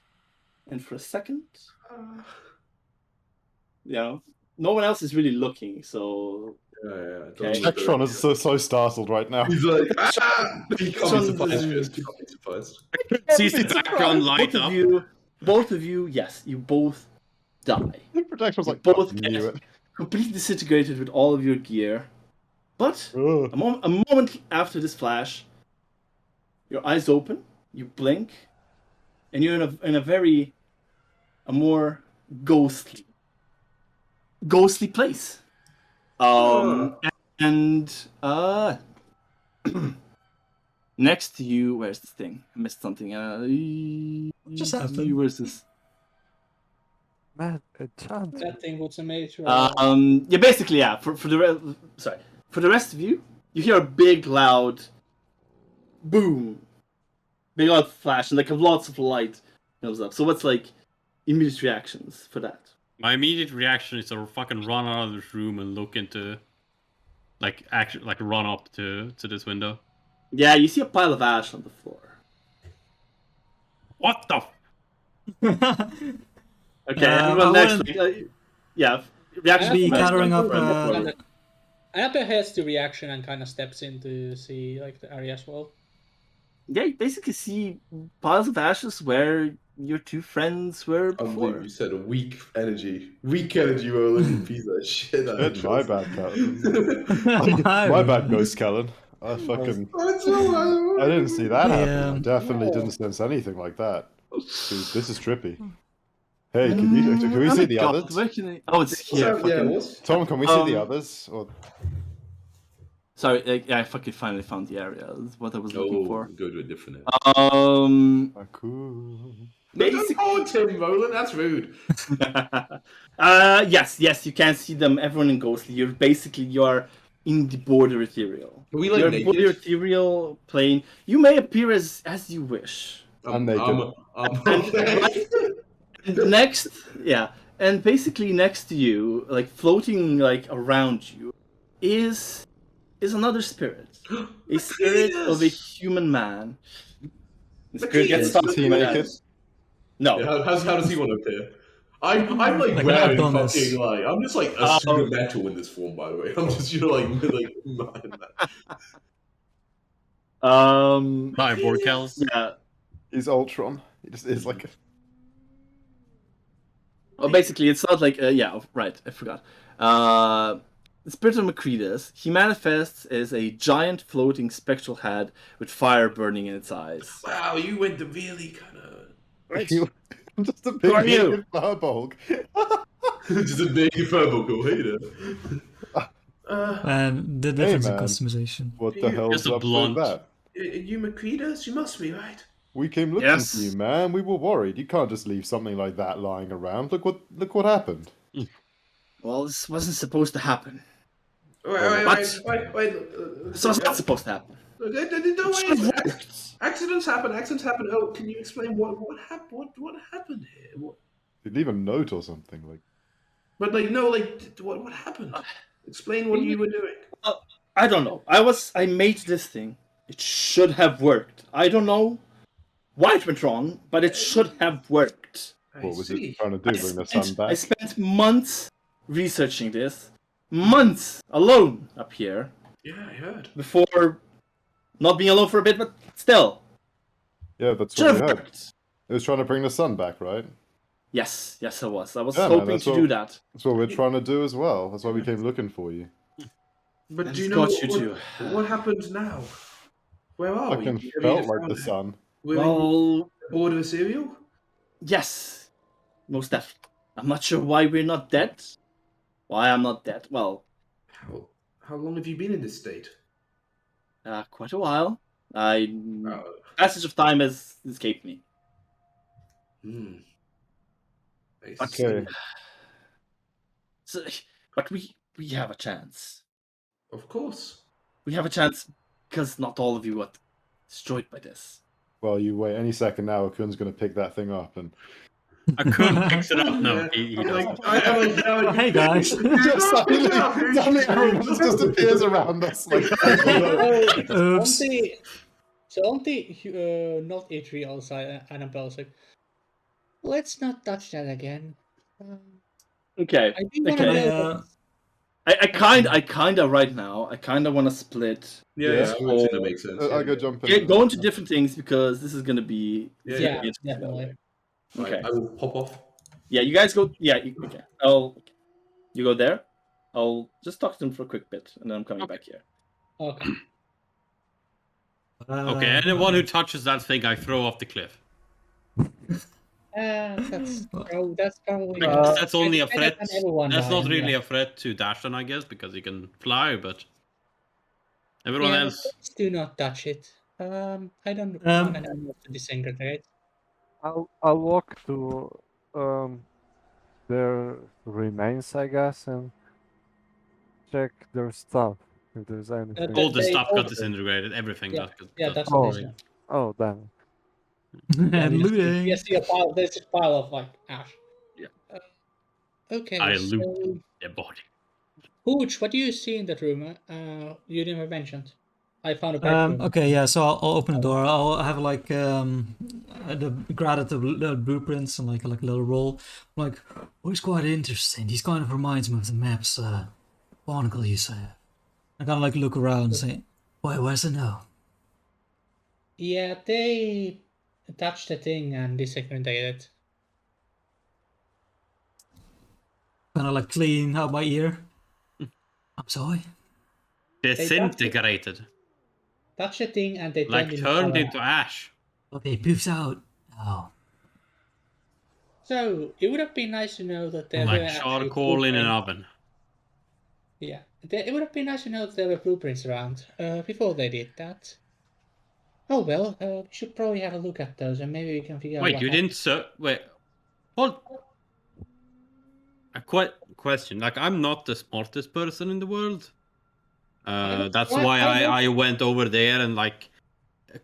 And for a second, no one else is really looking, so...
Okay.
Electron is so startled right now.
He's like, He can't be surprised.
Sees the background light up.
Both of you, yes, you both die.
Protection was
both get completely disintegrated with all of your gear. But a moment after this flash, your eyes open, you blink, and you're in a more ghostly place.
Next to you, where's this thing? I missed something.
Just happened.
Where's this?
Man, enchant.
That thing was a major.
Yeah, basically, yeah. For the rest of you, you hear a big, loud boom, big loud flash, and like lots of light comes up. So what's like immediate reactions for that?
My immediate reaction is to fucking run out of this room and look into, like, run up to this window.
Yeah, you see a pile of ash on the floor.
What the?
Okay,
I
everyone next.
wouldn't-
Yeah, reaction.
Be
from
gathering up.
Anapa heads the reaction and kind of steps in to see like the area as well.
Yeah, you basically see piles of ashes where your two friends were before.
You said a weak energy, Roland. Piece of shit.
Shit, my bad, Kellen. My bad, Ghost Kellen. I fucking. I didn't see that happen. I definitely didn't sense anything like that. Dude, this is trippy. Hey, can we see the others?
Where can I... Oh, it's here.
Tom, can we see the others? Or...
Sorry, I fucking finally found the area. That's what I was looking for.
Go to a different
cool.
Don't call Tim, Roland. That's rude.
Yes, you can see them. Everyone in Ghostly. You're in the border ethereal.
Are we like
you're
naked?
Border ethereal plane. You may appear as you wish.
I'm naked.
Next, yeah, and basically next to you, like floating like around you, is another spirit. A spirit of a human man. The spirit gets stuck.
Is he naked?
No.
Yeah, how does he want to appear? I'm like
Like,
wearing
I've done
fucking
this.
like I'm just like a suit of metal in this form, by the way. I'm just
My board Kel.
Yeah.
He's Ultron. He just is like.
Well, basically, it's not like yeah, right. I forgot. The spirit of Macretus. He manifests as a giant floating spectral head with fire burning in its eyes.
Wow, you went to really kind of.
I'm just a
Who are
big
you?
fireball.
Just a big fireball go hater.
And the difference in
man.
customization.
What the hell's
Just a
up
blunt.
with that?
You Macretus? You must be right.
We came looking
Yes.
for you, man. We were worried. You can't just leave something like that lying around. Look what happened.
Well, this wasn't supposed to happen.
Wait.
This was not supposed to happen.
Accidents happen. Oh, can you explain what happened here?
You'd leave a note or something like.
But what happened? Explain what you were doing.
I don't know. I made this thing. It should have worked. I don't know why it went wrong, but it should have worked.
What was it trying to do? Bring the sun
I
back?
spent months researching this. Months alone up here.
Yeah, I heard.
Before not being alone for a bit, but still.
Yeah, that's
Should
what
have
we heard.
worked.
It was trying to bring the sun back, right?
Yes, I was. I was
Yeah, man,
hoping
that's
to
what-
do that.
That's what we're trying to do as well. That's why we came looking for you.
But
And
do you
it's
know
got you
what happens now? Where are we?
Fucking
Have you
felt
just
like
found
the
it?
sun.
We're
Well,
bored of a cereal?
yes. Most definitely. I'm not sure why we're not dead. Why I'm not dead. Well,
How long have you been in this state?
quite a while. Passage of time has escaped me.
Okay.
So, but we have a chance.
Of course.
We have a chance because not all of you got destroyed by this.
Well, you wait any second now. Akun's going to pick that thing up and.
Akun picks it up. No, he doesn't.
Hey guys.
Suddenly everyone just disappears around us. Like,
Oops.
On the not Adriel side, Annabelle's like, let's not touch that again.
Okay.
I do want
Okay.
to
I kind of right now. I kind of want to split.
Yeah,
this
I think
whole-
that makes sense.
I'll go jump in.
Go into different things because this is gonna be
Yeah, definitely.
Okay.
I will pop off.
Yeah, you guys go. Yeah, okay. You go there. I'll just talk to them for a quick bit, and then I'm coming back here.
Okay.
Okay, anyone who touches that thing, I throw off the cliff.
That's probably.
That's only a
better
threat.
than everyone
That's not
dying,
really
yeah.
a threat to Dashan, I guess, because he can fly, but everyone
Yeah,
else.
please do not touch it. I don't
Um,
want anyone to disintegrate.
I'll walk to their remains, I guess, and check their stuff if there's anything.
All the
They
stuff got
also-
disintegrated. Everything
Yeah,
got
that's what they
Oh,
said.
oh, damn.
Yeah,
and
you
looting.
see a pile. There's a pile of like ash.
Yeah.
Okay,
I
so
loot their body.
Hooch, what do you see in that room? You never mentioned. I found a bedroom.
Okay, yeah. So I'll open the door. I'll have like the grab at the blueprints and like a little roll. Like, oh, it's quite interesting. These kind of reminds me of the maps Barnacle used to have. I kind of like look around and say, "Wait, where's the no?"
Yeah, they touched the thing and disintegrated.
Kind of like clean out my ear. I'm sorry.
Disintegrated.
Touched the thing and they
Like
turned
turned
into.
into ash.
But they poofed out. Oh,
So it would have been nice to know that there were
Like
actually
charcoal in an
blueprints.
oven.
Yeah, it would have been nice to know that there were blueprints around before they did that. Oh well, we should probably have a look at those and maybe we can figure out
Wait,
what
you
happened.
didn't wait. Hold. A question. Like, I'm not the smartest person in the world. That's why I went over there and like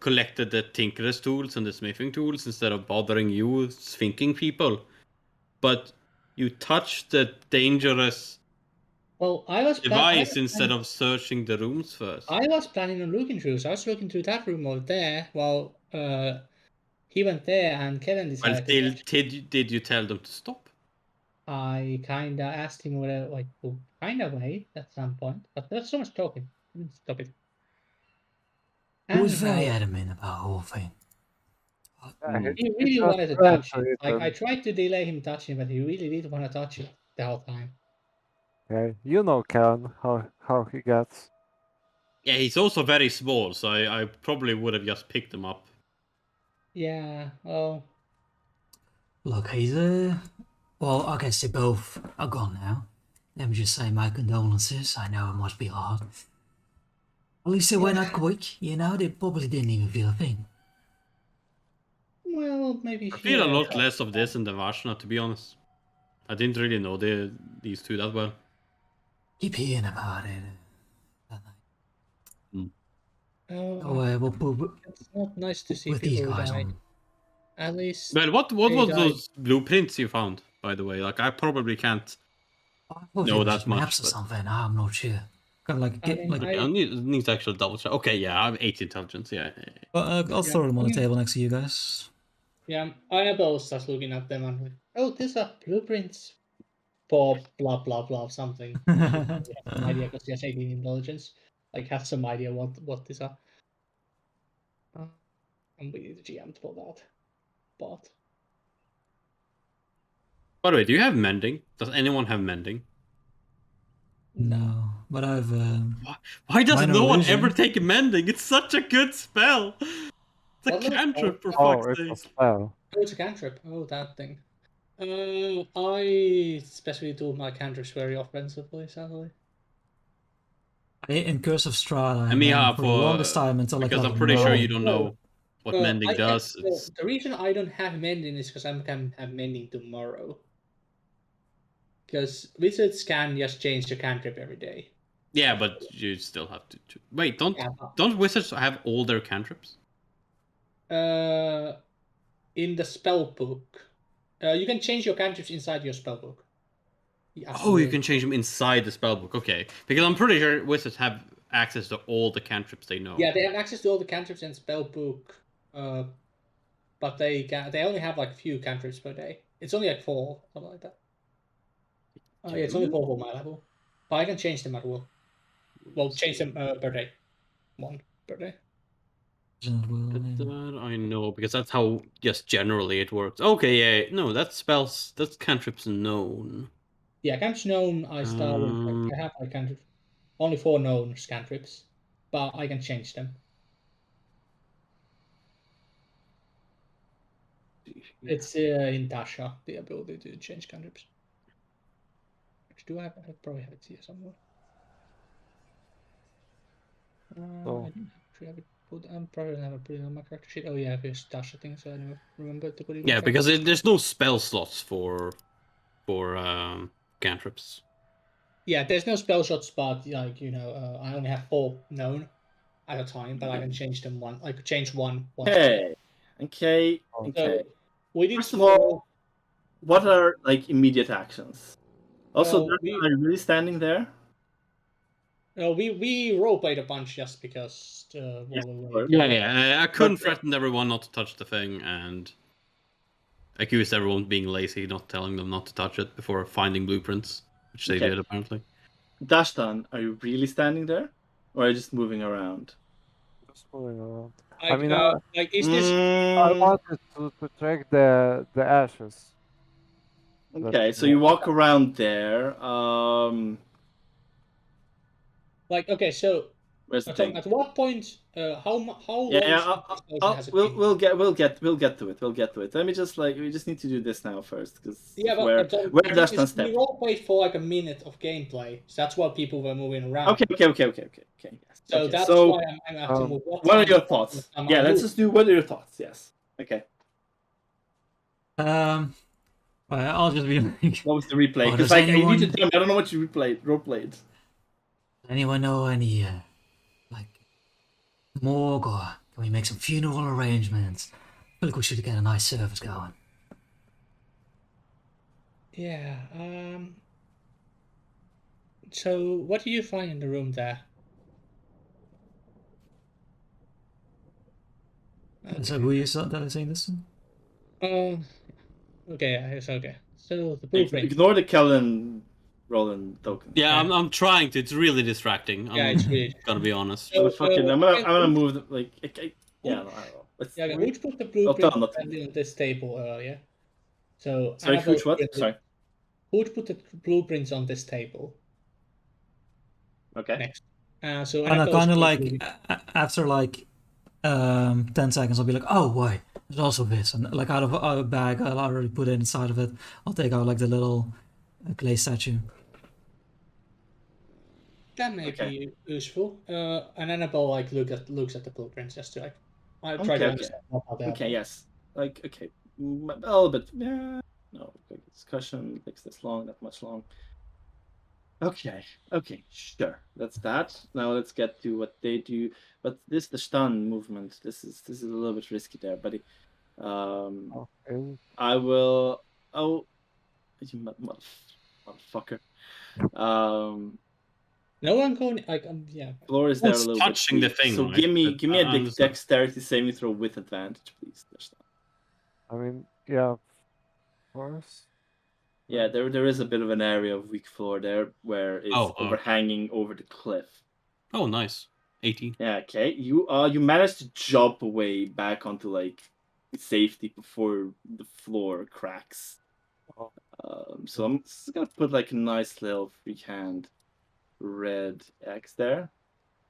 collected the tinkerer's tools and the smithing tools instead of bothering you thinking people. But you touched the dangerous
Well,
device instead of searching the rooms first.
I was planning on looking through, so I was looking through that room over there while he went there and Kevin
Well,
decided to
did you tell them to stop?
I kinda asked him whether like to kind of wait at some point, but there's so much talking. I didn't stop it.
he was very
Anyhow,
adamant about the whole thing.
Yeah,
he
he
really
just
wanted to
ran
touch
to
it.
it
Like I
and-
tried to delay him touching, but he really did want to touch it the whole time.
Yeah, you know Ken, how he gets.
Yeah, he's also very small, so I probably would have just picked him up.
Yeah, well,
Look, he's well, I guess they both are gone now. Let me just say my condolences. I know it must be hard. At least they went out quick, you know, they probably didn't even feel a thing.
well, maybe
I feel a
here-
lot less of this in the Varshna, to be honest. I didn't really know these two that well.
Keep hearing about it.
Oh,
We'll put
it's not nice to see
with these
people
guys
die.
on.
At least
Well, what
they
was
died.
those blueprints you found, by the way? Like, I probably can't
I thought
know
it was
that
just
much.
maps or
But...
something. I'm not sure. Kind of like
I
get
mean,
like.
Okay, I need to actually double check. Okay, yeah, I have 8 intelligence. Yeah.
I'll throw them on the table next to you guys.
Yeah, Annabelle starts looking at them and like, oh, these are blueprints for blah blah blah something. She has some idea because she has 18 intelligence. Like, has some idea what these are. And we need a GM for that. But
By the way, do you have mending? Does anyone have mending?
No, but I've.
Why does
Minor
no one
illusion.
ever take mending? It's such a good spell. It's a
What was it
cantrip, for
Oh,
fuck's
it's a
sake.
spell.
oh, it's a cantrip. Oh, that thing. I especially do my cantrips very offensively, sadly.
In Curse of Strahd, I
I mean,
for the longest time until like
because I'm
level
pretty sure
9.
you don't know what mending does.
The reason I don't have mending is because I can have mending tomorrow. Because wizards can just change the cantrip every day.
Yeah, but you still have to. Wait, don't
Yeah.
wizards have all their cantrips?
In the spell book, you can change your cantrips inside your spell book. Yeah,
Oh, you can change them inside the spellbook. Okay, because I'm pretty sure wizards have access to all the cantrips they know.
Yeah, they have access to all the cantrips in spell book, but they only have like a few cantrips per day. It's only like 4, something like that. Yeah, it's only 4 for my level, but I can change them at will. Well, change them per day, 1 per day.
That I know because that's how just generally it works. Okay, yeah, no, that's cantrips known.
Yeah, cantrips known. I started. Like, I have like cantrips, only 4 known cantrips, but I can change them. It's in Tasha, the ability to change cantrips. Do I probably have it here somewhere?
Oh.
I don't actually have it. I'm probably never put it on my character sheet. Oh yeah, there's dash thing, so I never remember to put it.
Yeah, because there's no spell slots for cantrips.
Yeah, there's no spell shot spot. Like I only have 4 known at a time, but I can change them one. I could change one.
Okay.
So we need
First
to
of all, what are like immediate actions? Also,
Well,
are you really standing there?
we roleplayed a bunch just because while we were
Yeah. I couldn't threaten everyone not to touch the thing, and accused everyone of being lazy, not telling them not to touch it before finding blueprints, which they did apparently.
Dashtan, are you really standing there, or are you just moving around?
Just moving around.
Like,
I mean,
like is this?
I wanted to track the ashes.
Okay, so you walk around there.
Like, okay, so
where's the thing?
at what point? How long?
Yeah,
has it
we'll get to it. We'll get to it. Let me just we just need to do this now first, because where Dashtan stepped.
We roleplayed for like a minute of gameplay, so that's why people were moving around.
Okay. Yes.
So that's why I'm asking.
What are your thoughts? Yeah, let's just do. What are your thoughts? Yes. Okay.
I'll just be like.
What was the replay? Because like you need to tell me. I don't know what you roleplayed.
Anyone know any like morgue, or can we make some funeral arrangements? I feel like we should get a nice service going.
Yeah. So what do you find in the room there?
So who you that is saying this?
Okay, it's okay. So the blueprint.
Ignore the Kellen Roland token.
Yeah, I'm trying to. It's really distracting.
Yeah, it's really.
Gonna be honest.
I'm gonna move the, like. Yeah, I don't know.
Hooch put the blueprint on this table earlier. So
sorry, Hooch, what? Sorry.
Hooch put the blueprints on this table.
Okay.
Next. So
and I kind of like after like 10 seconds, I'll be like, oh wait, there's also this, and like out of a bag I'll already put it inside of it. I'll take out like the little clay statue.
That may be useful. And Annabelle like looks at the blueprints just to like. I try to understand how they
Okay. Yes. Like okay, a little bit. Yeah. No. Like, discussion takes this long. That much long. Okay. Sure. That's that. Now let's get to what they do. But the stun movement. This is a little bit risky there, buddy.
Okay.
I will. Oh, you motherfucker.
No one going like yeah.
Floor is there a little
touching
bit.
the thing.
So
right?
give me a dexterity saving throw with advantage, please.
I mean, yeah, of course.
Yeah, there is a bit of an area of weak floor there where it's overhanging over the cliff.
Oh, nice. 18.
Yeah, okay. You managed to jump away back onto like safety before the floor cracks. So I'm just gonna put like a nice little freehand red X there.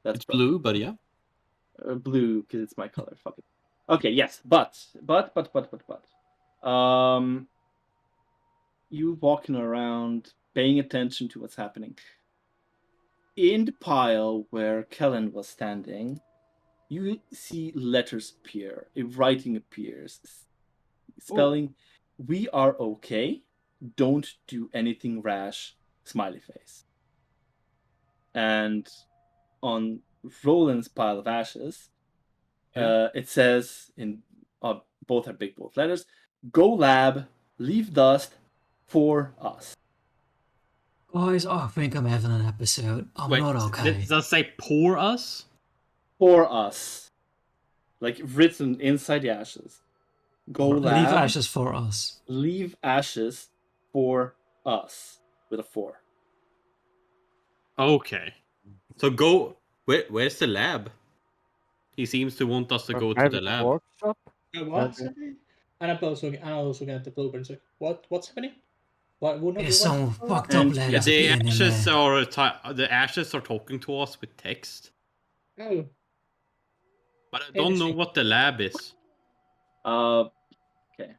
It's blue, but yeah.
Blue because it's my color. Fuck it. Okay, yes, but. You walking around, paying attention to what's happening. In the pile where Kellen was standing, you see letters appear. A writing appears, spelling, "We are okay. Don't do anything rash." Smiley face. And on Roland's pile of ashes, it says in both are big bold letters, "Go lab, leave dust for us."
Guys, I think I'm having an episode. I'm not okay.
Does that say pour us?
For us. Like written inside the ashes. Go lab.
Leave ashes for us.
Leave ashes for us. With a 4.
Okay. So go. Where's the lab? He seems to want us to go to the lab.
Workshop?
What? And I'm also looking at the blueprints. Like, what's happening?
There's some fucked up letters.
The ashes are talking to us with text.
Oh.
But I don't know what the lab is.
Okay.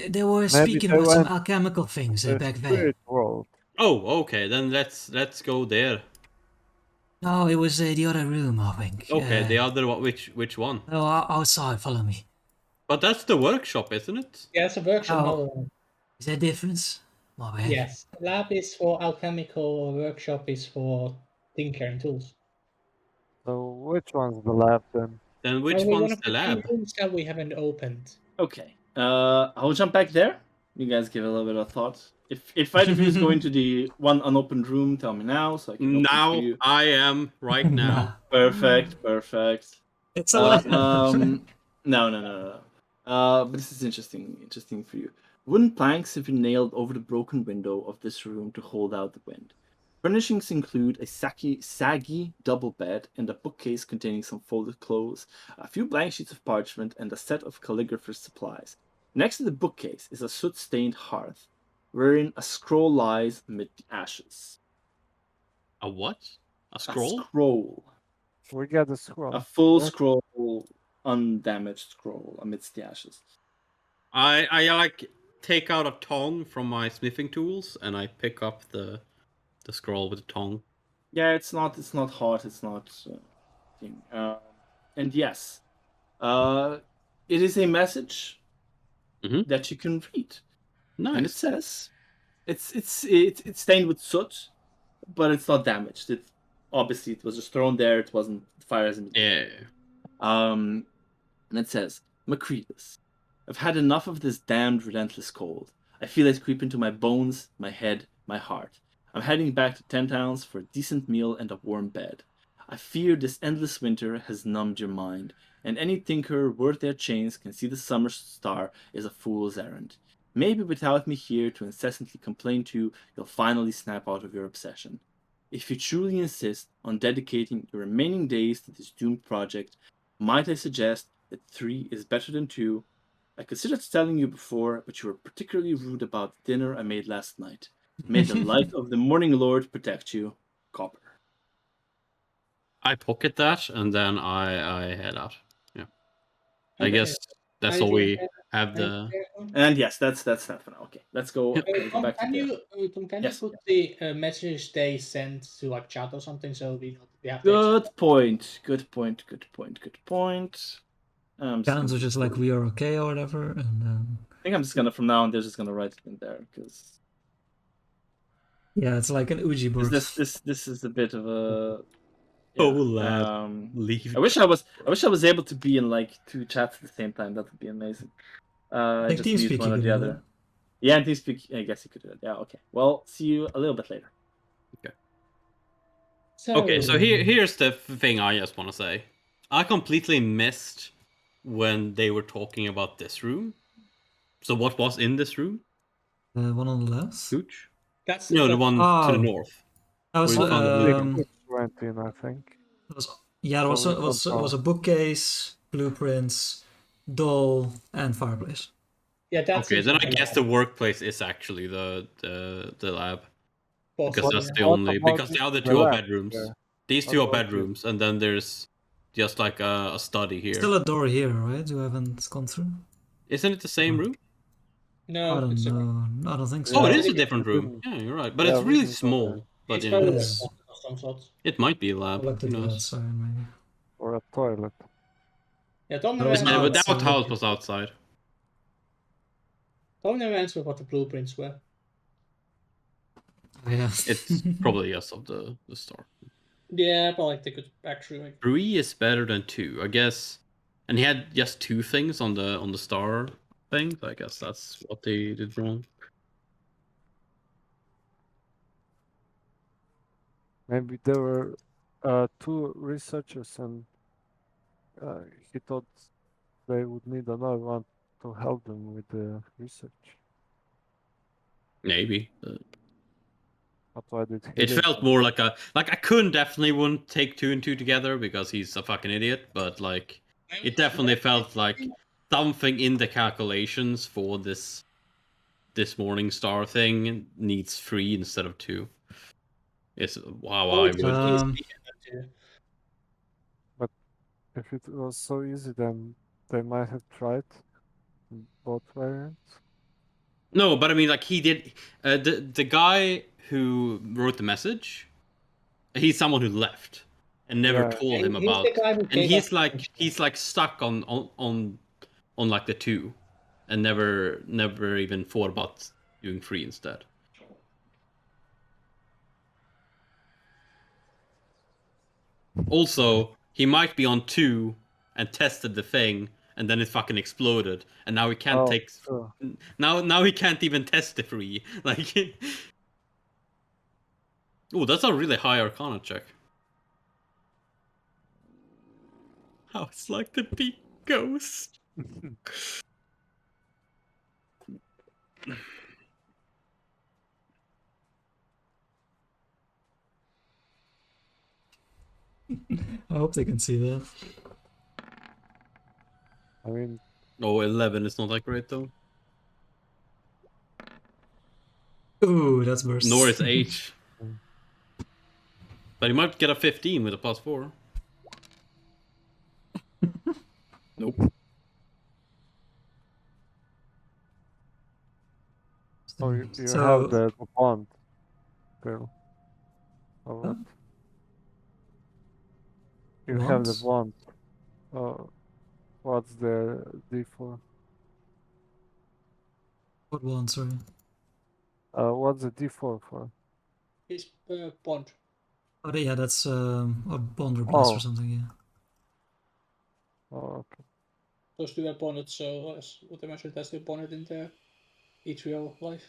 They were speaking about some alchemical things back there.
World.
Oh, okay. Then let's go there.
No, it was the other room, I think.
Okay, the other one. Which one?
Oh, outside. Follow me.
But that's the workshop, isn't it?
Yeah, it's a workshop.
Oh.
Another one.
Is there a difference? My bad.
Yes, lab is for alchemical. Workshop is for tinkering tools.
So which one's the lab then?
Then which
Probably one
one's
of
the
many
lab?
rooms that we haven't opened.
Okay. I'll jump back there. You guys give a little bit of thought. If either of you is going to the one unopened room, tell me now so I can open it for
Now
you.
I am right now.
Perfect.
It's a lab.
No. But this is interesting for you. Wooden planks have been nailed over the broken window of this room to hold out the wind. Furnishings include a saggy double bed and a bookcase containing some folded clothes, a few blank sheets of parchment, and a set of calligrapher's supplies. Next to the bookcase is a soot-stained hearth, wherein a scroll lies amid the ashes.
A what? A scroll?
A scroll.
We got the scroll.
A full
Yeah.
scroll, undamaged scroll amidst the ashes.
I like take out a tong from my smithing tools and I pick up the scroll with the tong.
Yeah, it's not hot. It's not. Thing. And yes, it is a message that you can read.
Nice.
And it says, it's stained with soot, but it's not damaged. It obviously it was just thrown there. It wasn't the fire hasn't been.
Yeah.
And it says, Macretus, I've had enough of this damned relentless cold. I feel it creep into my bones, my head, my heart. I'm heading back to 10 towns for a decent meal and a warm bed. I fear this endless winter has numbed your mind, and any tinker worth their chains can see the summer star is a fool's errand. Maybe without me here to incessantly complain to you, you'll finally snap out of your obsession. If you truly insist on dedicating your remaining days to this doomed project, might I suggest that 3 is better than 2? I considered telling you before, but you were particularly rude about the dinner I made last night. May the light of the morning lord protect you. Copper.
I pocket that and then I head out. Yeah. I
Okay.
guess that's all we have the.
And yes, that's that for now. Okay, let's go. Go back
Can
to
you
Yes.
put the message they sent to like chat or something so we know we have
Good point. Good point.
Sounds just like we are okay or whatever, and
I think I'm just gonna from now on. They're just gonna write it in there because
yeah, it's like an Ouija board.
this is a bit of a.
Oh, lab. Leave.
I wish I was able to be in like 2 chats at the same time. That would be amazing.
Like
just
TeamSpeak
use
you
one or
could
the
do
other.
that.
Yeah, and TeamSpeak. I guess you could do it. Yeah. Okay. Well, see you a little bit later.
Okay, so here's the thing I just want to say. I completely missed when they were talking about this room. So what was in this room?
One on the left.
Such?
That's
The one to the
Oh.
north.
That was
Where you found the blueprint.
Big went in, I think.
Yeah, there
So we
was
don't
a bookcase, blueprints, doll, and fireplace.
Yeah, that's
Okay, then I guess the workplace is actually the lab. Because that's the only because the other 2 are bedrooms.
Yeah.
These 2 are
What about
bedrooms, and then there's just like a study here.
Still a door here, right? You haven't gone through.
Isn't it the same room?
No,
I don't
it's
know. I don't think so.
Oh, it
Yeah.
is a different room. Yeah, you're right. But
Yeah,
it's
we
really
can go
small. But
it's
yeah,
probably
Yes.
of some sort.
it might be a
I'll
lab.
look
Who
at the
knows?
outside, maybe.
Or a toilet.
Yeah, Tom
There was
never
Yeah,
no-
but that
outside.
house was outside.
answered what the blueprints were.
Yeah.
It's probably just of the star.
Yeah, but like they could actually like
3 is better than 2, I guess. And he had just 2 things on the star thing. So I guess that's what they did wrong.
Maybe there were 2 researchers and he thought they would need another one to help them with the research.
Maybe.
But why did he
It
leave
felt
them?
more like I couldn't definitely wouldn't take 2 and 2 together because he's a fucking idiot. But like, it definitely felt like something in the calculations for this morning star thing needs 3 instead of 2. It's wow. I would.
But if it was so easy, then they might have tried both variants.
No, but I mean, like he did. The guy who wrote the message, he's someone who left. and never
Yeah.
told him
He's the
about.
guy who
And
gave
he's
us-
like stuck on like the 2, and never even thought about doing 3 instead. Also, he might be on 2 and tested the thing, and then it fucking exploded, and now he can't
Oh,
take.
sure.
Now he can't even test the 3. Like, oh, that's a really high Arcana check. How it's like the big ghost.
I hope they can see that.
I mean,
Oh, 11 is not that great though.
Ooh, that's worse.
Nor is H. But he might get a 15 with a +4. Nope.
oh, you
So-
have the bond, girl. Or
Huh?
what? You have the
Wand?
bond. What's the D4?
What one? Sorry.
What's the D4 for?
His bond.
Oh, yeah, that's a bond replace or
Oh.
something. Yeah.
Oh, okay.
Those two are bonded, so as what I mentioned, that's still bonded in their each real life.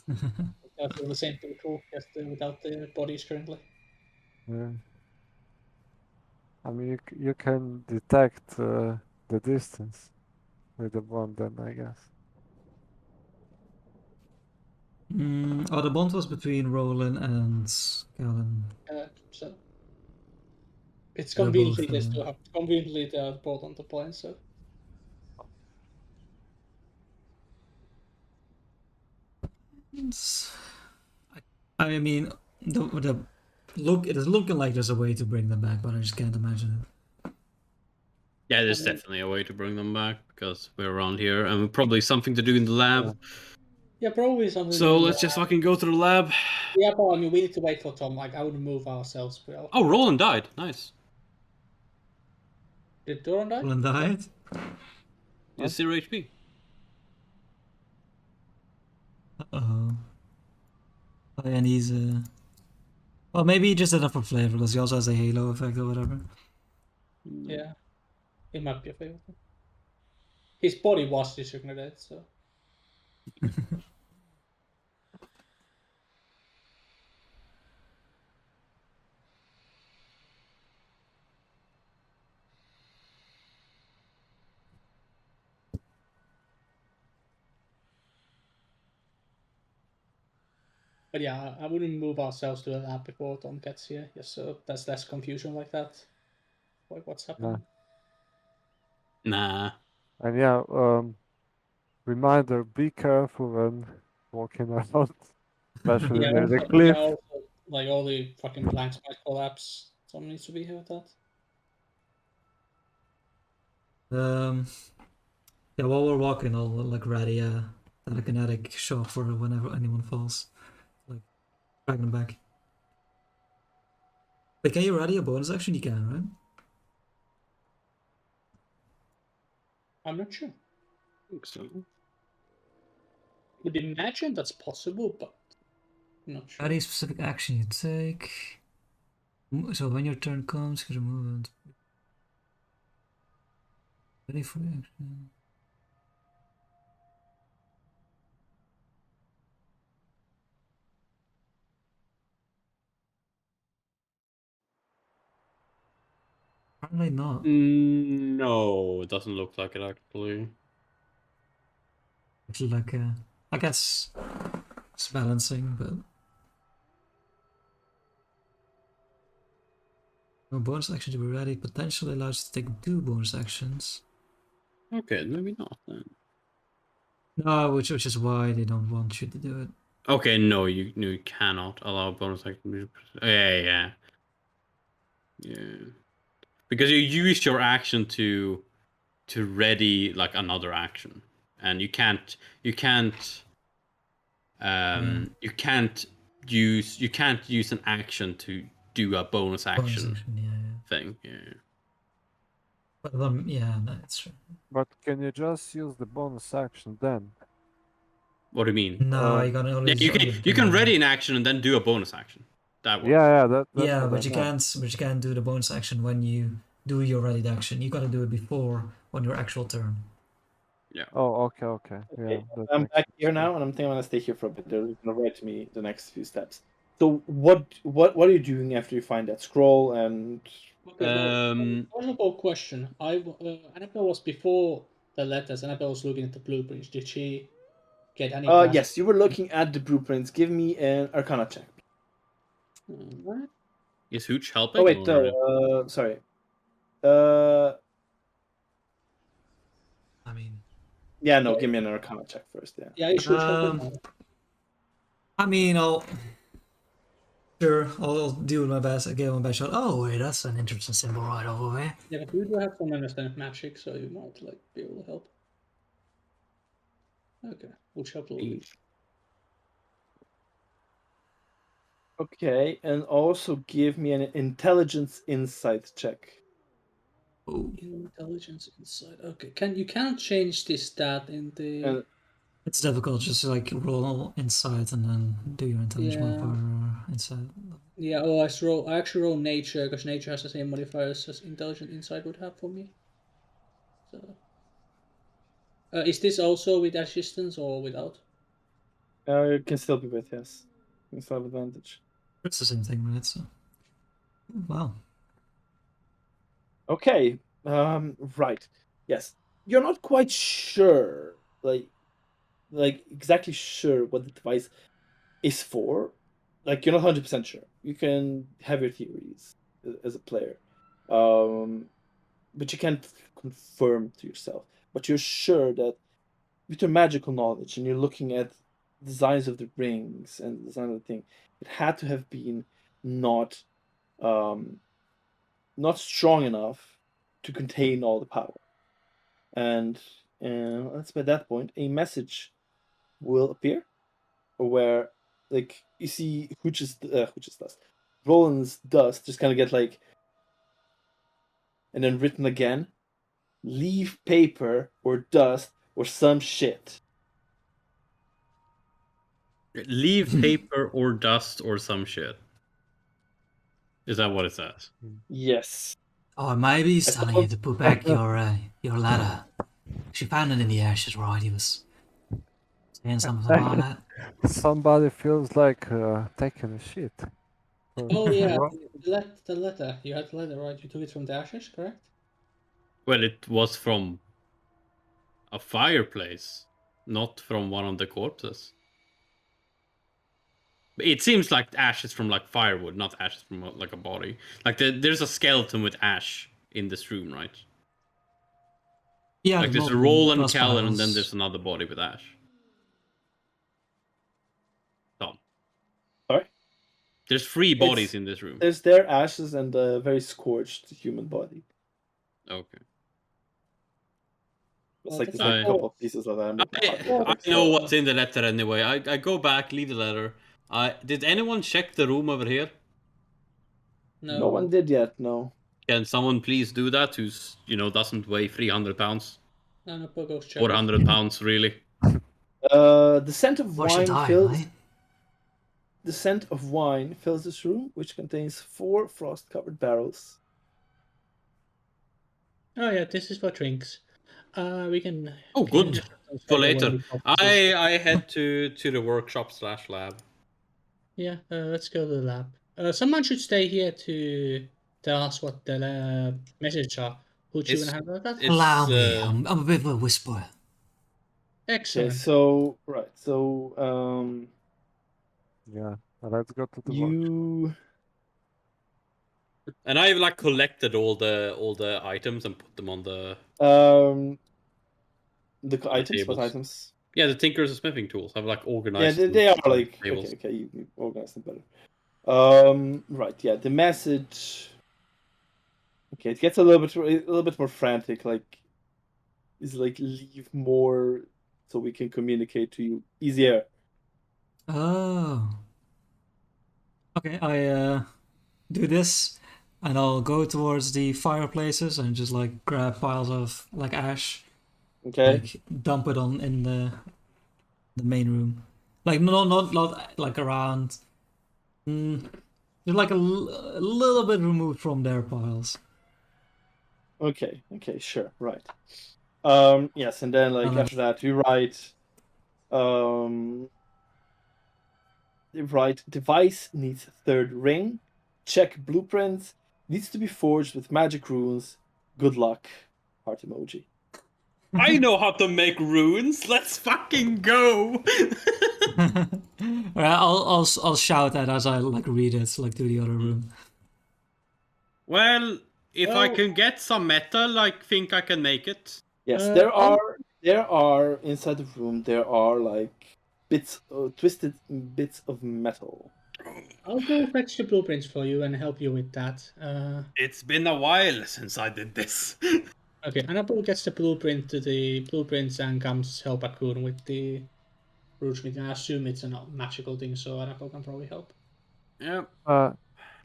They feel the same people, just without their bodies currently.
Yeah. I mean, you can detect the distance with the bond, then I guess.
Oh, the bond was between Roland and Callan.
So it's
They're
conveniently
both,
they still have conveniently they are both on the plane. So
I mean, the look. It is looking like there's a way to bring them back, but I just can't imagine it.
Yeah, there's definitely a way to bring them back because we're around here and probably something to do in the lab.
yeah, probably something.
So let's just fucking go to the lab.
Yeah, but I mean, we need to wait for Tom. Like, I would move ourselves. Well,
Oh, Roland died. Nice.
did Doran die?
Roland died.
He's 0 HP.
Oh. And he's well, maybe he just did that for flavor because he also has a halo effect or whatever.
Yeah, it might be a favorite. His body was disintegrated, so. But yeah, I wouldn't move ourselves to the lab before Tom gets here, just so there's less confusion like that. Like what's happening?
Nah.
And yeah, reminder: be careful when walking around, especially
Yeah,
near the
also,
cliff.
yeah, also, like all the fucking planks might collapse. Someone needs to be here with that.
Yeah, while we're walking, I'll like ready a telekinetic shock for whenever anyone falls, like drag them back. Wait, can you ready a bonus action? You can, right?
I'm not sure.
I think so.
Would imagine that's possible, but I'm not sure.
Any specific action you take. So when your turn comes, you remove it. Ready for action. Apparently not.
No, it doesn't look like it actually.
Actually, like, I guess it's balancing, but no bonus action to be ready. Potentially allows you to take 2 bonus actions.
Okay, maybe not then.
No, which is why they don't want you to do it.
Okay, no, you cannot allow bonus action. Yeah. Because you used your action to ready like another action, and you can't you can't use an action to do a bonus action
Bonus action, yeah.
thing. Yeah.
But yeah, that's true.
But can you just use the bonus action then?
What do you mean?
No, you gotta
Yeah,
always
you can ready an action and then do a bonus action. That one.
Yeah, that's
yeah,
what
but you
I meant.
can't do the bonus action when you do your ready action. You gotta do it before on your actual turn.
Oh, okay. Yeah,
Okay,
that
I'm
makes
back
sense.
here now, and I'm thinking I'm gonna stay here for a bit. They're gonna write me the next few steps. So what are you doing after you find that scroll? And
Okay, well, wonderful question. Annabelle was before the letters. Annabelle was looking at the blueprints. Did she get any?
yes, you were looking at the blueprints. Give me an Arcana check.
What?
Is Hooch helping?
Oh wait,
or...
no. Sorry. Uh,
I mean,
yeah, no. Give me an Arcana check first. Yeah.
Yeah, you should help it.
I mean, I'll do my best. I'll give my best shot. Oh wait, that's an interesting symbol right over there.
Yeah, but you do have some understanding of magic, so you might like be able to help. Okay, which helped a little bit.
Okay, and also give me an intelligence insight check.
Oh,
Intelligence insight. Okay, you can't change this stat in the.
it's difficult. Just like roll insight and then do your intelligence modifier insight.
Yeah, I actually roll nature because nature has the same modifiers as intelligent insight would have for me. So, is this also with assistance or without?
It can still be with, yes. You can still have advantage.
It's the same thing, right? So, wow.
Okay. Right. Yes. You're not quite sure, like exactly sure what the device is for. Like you're not 100% sure. You can have your theories as a player, but you can't confirm to yourself. But you're sure that with your magical knowledge and you're looking at designs of the rings and the design of the thing, it had to have been not not strong enough to contain all the power. And that's by that point a message will appear where like you see Hooch's dust. Roland's dust just kind of get like and then written again. Leave paper or dust or some shit.
Leave paper or dust or some shit. Is that what it says?
Yes.
Oh, maybe he's telling you to put back your ladder. She found it in the ashes, right? He was saying something about that.
Somebody feels like taking a shit.
Oh yeah, the letter. You had the letter, right? You took it from the ashes, correct?
Well, it was from a fireplace, not from one of the corpses. It seems like ashes from like firewood, not ashes from like a body. Like there's a skeleton with ash in this room, right?
Yeah,
like there's a
multiple
Roland
dust
Callan, and
piles.
then there's another body with ash. Tom.
Sorry?
There's 3 bodies in this room.
There's their ashes and a very scorched human body.
Okay.
It's like there's like a couple of pieces of them.
I know what's in the letter anyway. I go back, leave the letter. Did anyone check the room over here?
No one did yet, no.
Can someone please do that who's, doesn't weigh 300 pounds?
No, goes check.
400 pounds, really?
The scent of
Or should
wine
I,
fills.
right?
The scent of wine fills this room, which contains 4 frost-covered barrels.
Oh yeah, this is for drinks. We can.
Oh, good. For later. I head to the workshop / lab.
Yeah, let's go to the lab. Someone should stay here to tell us what the message are. Who you gonna handle that?
Allow me. I'm a bit of a whisperer.
Excellent.
Okay, so right, so
yeah, let's go to the
you.
And I've like collected all the items and put them on the
Items.
tables.
What items?
Yeah, the Tinker's and Smithing tools. I've like organized.
Yeah, they are
on
like
tables.
okay. You organize them better. Right. Yeah, the message. Okay, it gets a little bit more frantic. Like, is like leave more so we can communicate to you easier.
Oh. Okay, do this, and I'll go towards the fireplaces and just like grab piles of like ash,
Okay.
like dump it on in the main room, like not like around, just like a little bit removed from their piles.
Okay. Sure. Right. Yes, and then like
And then-
after that, you write. Right, device needs third ring. Check blueprint. Needs to be forged with magic runes. Good luck. Heart emoji.
I know how to make runes. Let's fucking go.
Alright, I'll shout that as I like read it like to the other room.
Well, if I
Well-
can get some metal, I think I can make it.
Yes,
I'll-
there are inside the room. There are like bits, twisted bits of metal.
I'll go fetch the blueprints for you and help you with that.
It's been a while since I did this.
Okay, Annabelle gets the blueprints and comes help Akun with the rootsmith. I assume it's a magical thing, so Annabelle can probably help.
Yeah.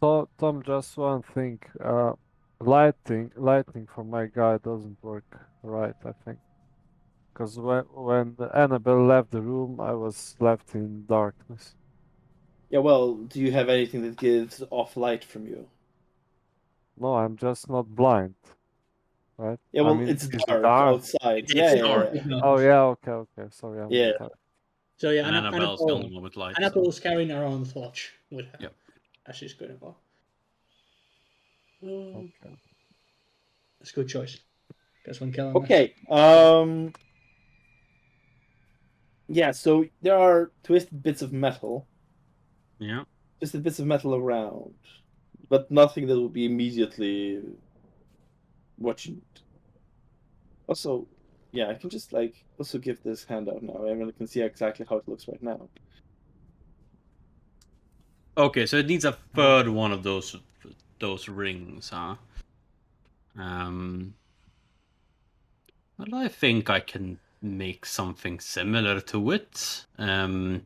Tom, just one thing. Lighting for my guy doesn't work right, I think. Because when Annabelle left the room, I was left in darkness.
Yeah, well, do you have anything that gives off light from you?
No, I'm just not blind, right?
Yeah, well,
I mean,
it's
is it
dark
dark?
outside.
It's
Yeah,
dark.
yeah.
Oh yeah, okay. Sorry, I'm
Yeah.
retarded.
So yeah,
And Annabelle's the only one with light.
Annabelle's carrying her own torch with her.
Yep.
As she's going about.
Okay.
That's a good choice. Guess when Kellen.
Okay. Yeah, so there are twisted bits of metal.
Yeah.
Twisted bits of metal around, but nothing that will be immediately what you need. Also, yeah, I can just like also give this handout now. Everyone can see exactly how it looks right now.
Okay, so it needs a third one of those rings, huh? Well, I think I can make something similar to it. I'm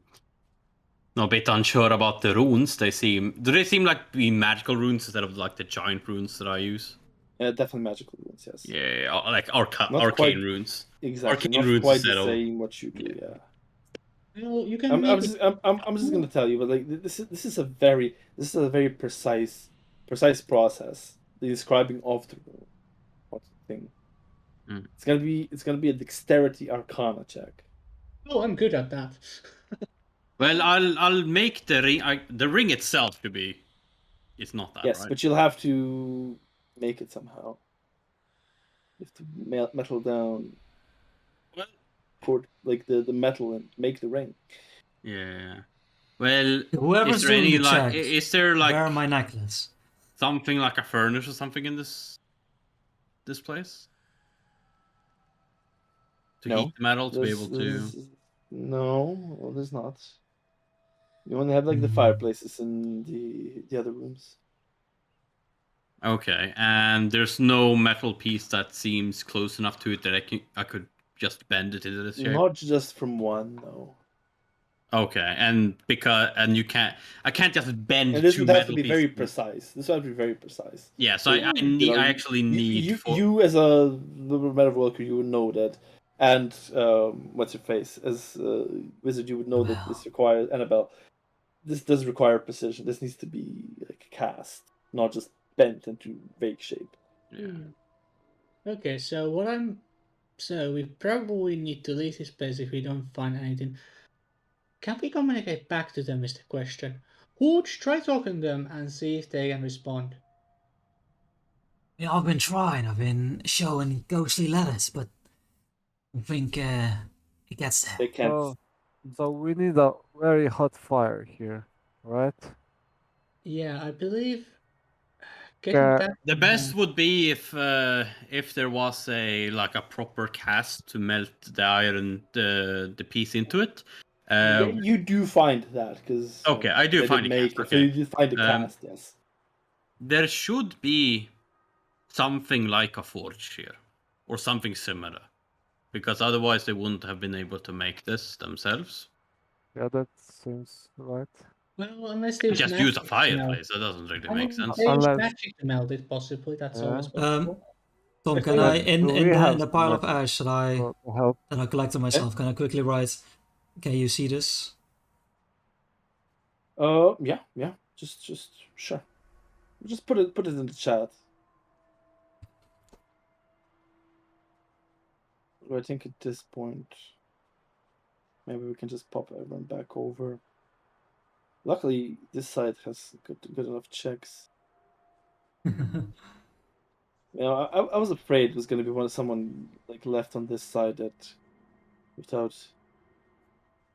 a bit unsure about the runes. Do they seem like the magical runes instead of like the giant runes that I use?
Definitely magical runes, yes.
Yeah, like
Not
arcane
quite-
runes.
Exactly,
Arcane
not
runes
quite
instead
the
of-
same what you do. Yeah.
Well, you can
I'm
make
just gonna tell you, but like this is a very precise process. The describing of the thing.
Mm.
It's gonna be a dexterity arcana check.
Oh, I'm good at that.
Well, I'll make the ring. The ring itself to be. It's not that,
Yes,
right?
but you'll have to make it somehow. You have to metal down.
Well-
Pour like the metal and make the ring.
Yeah. Well,
Whoever's
is there
doing
any
the
like?
check,
Is there like
wear my necklace.
something like a furnace or something in this place? To
No.
heat the metal to be able to.
No, well, there's not. You only have like the fireplaces in the other rooms.
Okay, and there's no metal piece that seems close enough to it that I could just bend it into this shape.
Not just from one, no.
Okay, and I can't just bend
And this
two
would have
metal
to be very
pieces.
precise. This would have to be very precise.
Yeah, so I
You know,
actually need
you as a metal worker, you would know that, and what's your face as a wizard, you would know that this requires Annabelle. This does require precision. This needs to be like cast, not just bent into vague shape.
Okay, so we probably need to leave this place if we don't find anything. Can we communicate back to them is the question. Hooch, try talking to them and see if they can respond.
Yeah, I've been trying. I've been showing ghostly letters, but I think it gets there.
They can't.
So we need a very hot fire here, right?
Yeah, I believe getting
Okay.
back
The best would be if there was a proper cast to melt the iron the piece into it.
You do find that because
Okay, I do find a cast.
So
Okay.
you do find a cast, yes.
There should be something like a forge here, or something similar, because otherwise they wouldn't have been able to make this themselves.
Yeah, that seems right.
Well, unless there's
Just
magic
use a
to melt.
fireplace. That doesn't really
I
make
mean,
sense.
there's
Unless-
magic to melt it, possibly. That's always
Yeah.
possible.
Tom,
If
can
we-
I
But
in
do
in
we
the
have
in the
some
pile of
magic
ash that
to help?
I collected myself? Can I quickly write? Can you see this?
Yeah. Just sure. Just put it in the chat. I think at this point, maybe we can just pop everyone back over. Luckily, this side has good enough checks. You know, I was afraid it was going to be someone like left on this side that without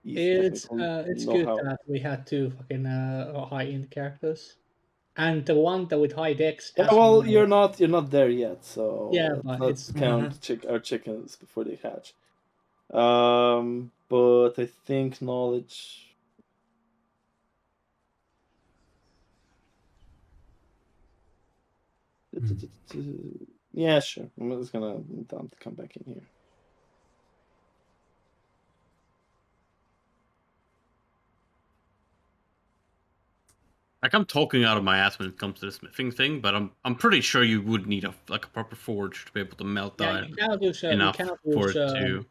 It's
technical
it's good
know-how.
that we had two fucking high end characters, and the one that with high decks.
Yeah,
has
well,
one-
you're not there yet, so
Yeah, but
let's
it's-
count our chickens before they hatch. But I think knowledge. Yeah, sure. I'm just gonna Dom to come back in here.
Like I'm talking out of my ass when it comes to the smithing thing, but I'm pretty sure you would need a proper forge to be able to melt
Yeah,
iron
you cannot use
enough
you cannot
for
use,
it to.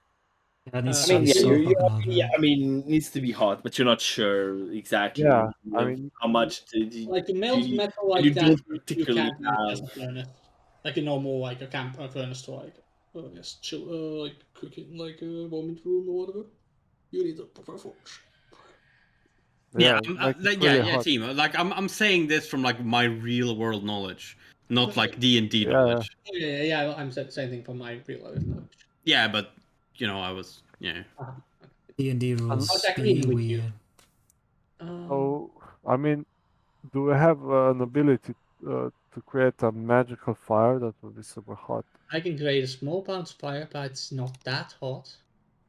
Yeah, it needs
I
to
mean,
be
yeah,
so
you're,
fucking hot,
yeah.
right?
I mean, it needs to be hot, but you're not sure exactly.
Yeah, I mean,
how much.
like to melt
you-
metal
you
like that.
don't
You
particularly
can't use just
have-
a furnace, like a normal like a camp furnace to like just chill like cooking like a warming room or whatever. You need a proper forge.
Yeah,
like it's
yeah,
really
yeah,
hot.
Timo. Like I'm saying this from like my real world knowledge, not like D&D
Yeah.
knowledge.
Yeah. I'm saying thing from my real life knowledge.
Yeah, but I was
D&D rules
How's that
be
green with you?
weird.
So, I mean, do we have an ability to create a magical fire that will be super hot?
I can create a small bounce fire, but it's not that hot.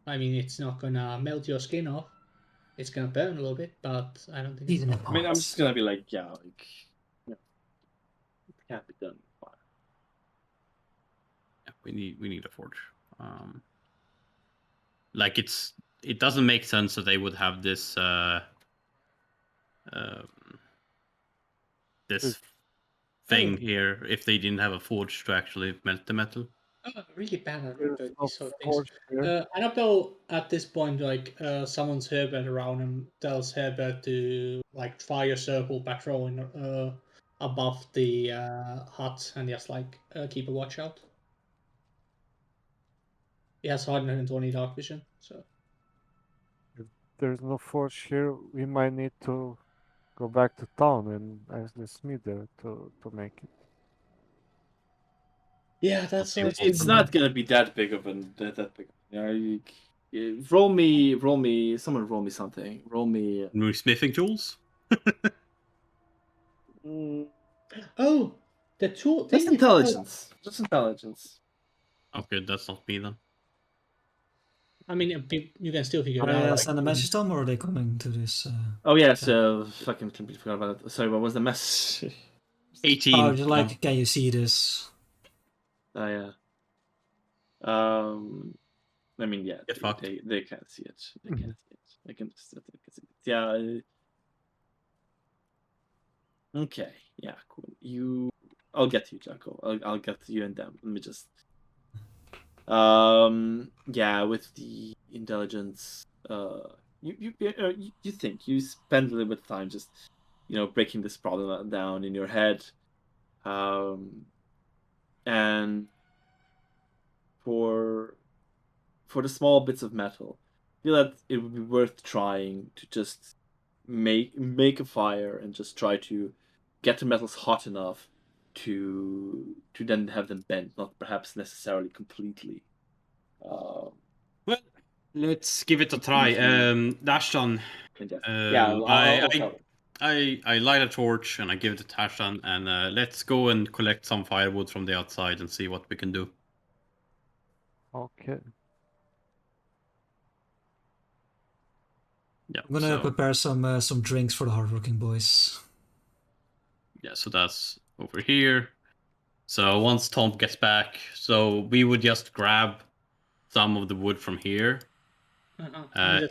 I mean, it's not gonna melt your skin off. It's gonna burn a little bit, but I don't think it's
Even the
that
I mean, I'm
pots.
just gonna be like, it can't be done.
we need a forge. Like it doesn't make sense that they would have this this thing here if they didn't have a forge to actually melt the metal.
really bad at
There's no
these sort of things.
forge here.
Annabelle at this point like summons Herbert around and tells Herbert to like fire a circle patrolling above the hut and just like keep a watch out. He has 120 dark vision, so
If there's no forge here, we might need to go back to town and ask the smith there to make it.
yeah, that's
It's not gonna be that big of that big. Roll me. Someone roll me something. Roll me.
New smithing tools.
Oh, the tool.
Just intelligence. Just intelligence.
Okay, that's not me then.
I mean, you can still figure it
Can I
out.
send a message to them, or are they coming to this?
Oh yes, fucking completely forgot about it. Sorry, what was the message?
18.
Oh, just like, can you see this?
Oh yeah. I mean, yeah,
Get fucked.
they can't see it. They can't see it. They can see it. Yeah. Okay. Yeah. Cool. I'll get to you, Jacko. I'll get to you and them. Let me just. Yeah, with the intelligence, you think you spend a little bit of time just, breaking this problem down in your head, and for the small bits of metal, I feel that it would be worth trying to just make a fire and just try to get the metals hot enough to then have them bent, not perhaps necessarily completely.
Well, let's give it a try. Dashton. I light a torch and I give it to Tashan, and let's go and collect some firewood from the outside and see what we can do.
Okay.
Yeah.
I'm gonna
so,
prepare some drinks for the hardworking boys.
Yeah, so that's over here. So once Tom gets back, so we would just grab some of the wood from here,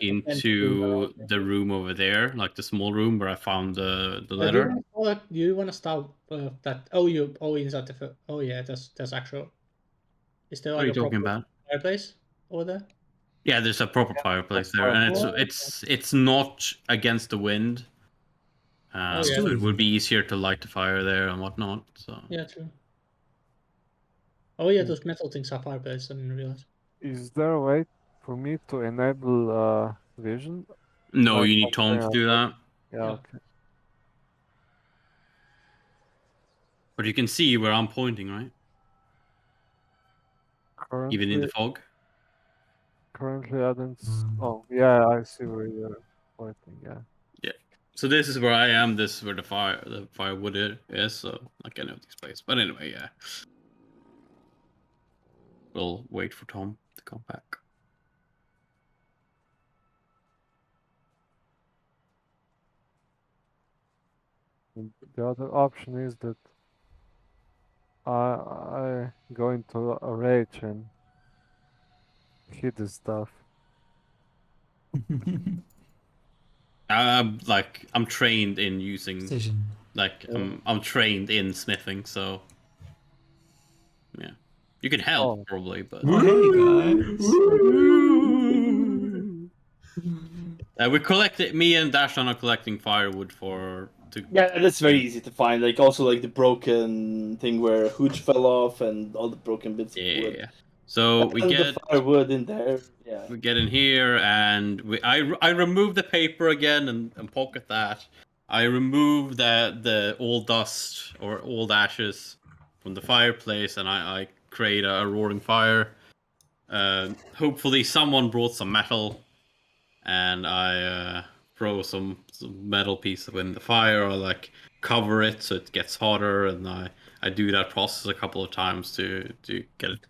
into the room over there, like the small room where I found the letter.
Do you want to start that? Oh, inside the. Oh yeah, there's actual. Is there
What are
like
you
a
talking
proper
about?
fireplace over there?
Yeah, there's a proper fireplace there, and it's not against the wind, so it would be easier to light the fire there and whatnot. So
yeah, true. Oh yeah, those metal things are fireplace. I didn't realize.
Is there a way for me to enable vision?
no,
Like
you need Tom to do that.
Yeah, okay.
But you can see where I'm pointing, right? Even in the fog.
Currently, I don't. Oh, yeah, I see where you're pointing. Yeah.
Yeah. So this is where I am. This is where the firewood is. So like I know this place. But anyway, yeah. We'll wait for Tom to come back.
And the other option is that I go into a rage and hit the stuff.
I'm trained in using
Precision.
like I'm trained in smithing, so yeah. You can help probably, but
Oh, hey guys.
we collected. Me and Dashan are collecting firewood
Yeah, that's very easy to find. Like also like the broken thing where Hooch fell off and all the broken bits of wood.
Yeah. So we
And
get
the firewood in there. Yeah.
we get in here, and I remove the paper again and pocket that. I remove the old dust or old ashes from the fireplace, and I create a roaring fire. Hopefully, someone brought some metal, and I throw some metal piece in the fire, or like cover it so it gets hotter, and I do that process a couple of times to get it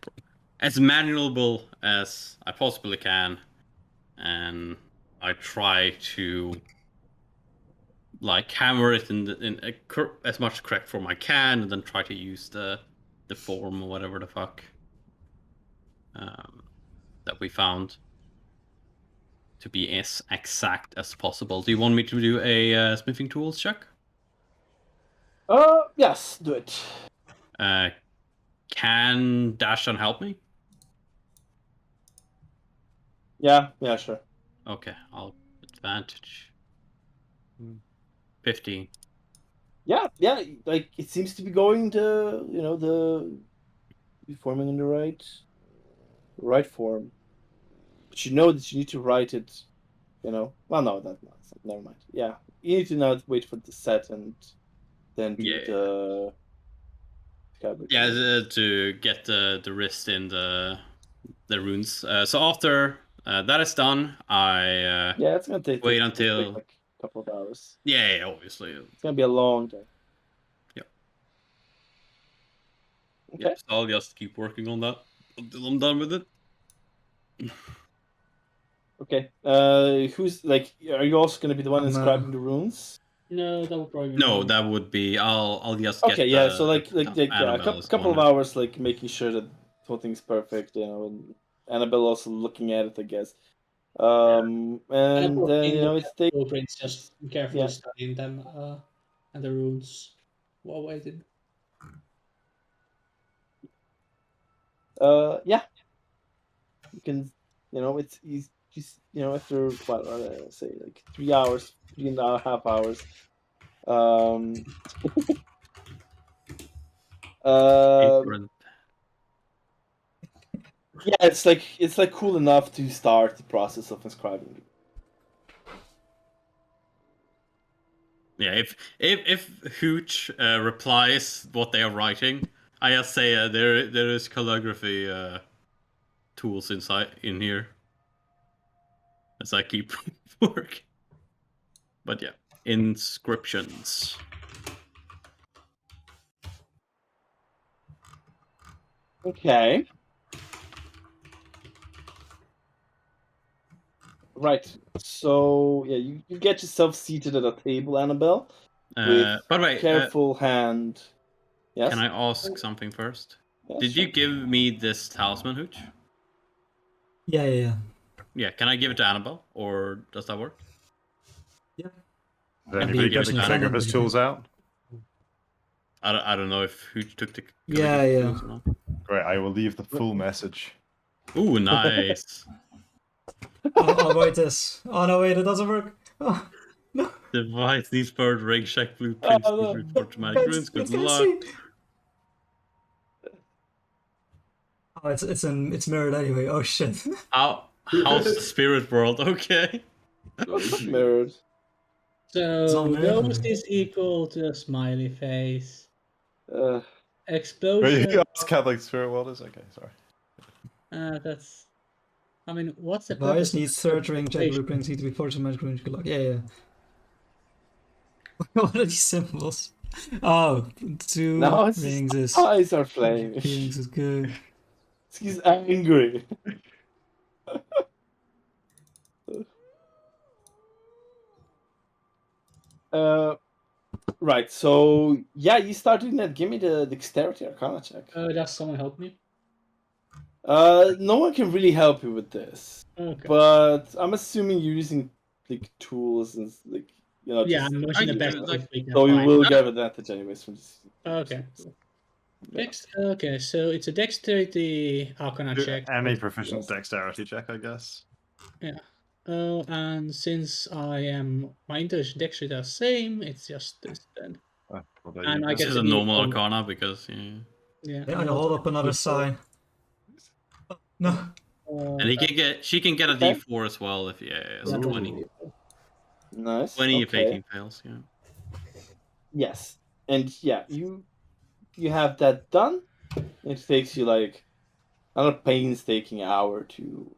as manualable as I possibly can, and I try to like hammer it as much correct form I can, and then try to use the form or whatever the fuck that we found to be as exact as possible. Do you want me to do a smithing tools check?
Yes, do it.
Can Dashan help me?
Yeah, sure.
Okay, I'll advantage. 15.
Yeah, like it seems to be going to be forming in the right form. But you know that you need to write it, Well, no, that's not. Never mind. Yeah, you need to now wait for the set and then do the.
Yeah, to get the wrist in the runes. So after that is done, I
it's gonna take
wait until
like a couple of hours.
Yeah, obviously.
It's gonna be a long day.
Yep.
Okay.
Yep, so I'll just keep working on that until I'm done with it.
Okay. Who's like? Are you also gonna be the one inscribing the runes?
No, that would probably.
No, that would be. I'll just.
Okay,
get
so a couple of hours, like making sure that something's perfect, and Annabelle also looking at it, I guess. And then it's the
blueprints, just carefully studying them and the runes while waiting.
Yeah. You can, it's just after what say like 3 hours, 3.5 hours. Yeah, it's like cool enough to start the process of inscribing.
Yeah, if Hooch replies what they are writing, I just say there is calligraphy tools in here as I keep work. But yeah, inscriptions.
Okay. Right. So yeah, you get yourself seated at a table, Annabelle. With
by the way,
careful hand. Yes.
Can I ask something first?
Yeah,
Did you give me this talisman, Hooch?
Yeah.
Yeah, can I give it to Annabelle, or does that work?
Did
I'd
anybody
be
get the
personally
king of
offended,
his
but
tools out?
I don't know if who took the.
Yeah, yeah.
Great, I will leave the full message.
Ooh, nice.
I'll write this. Oh no, wait, it doesn't work. Oh, no,
Device these bird ring check blueprints
no.
for dramatic runes. Good luck.
Oh, it's mirrored anyway. Oh shit.
How's the spirit world? Okay.
Mirrored.
So
on there.
nose is equal to a smiley face.
Wait,
Explosion.
you asked how like spirit world is? Okay, sorry.
That's. I mean, what's the
Device
purpose?
needs third ring check blueprints need to be forged from magic runes. Good luck. Yeah, yeah. What are these symbols? Oh, two
Now his
rings is
eyes are flaming.
rings is good.
He's angry. Right. So yeah, you start doing that. Give me the dexterity arcana check.
Does someone help me?
No one can really help you with this,
Okay.
but I'm assuming you're using like tools and like
Yeah,
just,
I'm using the best
like-
we can
so you
find.
will get advantage anyways from this.
Okay.
Yeah.
Okay, so it's a dexterity arcana check.
Any proficient dexterity check, I guess.
And since my intelligence dexterity are same, it's just this then.
Well, there
And
you
I
go.
get
This is
to
a
be
normal
on-
arcana because
Yeah,
Yeah, I
and
hold
also
up another
D4.
sign. Oh, no.
and she can get a
Okay.
D4 as well if so
Ooh.
20.
Nice.
20 if
Okay.
18 fails, yeah.
Yes, and yeah, you have that done. It takes you like another painstaking hour to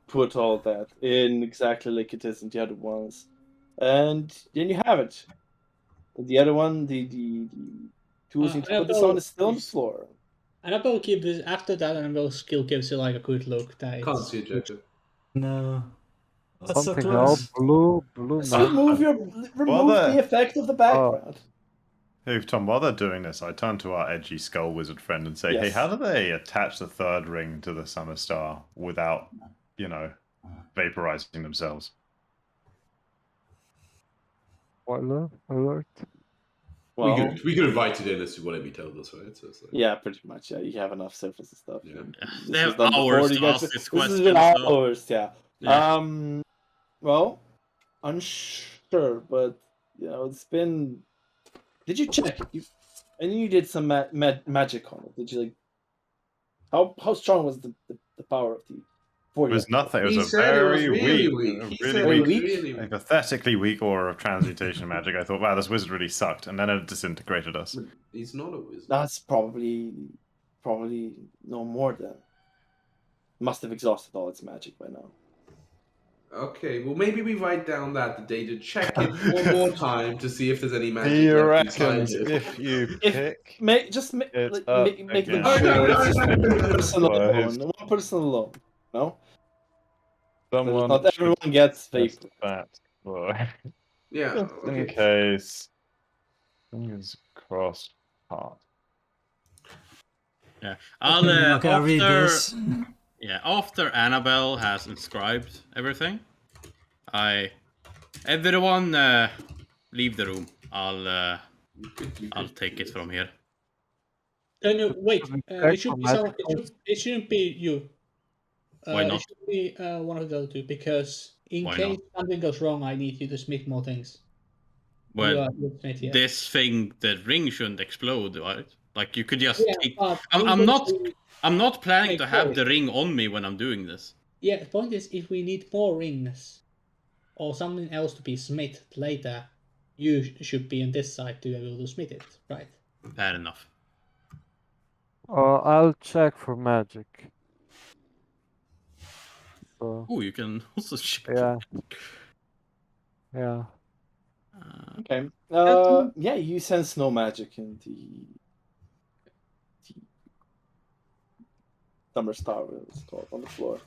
put all that in exactly like it is in the other ones, and then you have it. The other one, the tools you need to put this on is still on the floor.
And I will keep this after that, and will skill gives you like a good look that
Can't
it's
see it, Jacob.
No. That's so
Something
close.
else. Blue
So
map.
remove the effect of the background.
Hey, Tom, while they're doing this, I turn to our edgy skull wizard friend and say, hey,
Yes.
how do they attach the third ring to the summer star without, vaporizing themselves?
Spoiler alert.
Well,
We could invite it in as to whatever you told us, right? So it's like,
yeah, pretty much. Yeah, you have enough surface and stuff.
Yeah.
This
They have
was done before
hours
you
to
guys-
ask this
This
question.
has been
so-
hours, yeah.
Yeah.
Well, unsure, but it's been. Did you check? I knew you did some magic on it. Did you like? How strong was the power of the?
It was nothing. It
He
was a
said it was
very
really
weak,
weak. He
really
said it
weak,
was really
a
weak.
pathetically weak aura of transmutation magic. I thought, wow, this wizard really sucked, and then it disintegrated us.
He's not a wizard.
That's probably no more than. Must have exhausted all its magic by now.
Okay, well maybe we write down that the data, check it one more time to see if there's any magic
He
left inside
reckons
it.
if you
If-
pick
Make
it
like,
up
make them
again,
sure
it's
it's
just
one person
Well, his-
alone. One person alone. No,
someone
not
should
everyone gets
test
vapor.
that. Boy.
Yeah,
Just in
okay.
case. Fingers crossed. Heart.
Yeah. I'll
Okay, I'll read this.
Yeah, after Annabelle has inscribed everything, everyone leave the room. I'll take it from here.
No, wait.
Check
It should
for
be
magic
it shouldn't be you.
Why not?
It should be one of the other two, because in
Why
case something goes wrong, I need you to smith more things.
Well,
you're smith here.
this thing, the ring shouldn't explode, right? Like you could just
Yeah,
take.
but
I'm not planning to have
Wait.
the ring on me when I'm doing this.
Yeah, the point is, if we need more rings or something else to be smithed later, you should be on this side to be able to smith it, right?
Fair enough.
I'll check for magic. So,
Oh, you can also check.
yeah. Yeah.
Okay. Yeah, you sense no magic in the summer star, whatever it's called, on the floor.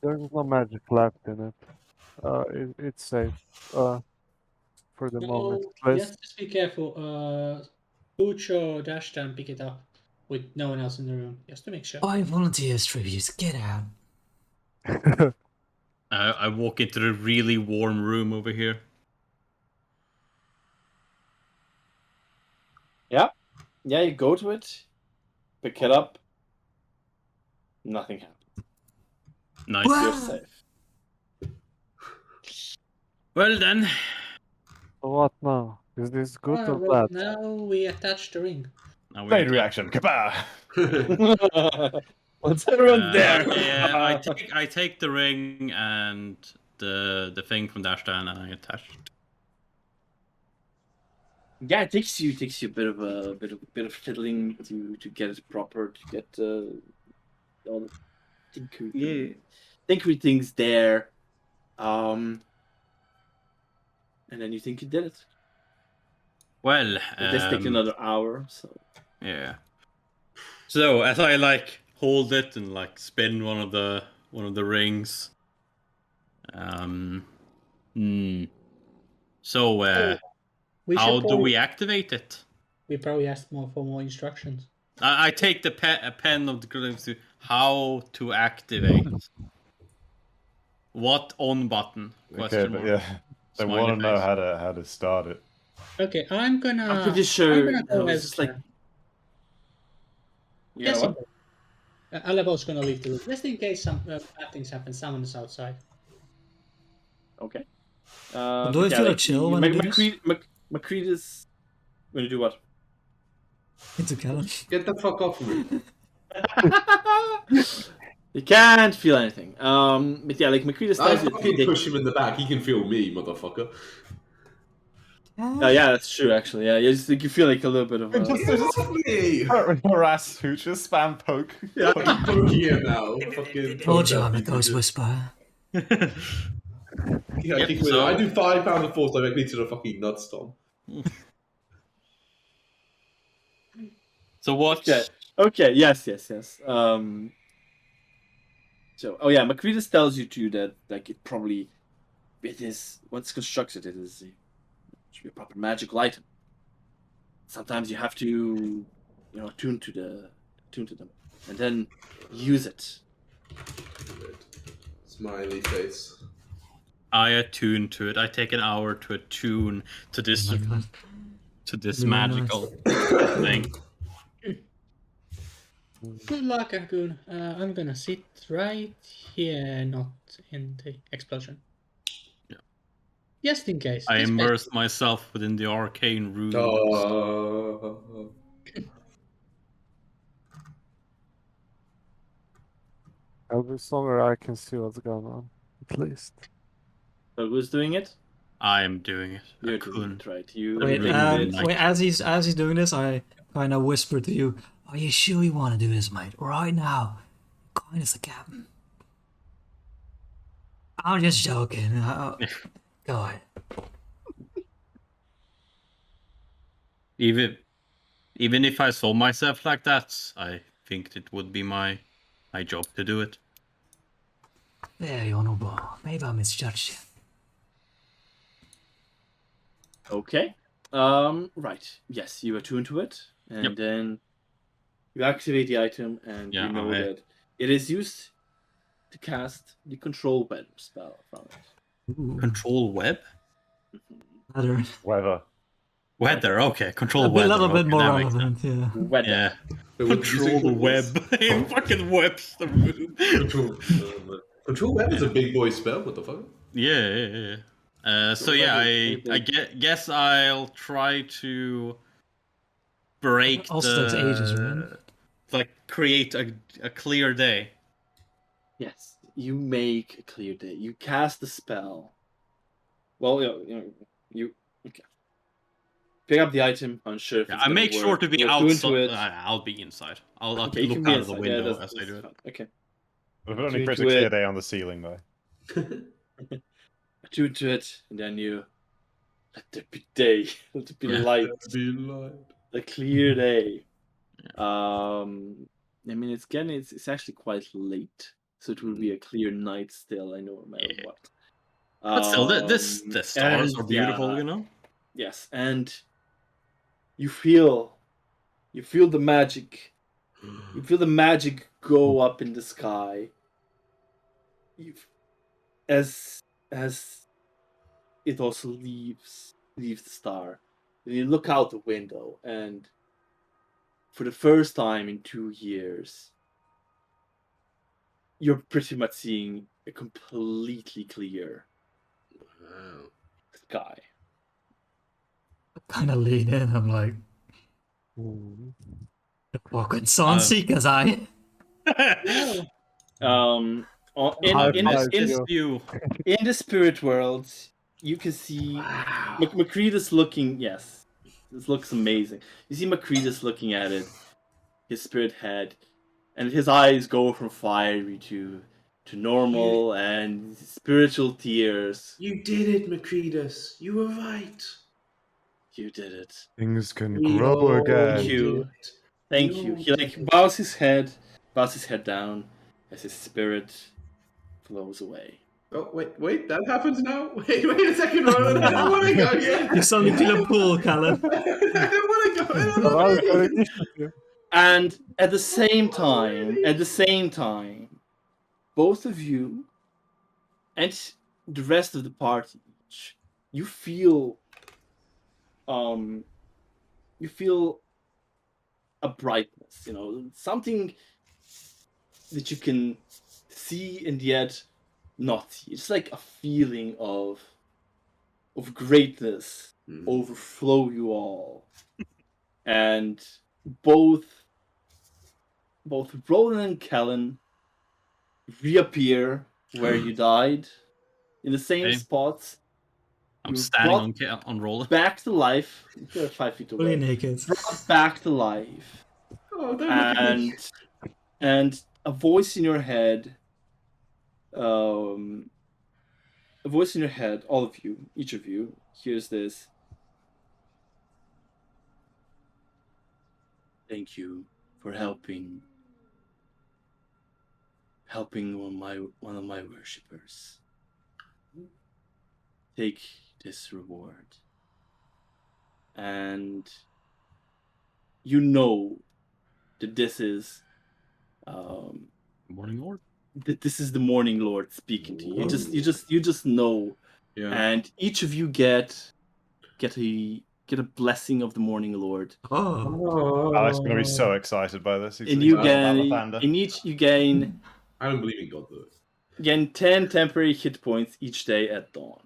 There's no magic left in it. It's safe. For the moment, at least.
Just be careful. Pooch or Dashtan pick it up with no one else in the room, just to make sure.
5 volunteers tributes, get out.
I walk into the really warm room over here.
Yeah, you go to it, pick it up. Nothing happens.
Nice.
You're safe.
Well then,
So what now? Is this good or
Well,
bad?
now we attach the ring.
now we
Chain
attack.
reaction. Kabah!
Once everyone's there.
Yeah, I take the ring and the thing from Dashdan and I attach it.
Yeah, it takes you a bit of fiddling to get it proper, to get all the tinkery things there. And then you think you did it.
Well,
It does take another hour, so
yeah. So as I like hold it and like spin one of the rings. So how do we activate it?
We probably asked for more instructions.
I take a pen of the glyphs to how to activate. What on button?
Okay, but yeah, they
Smiley
want to know
face.
how to start it.
Okay, I'm
pretty sure
gonna go
it was
as
just like.
yes,
what?
Alebo's gonna leave the room just in case some bad things happen. Someone's outside.
Okay.
Do I feel chill when I do this?
Macreedus gonna do what?
Into Kellen.
Get the fuck off of me.
You can't feel anything. But yeah, like Macreedus
I
tells you.
fucking push him in the back. He can feel me, motherfucker.
Yeah, that's true. Actually, yeah, you feel like a little bit of.
Harass Hooch, just spam poke.
Yeah.
Fucking poking him now. Fucking
Told you I'm a ghost whisperer.
Yeah,
Yep,
I
so-
do 5 pounds of force directly to the fucking nutstorm.
So what?
Okay. Yes. So, Macreedus tells you too that like it is once constructed, it should be a proper magical item. Sometimes you have to, attune to them, and then use it.
Smiley face.
I attune to it. I take an hour to attune to this
Oh my God. Really
magical thing.
Good luck, Argoon. I'm gonna sit right here, not in the explosion.
Yeah.
Just in case.
I
Just
immerse myself within the arcane runes.
I'll be somewhere I can see what's going on, at least.
So who's doing it?
I am doing it.
You're doing it, right? You.
Wait,
Really
wait. As he's doing this, I kind of whisper to you, "Are you sure you want to do this, mate? Right now, kind as the captain." I'm just joking. Go ahead.
Even if I saw myself like that, I think it would be my job to do it.
There you are, no ball. Maybe I misjudged you.
Okay. Right. Yes, you attune to it, and then you activate the item, and you know that it is used to cast the control web spell from it.
Ooh.
Control web?
Weather.
Weather, okay. Control
A
weather.
little bit
okay,
more
that makes
relevant, yeah.
Weather.
Yeah.
Wait, what did you say
Control
it
web.
was?
It fucking webs the room.
Control web is a big boy spell. What the fuck?
Yeah. So yeah, I guess I'll try to break
Also takes ages, right?
like create a clear day.
Yes, you make a clear day. You cast the spell. Well, you okay. Pick up the item. Unsure if it's
I make
gonna
sure
work.
to be
You attune
outside.
to it.
I'll be inside. I'll
Okay, you
look
can be
out of the
inside. Yeah,
window
that's
as I do it.
fine. Okay.
We've only
Attune
put a
to
clear
it.
day on the ceiling, though.
Attune to it, and then you let there be day. Let there be light. A clear day. I mean, it's actually quite late, so it will be a clear night still. I know, no matter what.
But still, the stars are beautiful,
yeah,
you know.
Yes, and you feel the magic. You feel the magic go up in the sky, as it also leaves the star, you look out the window, and for the first time in 2 years, you're pretty much seeing a completely clear
Wow.
sky.
Kind of lean in. I'm like, fucking Sunseekers, I.
High five, Theo.
In the spirit world, you can see
Wow.
Macretus looking. Yes, this looks amazing. You see Macretus looking at it, his spirit head, and his eyes go from fiery to normal and spiritual tears.
You did it, Macretus. You were right.
You did it.
Things can
We
grow
all
again.
Thank you.
did it.
Thank
We
you.
all
He
did
like
it.
bows his head down as his spirit flows away.
Oh, wait, that happens now? Wait a second, Roland. I don't want to go yet.
You suddenly feel a pull, Callan.
I don't want to go. I don't
Around
want
for
to
initiative.
And at the same time, both of you and the rest of the party, you feel a brightness, something that you can see and yet not see. It's like a feeling of greatness overflow you all. And both Roland and Kellen reappear where you died in the same
Okay.
spots.
I'm
You
standing
brought
on roller.
back to life. You're 5 feet
Fully
away.
naked.
Brought back to life.
Oh, don't look at me.
And a voice in your head, all of you, each of you, hears this. Thank you for helping one of my worshippers. Take this reward. And you know that this is
Morning Lord.
that this is the Morning Lord speaking to you. You just know.
Yeah.
And each of you get a blessing of the Morning Lord.
Oh.
Alex is going to be so excited by this.
And you
Lavender.
gain
I don't believe in God, though.
10 temporary hit points each day at dawn.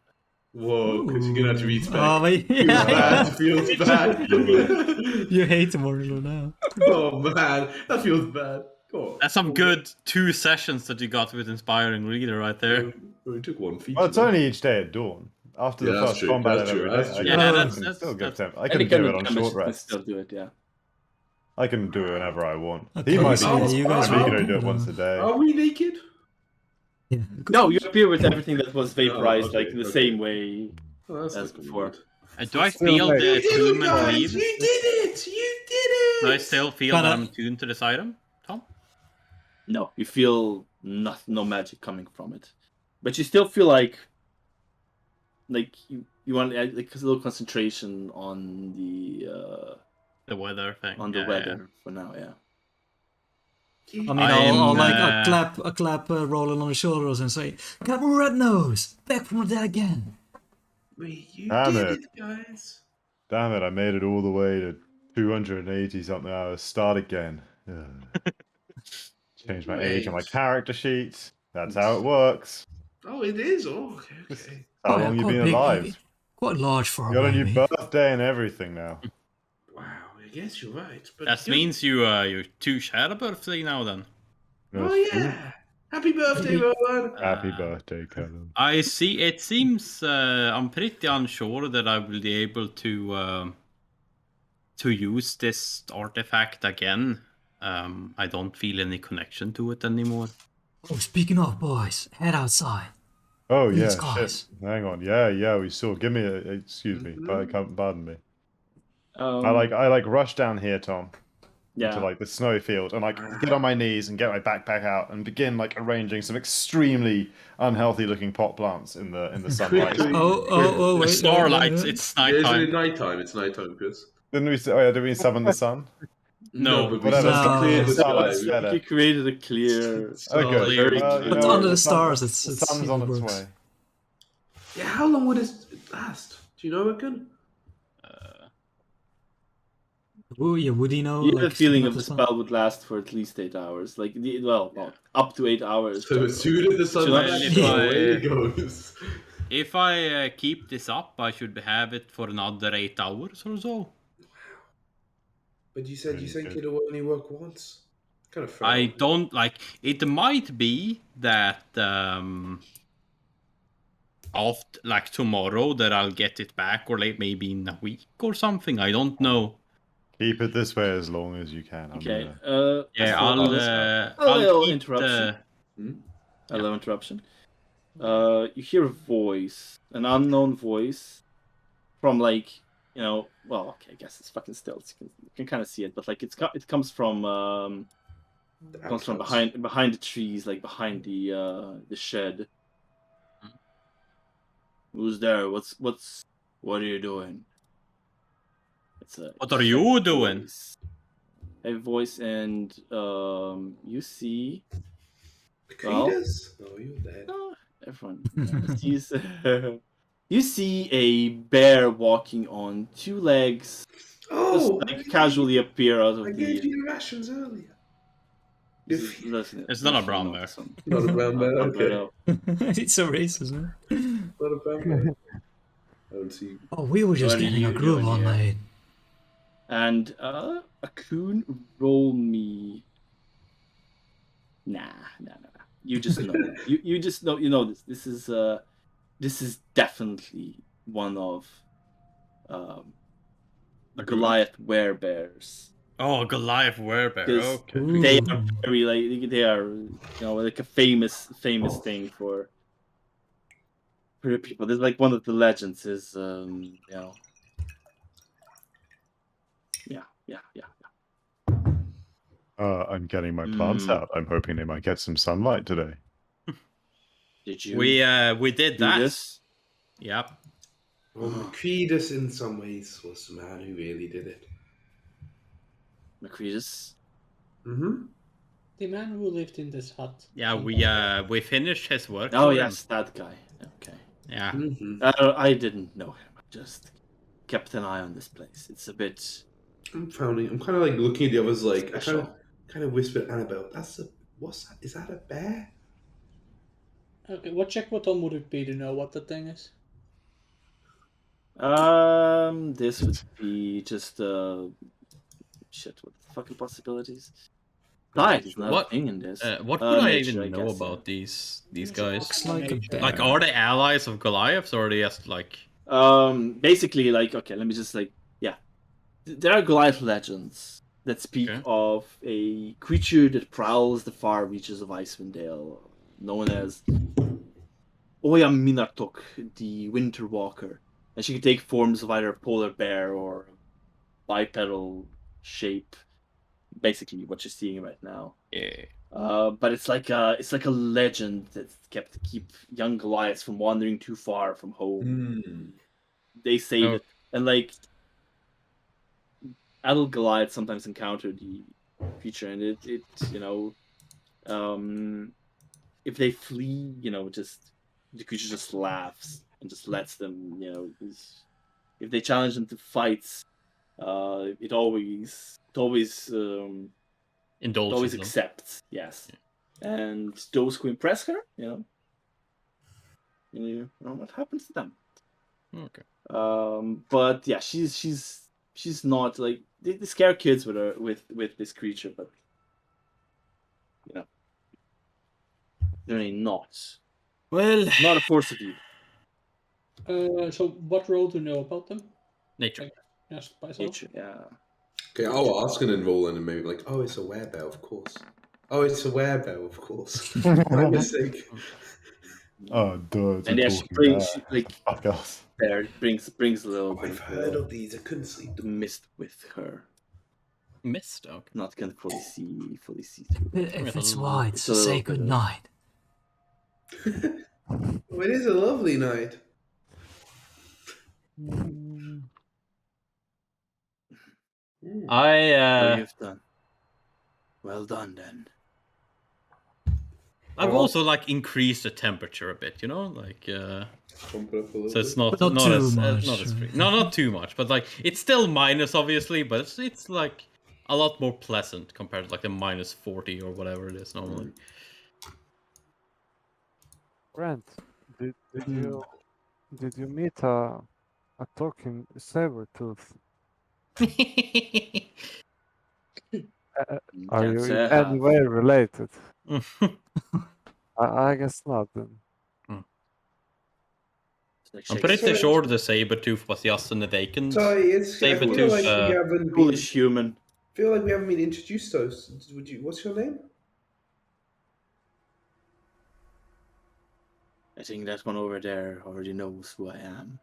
Whoa, because you're going to have to read spec.
Oh, wait,
Feels bad. Feels bad.
You hate the Morning now.
Oh, man. That feels bad. God.
That's some good 2 sessions that you got with Inspiring Reader right there.
We took one feature.
Well, it's only each day at dawn. After the
Yeah, that's
first
true,
combat
that's
of
true,
every day.
that's true.
Yeah,
I can
Any
do
kind
it
of
on
damage,
short
you can
rest.
still do it, yeah.
I can do it whenever I want.
Okay,
He might be
so yeah, you guys
maybe he
are-
can only do it once a day.
Are we naked?
Yeah.
No, you appear with everything that was vaporized,
okay,
like the
okay.
same way
Oh, that's
as
not
before.
good.
Do I
Still
feel
late.
the
You did it,
attunement
guys!
leave?
You did it! You did it!
Do I still feel
Kinda-
that I'm tuned to this item, Tom?
No, you feel no magic coming from it, but you still feel like you want like a little concentration on
The weather thing.
the weather for now. Yeah.
I mean, I'll
I'm,
clap Roland on the shoulders and say, "Captain Red Nose, back from the dead again."
Wait, you
Damn
did
it.
it, guys.
Damn it, I made it all the way to 280 something hours. Start again. Ugh. Change my age on my
Wait.
character sheet. That's how it works.
Oh, it is? Oh, okay.
How
Oh, yeah,
long you
quite
been
big,
alive?
Quite large for a
You got a new
baby.
birthday and everything now.
Wow, I guess you're right. But
that means you're 2 shadow birthday now then.
Oh, yeah. Happy birthday, Roland.
Happy birthday, Kevin.
I see. It seems I'm pretty unsure that I will be able to use this artifact again. I don't feel any connection to it anymore.
Oh, speaking of boys, head outside.
Oh
These
yeah,
guys.
shit. Hang on. Yeah, we saw. Give me excuse me. Pardon me. I rush down here, Tom,
Yeah.
to like the snowy field and like get on my knees and get my backpack out and begin like arranging some extremely unhealthy looking pot plants in the sunlight.
Oh, wait.
Starlight, it's
Yeah, it's
nighttime.
nighttime. It's nighttime, Chris.
Didn't we say, oh yeah, did we summon the sun?
No,
but we
whatever.
saw
No.
the
Starlight's
sky.
better.
You created a clear.
Okay.
clear.
Well, you
But
know,
under the
sun-
stars, it's
the
it's
sun's
it
on its
works.
way.
Yeah, how long would it last? Do you know, Reckon?
Would he know?
You have
like,
a feeling
schematic
of the
spell?
spell would last for at least 8 hours. Like, well, up to 8 hours.
So as soon as the sun
Well,
sets,
if
away
I-
it goes.
If I keep this up, I should have it for another 8 hours or so.
But you said you
Really
think
good.
it'll only work once. Kind of fair.
I don't like. It might be that after like tomorrow that I'll get it back, or like maybe in a week or something. I don't know.
Keep it this way as long as you can. I'm
Okay.
gonna-
Yeah,
I'll
I'll
little
keep
interruption.
Hmm?
A little interruption. You hear a voice, an unknown voice, from like, well, okay, I guess it's fucking stilts. You can kind of see it, but like it comes from behind the trees, like behind the shed. Who's there? What are you doing?
What are you doing?
A voice, and you see.
Creedus? Oh, you're dead.
Everyone sees. You see a bear walking on 2 legs,
Oh,
just like casually appear out of
I
the.
gave you the rations earlier.
Listen,
It's not a brown bear.
Not a brown bear. Okay,
It's so racist, man.
not a brown bear. I don't see.
Oh, we were just
What are
getting a
you
groove
doing
on,
here?
mate.
And Akun, roll me. Nah. You just know. you just know. You know this. This is definitely one of Goliath werebears.
Oh, Goliath werebear.
Because
Okay.
they are very like they are like a famous thing for the people. There's like one of the legends is yeah.
I'm getting my plants out. I'm hoping they might get some sunlight today.
Did you
We did
do
that.
this?
Yep.
Well, Creedus in some ways was the man who really did it.
Macretus?
Mm-hmm.
The man who lived in this hut.
Yeah, we finished his work.
Oh
for
yes, that guy. Okay.
him. Yeah.
Mm-hmm.
I didn't know him. I just kept an eye on this place. It's a bit
I'm kind of like looking at the others, like I
special.
kind of whispered Annabelle. What's that? Is that a bear?
Okay, what check button would it be to know what the thing is?
This would be just shit. What the fucking possibilities? Diet is not
What-
a thing in this.
What would I
nature,
even know
guess,
about these guys?
Looks like a bear.
Like, are they allies of Goliath, or are they just like?
Basically, like, okay, let me just like, yeah, there are Goliath legends that speak
Okay.
of a creature that prowls the far reaches of Icewind Dale, known as Oya Minatok, the Winter Walker, and she can take forms of either a polar bear or bipedal shape. Basically, what you're seeing right now.
Yeah.
But it's like a legend that's kept to keep young Goliaths from wandering too far from home. They say
Oh.
that, and like adult Goliaths sometimes encounter the creature, and it if they flee, just the creature just laughs and just lets them, if they challenge them to fights, it always
Indulges them.
accepts, yes. And those who impress her, what happens to them.
Okay.
But yeah, she's not like they scare kids with her with this creature, but they're really not
Well,
a force of evil.
So what role do you know about them?
Nature.
Just by self?
Nature, yeah.
Okay, I'll ask and then roll in and maybe like, oh, it's a werebear, of course. Oh, it's a werebear, of course. My mistake.
Oh, duh. It's
And
a
yeah, she
talking
brings
bear.
like
Fuck us.
there brings a little bit
I've heard of these. I couldn't sleep.
the mist with her.
Mist. Okay.
Not gonna fully see through.
if it's white,
It's a
say
little bit
good
of-
night.
Oh, it is a lovely night.
So you've done. Well done, then.
I've also like increased the temperature a bit, you know, like
Pump it up a little
so it's
bit.
not
But not too
as
much,
not as free.
right?
No, not too much, but like it's still minus obviously, but it's like a lot more pleasant compared to like the minus 40 or whatever it is normally.
Brent, did you meet a talking saber tooth? Are
Can't
you
say
in
I
any
have.
way related? I guess not then.
Like
I'm pretty
Shakespeare.
sure the saber-tooth was just an vacant
Sorry, I feel
saber-tooth.
like we haven't been.
Foolish human.
Feel like we haven't been introduced. Though, would you? What's your name?
I think that one over there already knows who I am.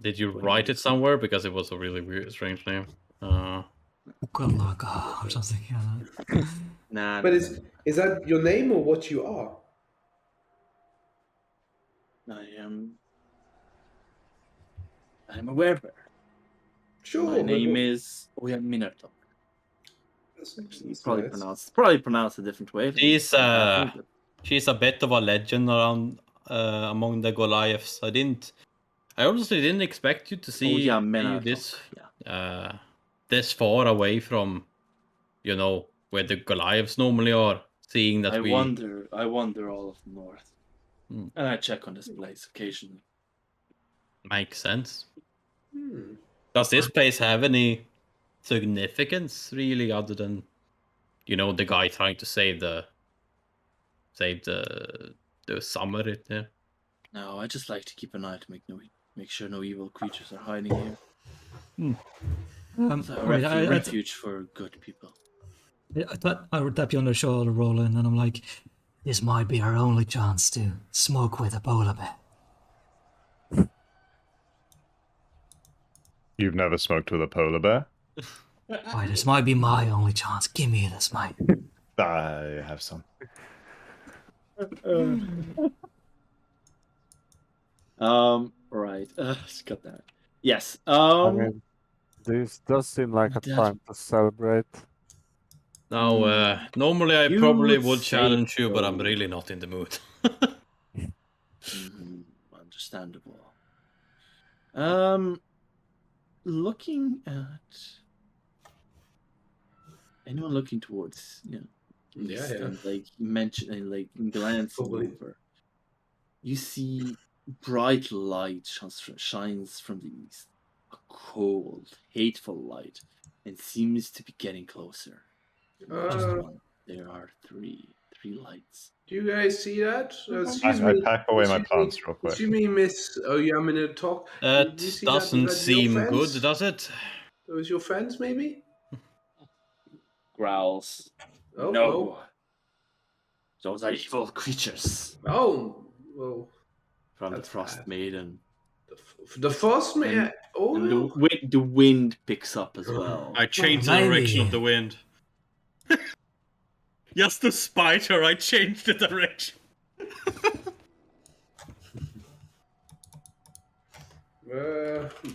Did you write it somewhere? Because it was a really weird, strange name.
Ukalaka or something. Yeah.
Nah.
But is that your name or what you are?
I'm a werebear.
Sure.
My name is Oya Minato.
That's
Probably pronounced a different way.
She's a bit of a legend around among the Goliaths. I honestly didn't expect you to see this far away from, you know, where the Goliaths normally are. Seeing that
I wander all of the north, and I check on this place occasionally.
Makes sense. Does this place have any significance, really, other than, you know, the guy trying to save the summer? Yeah.
No, I just like to keep an eye to make sure no evil creatures are hiding here. It's a refuge for good people.
I thought I would tap you on the shoulder, Roland, and I'm like, this might be our only chance to smoke with a polar bear.
You've never smoked with a polar bear?
Why, this might be my only chance. Give me this, mate.
I have some.
Right. Got that. Yes.
I mean, this does seem like a time to celebrate.
Now, normally I probably would challenge you, but I'm really not in the mood.
Understandable. Looking at anyone looking towards, east and like glancing over, you see bright light shines from the east, a cold, hateful light, and seems to be getting closer. Just one. There are three lights.
Do you guys see that?
I pack away my plants real quick.
Excuse me, Miss Oyamina talk.
That doesn't seem good, does it?
Those your friends, maybe?
Growls.
Oh,
no.
Oh.
Those are evil creatures.
Oh, well.
From the Frostmaiden.
The Frostmaiden?
And the wind picks up as well.
I changed the direction of the wind. Just to spite her, I changed the direction.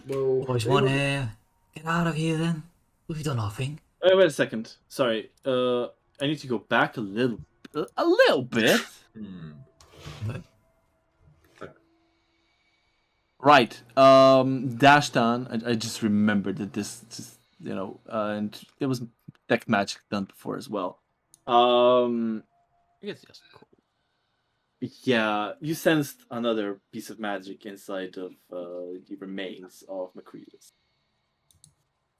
Boys, want to get out of here then? We've done nothing.
Wait a second. Sorry. I need to go back a little bit. Right. Dashdown. I just remembered that this and it was deck magic done before as well.
I guess it's just cool.
Yeah, you sensed another piece of magic inside of the remains of Macretus.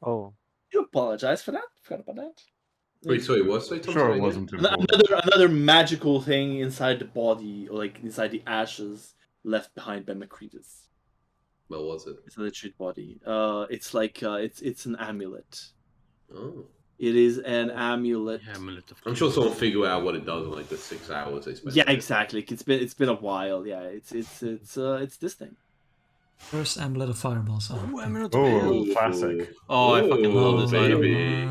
Oh.
You apologize for that? Forgot about that.
Wait, sorry, what?
Sure, it wasn't
another magical thing inside the body, or like inside the ashes left behind by Macretus.
What was it?
It's a literate body. It's like it's an amulet.
Oh.
It is an amulet.
I'm sure someone will figure out what it does in like the 6 hours they spent.
Yeah, exactly. It's been a while. Yeah, it's this thing.
First amulet of fireballs.
Oh, classic.
Oh, I fucking love this
baby.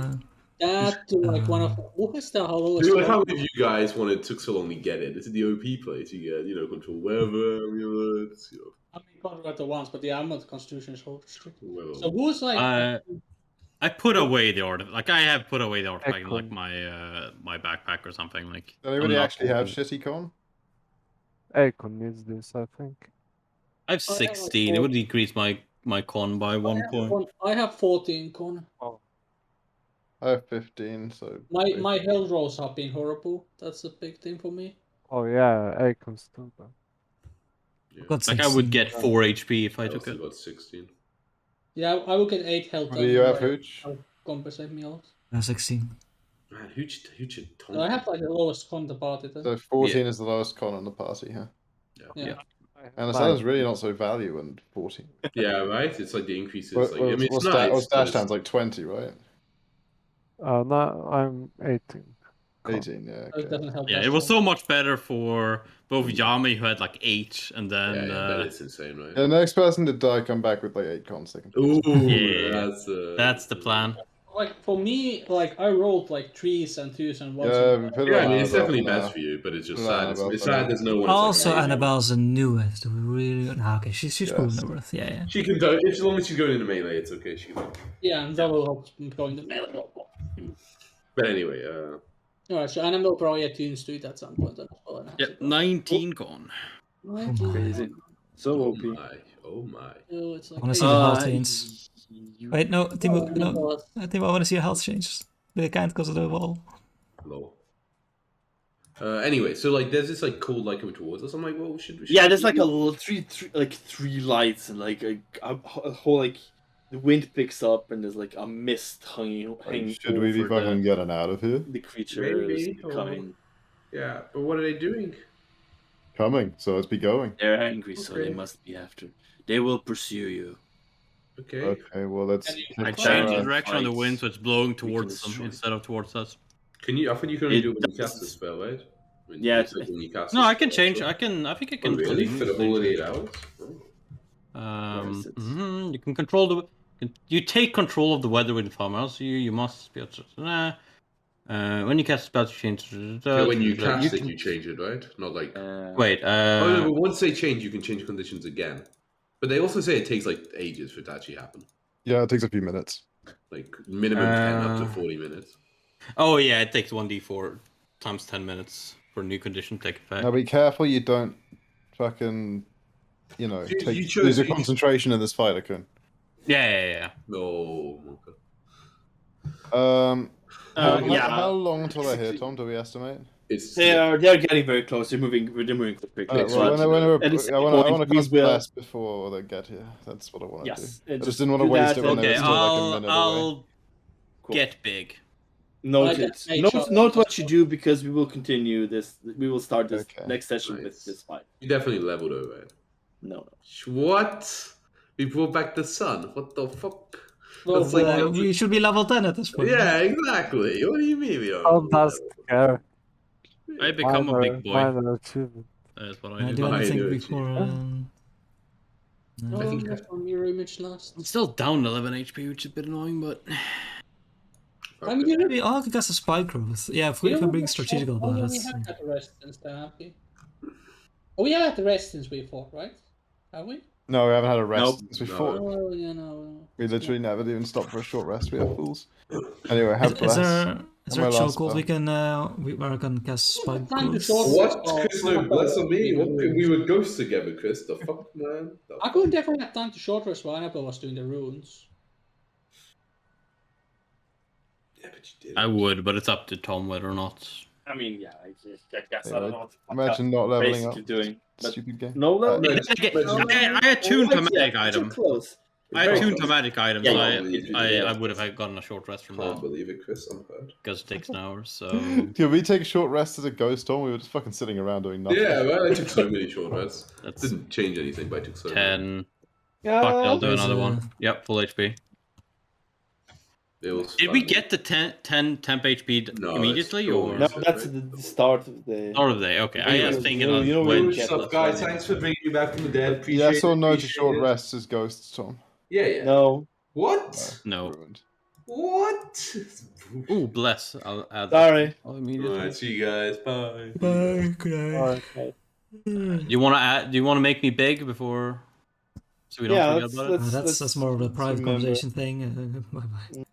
That like one of what is the lowest?
Dude, how many of you guys took so long to get it? This is the OP place. You get, control weather, amulets,
I mean, got the ones, but the amulet constitution is so strict.
Well,
So who's like?
I put away the artifact. Like I have put away the artifact in
Echo.
like my backpack or something. Like
Does anybody
I'm not
actually have
holding-
shitty con?
Akon needs this, I think.
I have
I have, like,
16. It would decrease my con by 1 point.
I have 14 con.
I have 15, so
My health rolls have been horrible. That's a big thing for me.
Oh yeah, Akon's too bad.
Yeah.
Got
Like I would
16.
get 4 HP if I
I
took
also
it.
got 16.
Yeah, I will get 8 health.
what do you have,
like,
Hooch?
I'll compensate me a lot.
16.
Man, Hooch had Tom.
So I have like the lowest con about it.
So 14 is the lowest con in the party, huh?
Yeah.
And Asana's really not so value and 14.
Yeah, right. It's like the increases.
What,
Like, I mean, it's
what's
nice.
what's
but
dash
it's-
down's like 20, right?
Now I'm 18. Con.
18, yeah.
It
Okay.
doesn't help.
Yeah,
us
it was
so
so much better for both Yami, who had like 8, and then
Yeah, that is insane, right?
The next person to die come back with like 8 cons. They can
Ooh,
Yeah, that's the plan.
like for me, like I rolled like 3s and 2s and 1s.
Yeah,
and
put it
Yeah, I
on
mean, it's
Annabelle
definitely
for now.
best for you, but it's just
No,
sad. It's,
Annabelle
it's
for
sad
now.
there's no one.
Also,
to take
Annabelle's a newest. Do we really? No, okay, she's
Yes.
proven her worth. Yeah, yeah.
She can do it. As long as she's going into melee, it's okay. She can.
Yeah, and double helps going to melee.
But anyway,
Alright, so Annabelle probably attunes to it at some point. As well, and has
Yep,
it.
19 gone.
19.
Crazy. So
oh
OP.
my, oh my.
So it's like
Wanna see the health changes? Wait, no, Timo, no, Timo, I want to see your health changes. But I can't because of the wall.
Low. Anyway, so like, there's this like cold light coming towards us. I'm like, well, should we?
Yeah, there's like a little three lights and like a whole like the wind picks up and there's like a mist hanging
Should we be
over
fucking getting out of here?
the creatures
Maybe, or-
coming.
Yeah, but what are they doing?
Coming, so let's be going.
They're angry, so they
Okay.
must be after. They will pursue you.
Okay.
Okay, well let's.
And you-
I
hit,
changed the
uh,
direction of the wind, so it's blowing towards
destroy
them
it.
instead of towards us.
Can you? I think you can only
It
do it when you
does-
cast the spell, right? When
Yeah,
it's like when you cast
No,
the
I can
spell,
change.
so-
I think I
Oh,
can.
really? For the whole 8 hours? Oh.
Where is it?
You can control the. You take control of the weather with the farmhouse. You must be able to. When you cast spells, you change.
Yeah, when you cast it,
can-
you change it, right? Not like.
Wait.
Oh no, but once they change, you can change conditions again. But they also say it takes like ages for it to actually happen.
Yeah, it takes a few minutes.
Like minimum 10 up to
Uh,
40 minutes.
Oh yeah, it takes 1d4 times 10 minutes for a new condition to take effect.
Now be careful you don't fucking, you know,
You-
take,
you chose-
lose your
you-
concentration in this fight, Akun.
Yeah.
No. Okay.
How long until they're here, Tom? Do we estimate?
It's
They're getting very close. They're moving quickly.
Well,
So at this
I want
point,
to
we
cast
will-
bless before they get here. That's what I want to
Yes,
do. I
just
just didn't want to
do
waste
that
it when
and-
they were
Okay,
still like a minute away.
I'll
Cool.
get big.
Note
Like,
it.
make
Note,
sure-
note what you do because we will continue this. We will start this
Okay.
next session
Nice.
with this fight.
You definitely leveled over it.
No.
What? We brought back the sun. What the fuck?
Well,
That's like-
well,
We should be level 10 at this point.
Yeah, exactly. What do you mean we are?
How does care?
I become a big boy.
Minor achievement.
That's what
I
I
do
do.
I
anything
do it,
before. No.
I think
that's on mirror image last.
I'm still down 11 HP, which is a bit annoying, but
I mean, you know,
Maybe I could cast a spike growth. Yeah, if we're being strategical about
we
it.
have had resistance there, have we? Oh, we have had resistance before, right? Have we?
No, we haven't had a rest
Nope.
since we
No.
fought.
Oh, yeah, no.
We literally never even stopped for a short rest. We are fools. Anyway, have
Is
bless.
there
my
a
last
chokehold
spell.
we can where I can cast spike
Time to
growth?
short-
What?
Oh,
Chris, no, bless on me. What? We were ghosts together, Chris. The fuck, man? The
I could definitely have time to short rest while Annabelle was doing the runes.
Yeah, but you did.
I would, but it's up to Tom whether or not.
I mean, yeah. I guess
Yeah,
I don't know what the fuck
Imagine not leveling up.
basically doing. But
Stupid game.
no level.
No,
I attuned to magic item.
Close.
I
Very
attuned to
close.
magic items.
Yeah,
I,
yeah.
I would have gotten a short rest from
Can't
that
believe it, Chris. I'm hurt.
because it takes an hour. So
Did we take a short rest as a ghost, Tom? We were just fucking sitting around doing nothing.
Yeah, well, I took so many short rests.
that's
Didn't change anything, but I took so many.
10.
Yeah.
Fuck, I'll do
There's
another
a-
one. Yep, full HP.
It was
Did we
fun.
get the 10 temp HP
No,
immediately
it's
or
cool.
No, that's the start of the.
start of the day? Okay, I was thinking
You
of
know,
when.
we-
What's up, guys? Thanks for bringing me back from the dead. Appreciate
Yes or
it,
no to
appreciate
short
it.
rests as ghosts, Tom?
Yeah, yeah.
No.
What?
No.
Ruined.
What?
Ooh, bless. I'll add.
Sorry.
I'll immediately.
Alright, see you guys. Bye.
Bye, good night.
Okay.
You want to add? Do you want to make me big before? So we don't
Yeah,
forget
let's-
about it.
let's-
That's more of a private
remember.
conversation thing. Bye bye.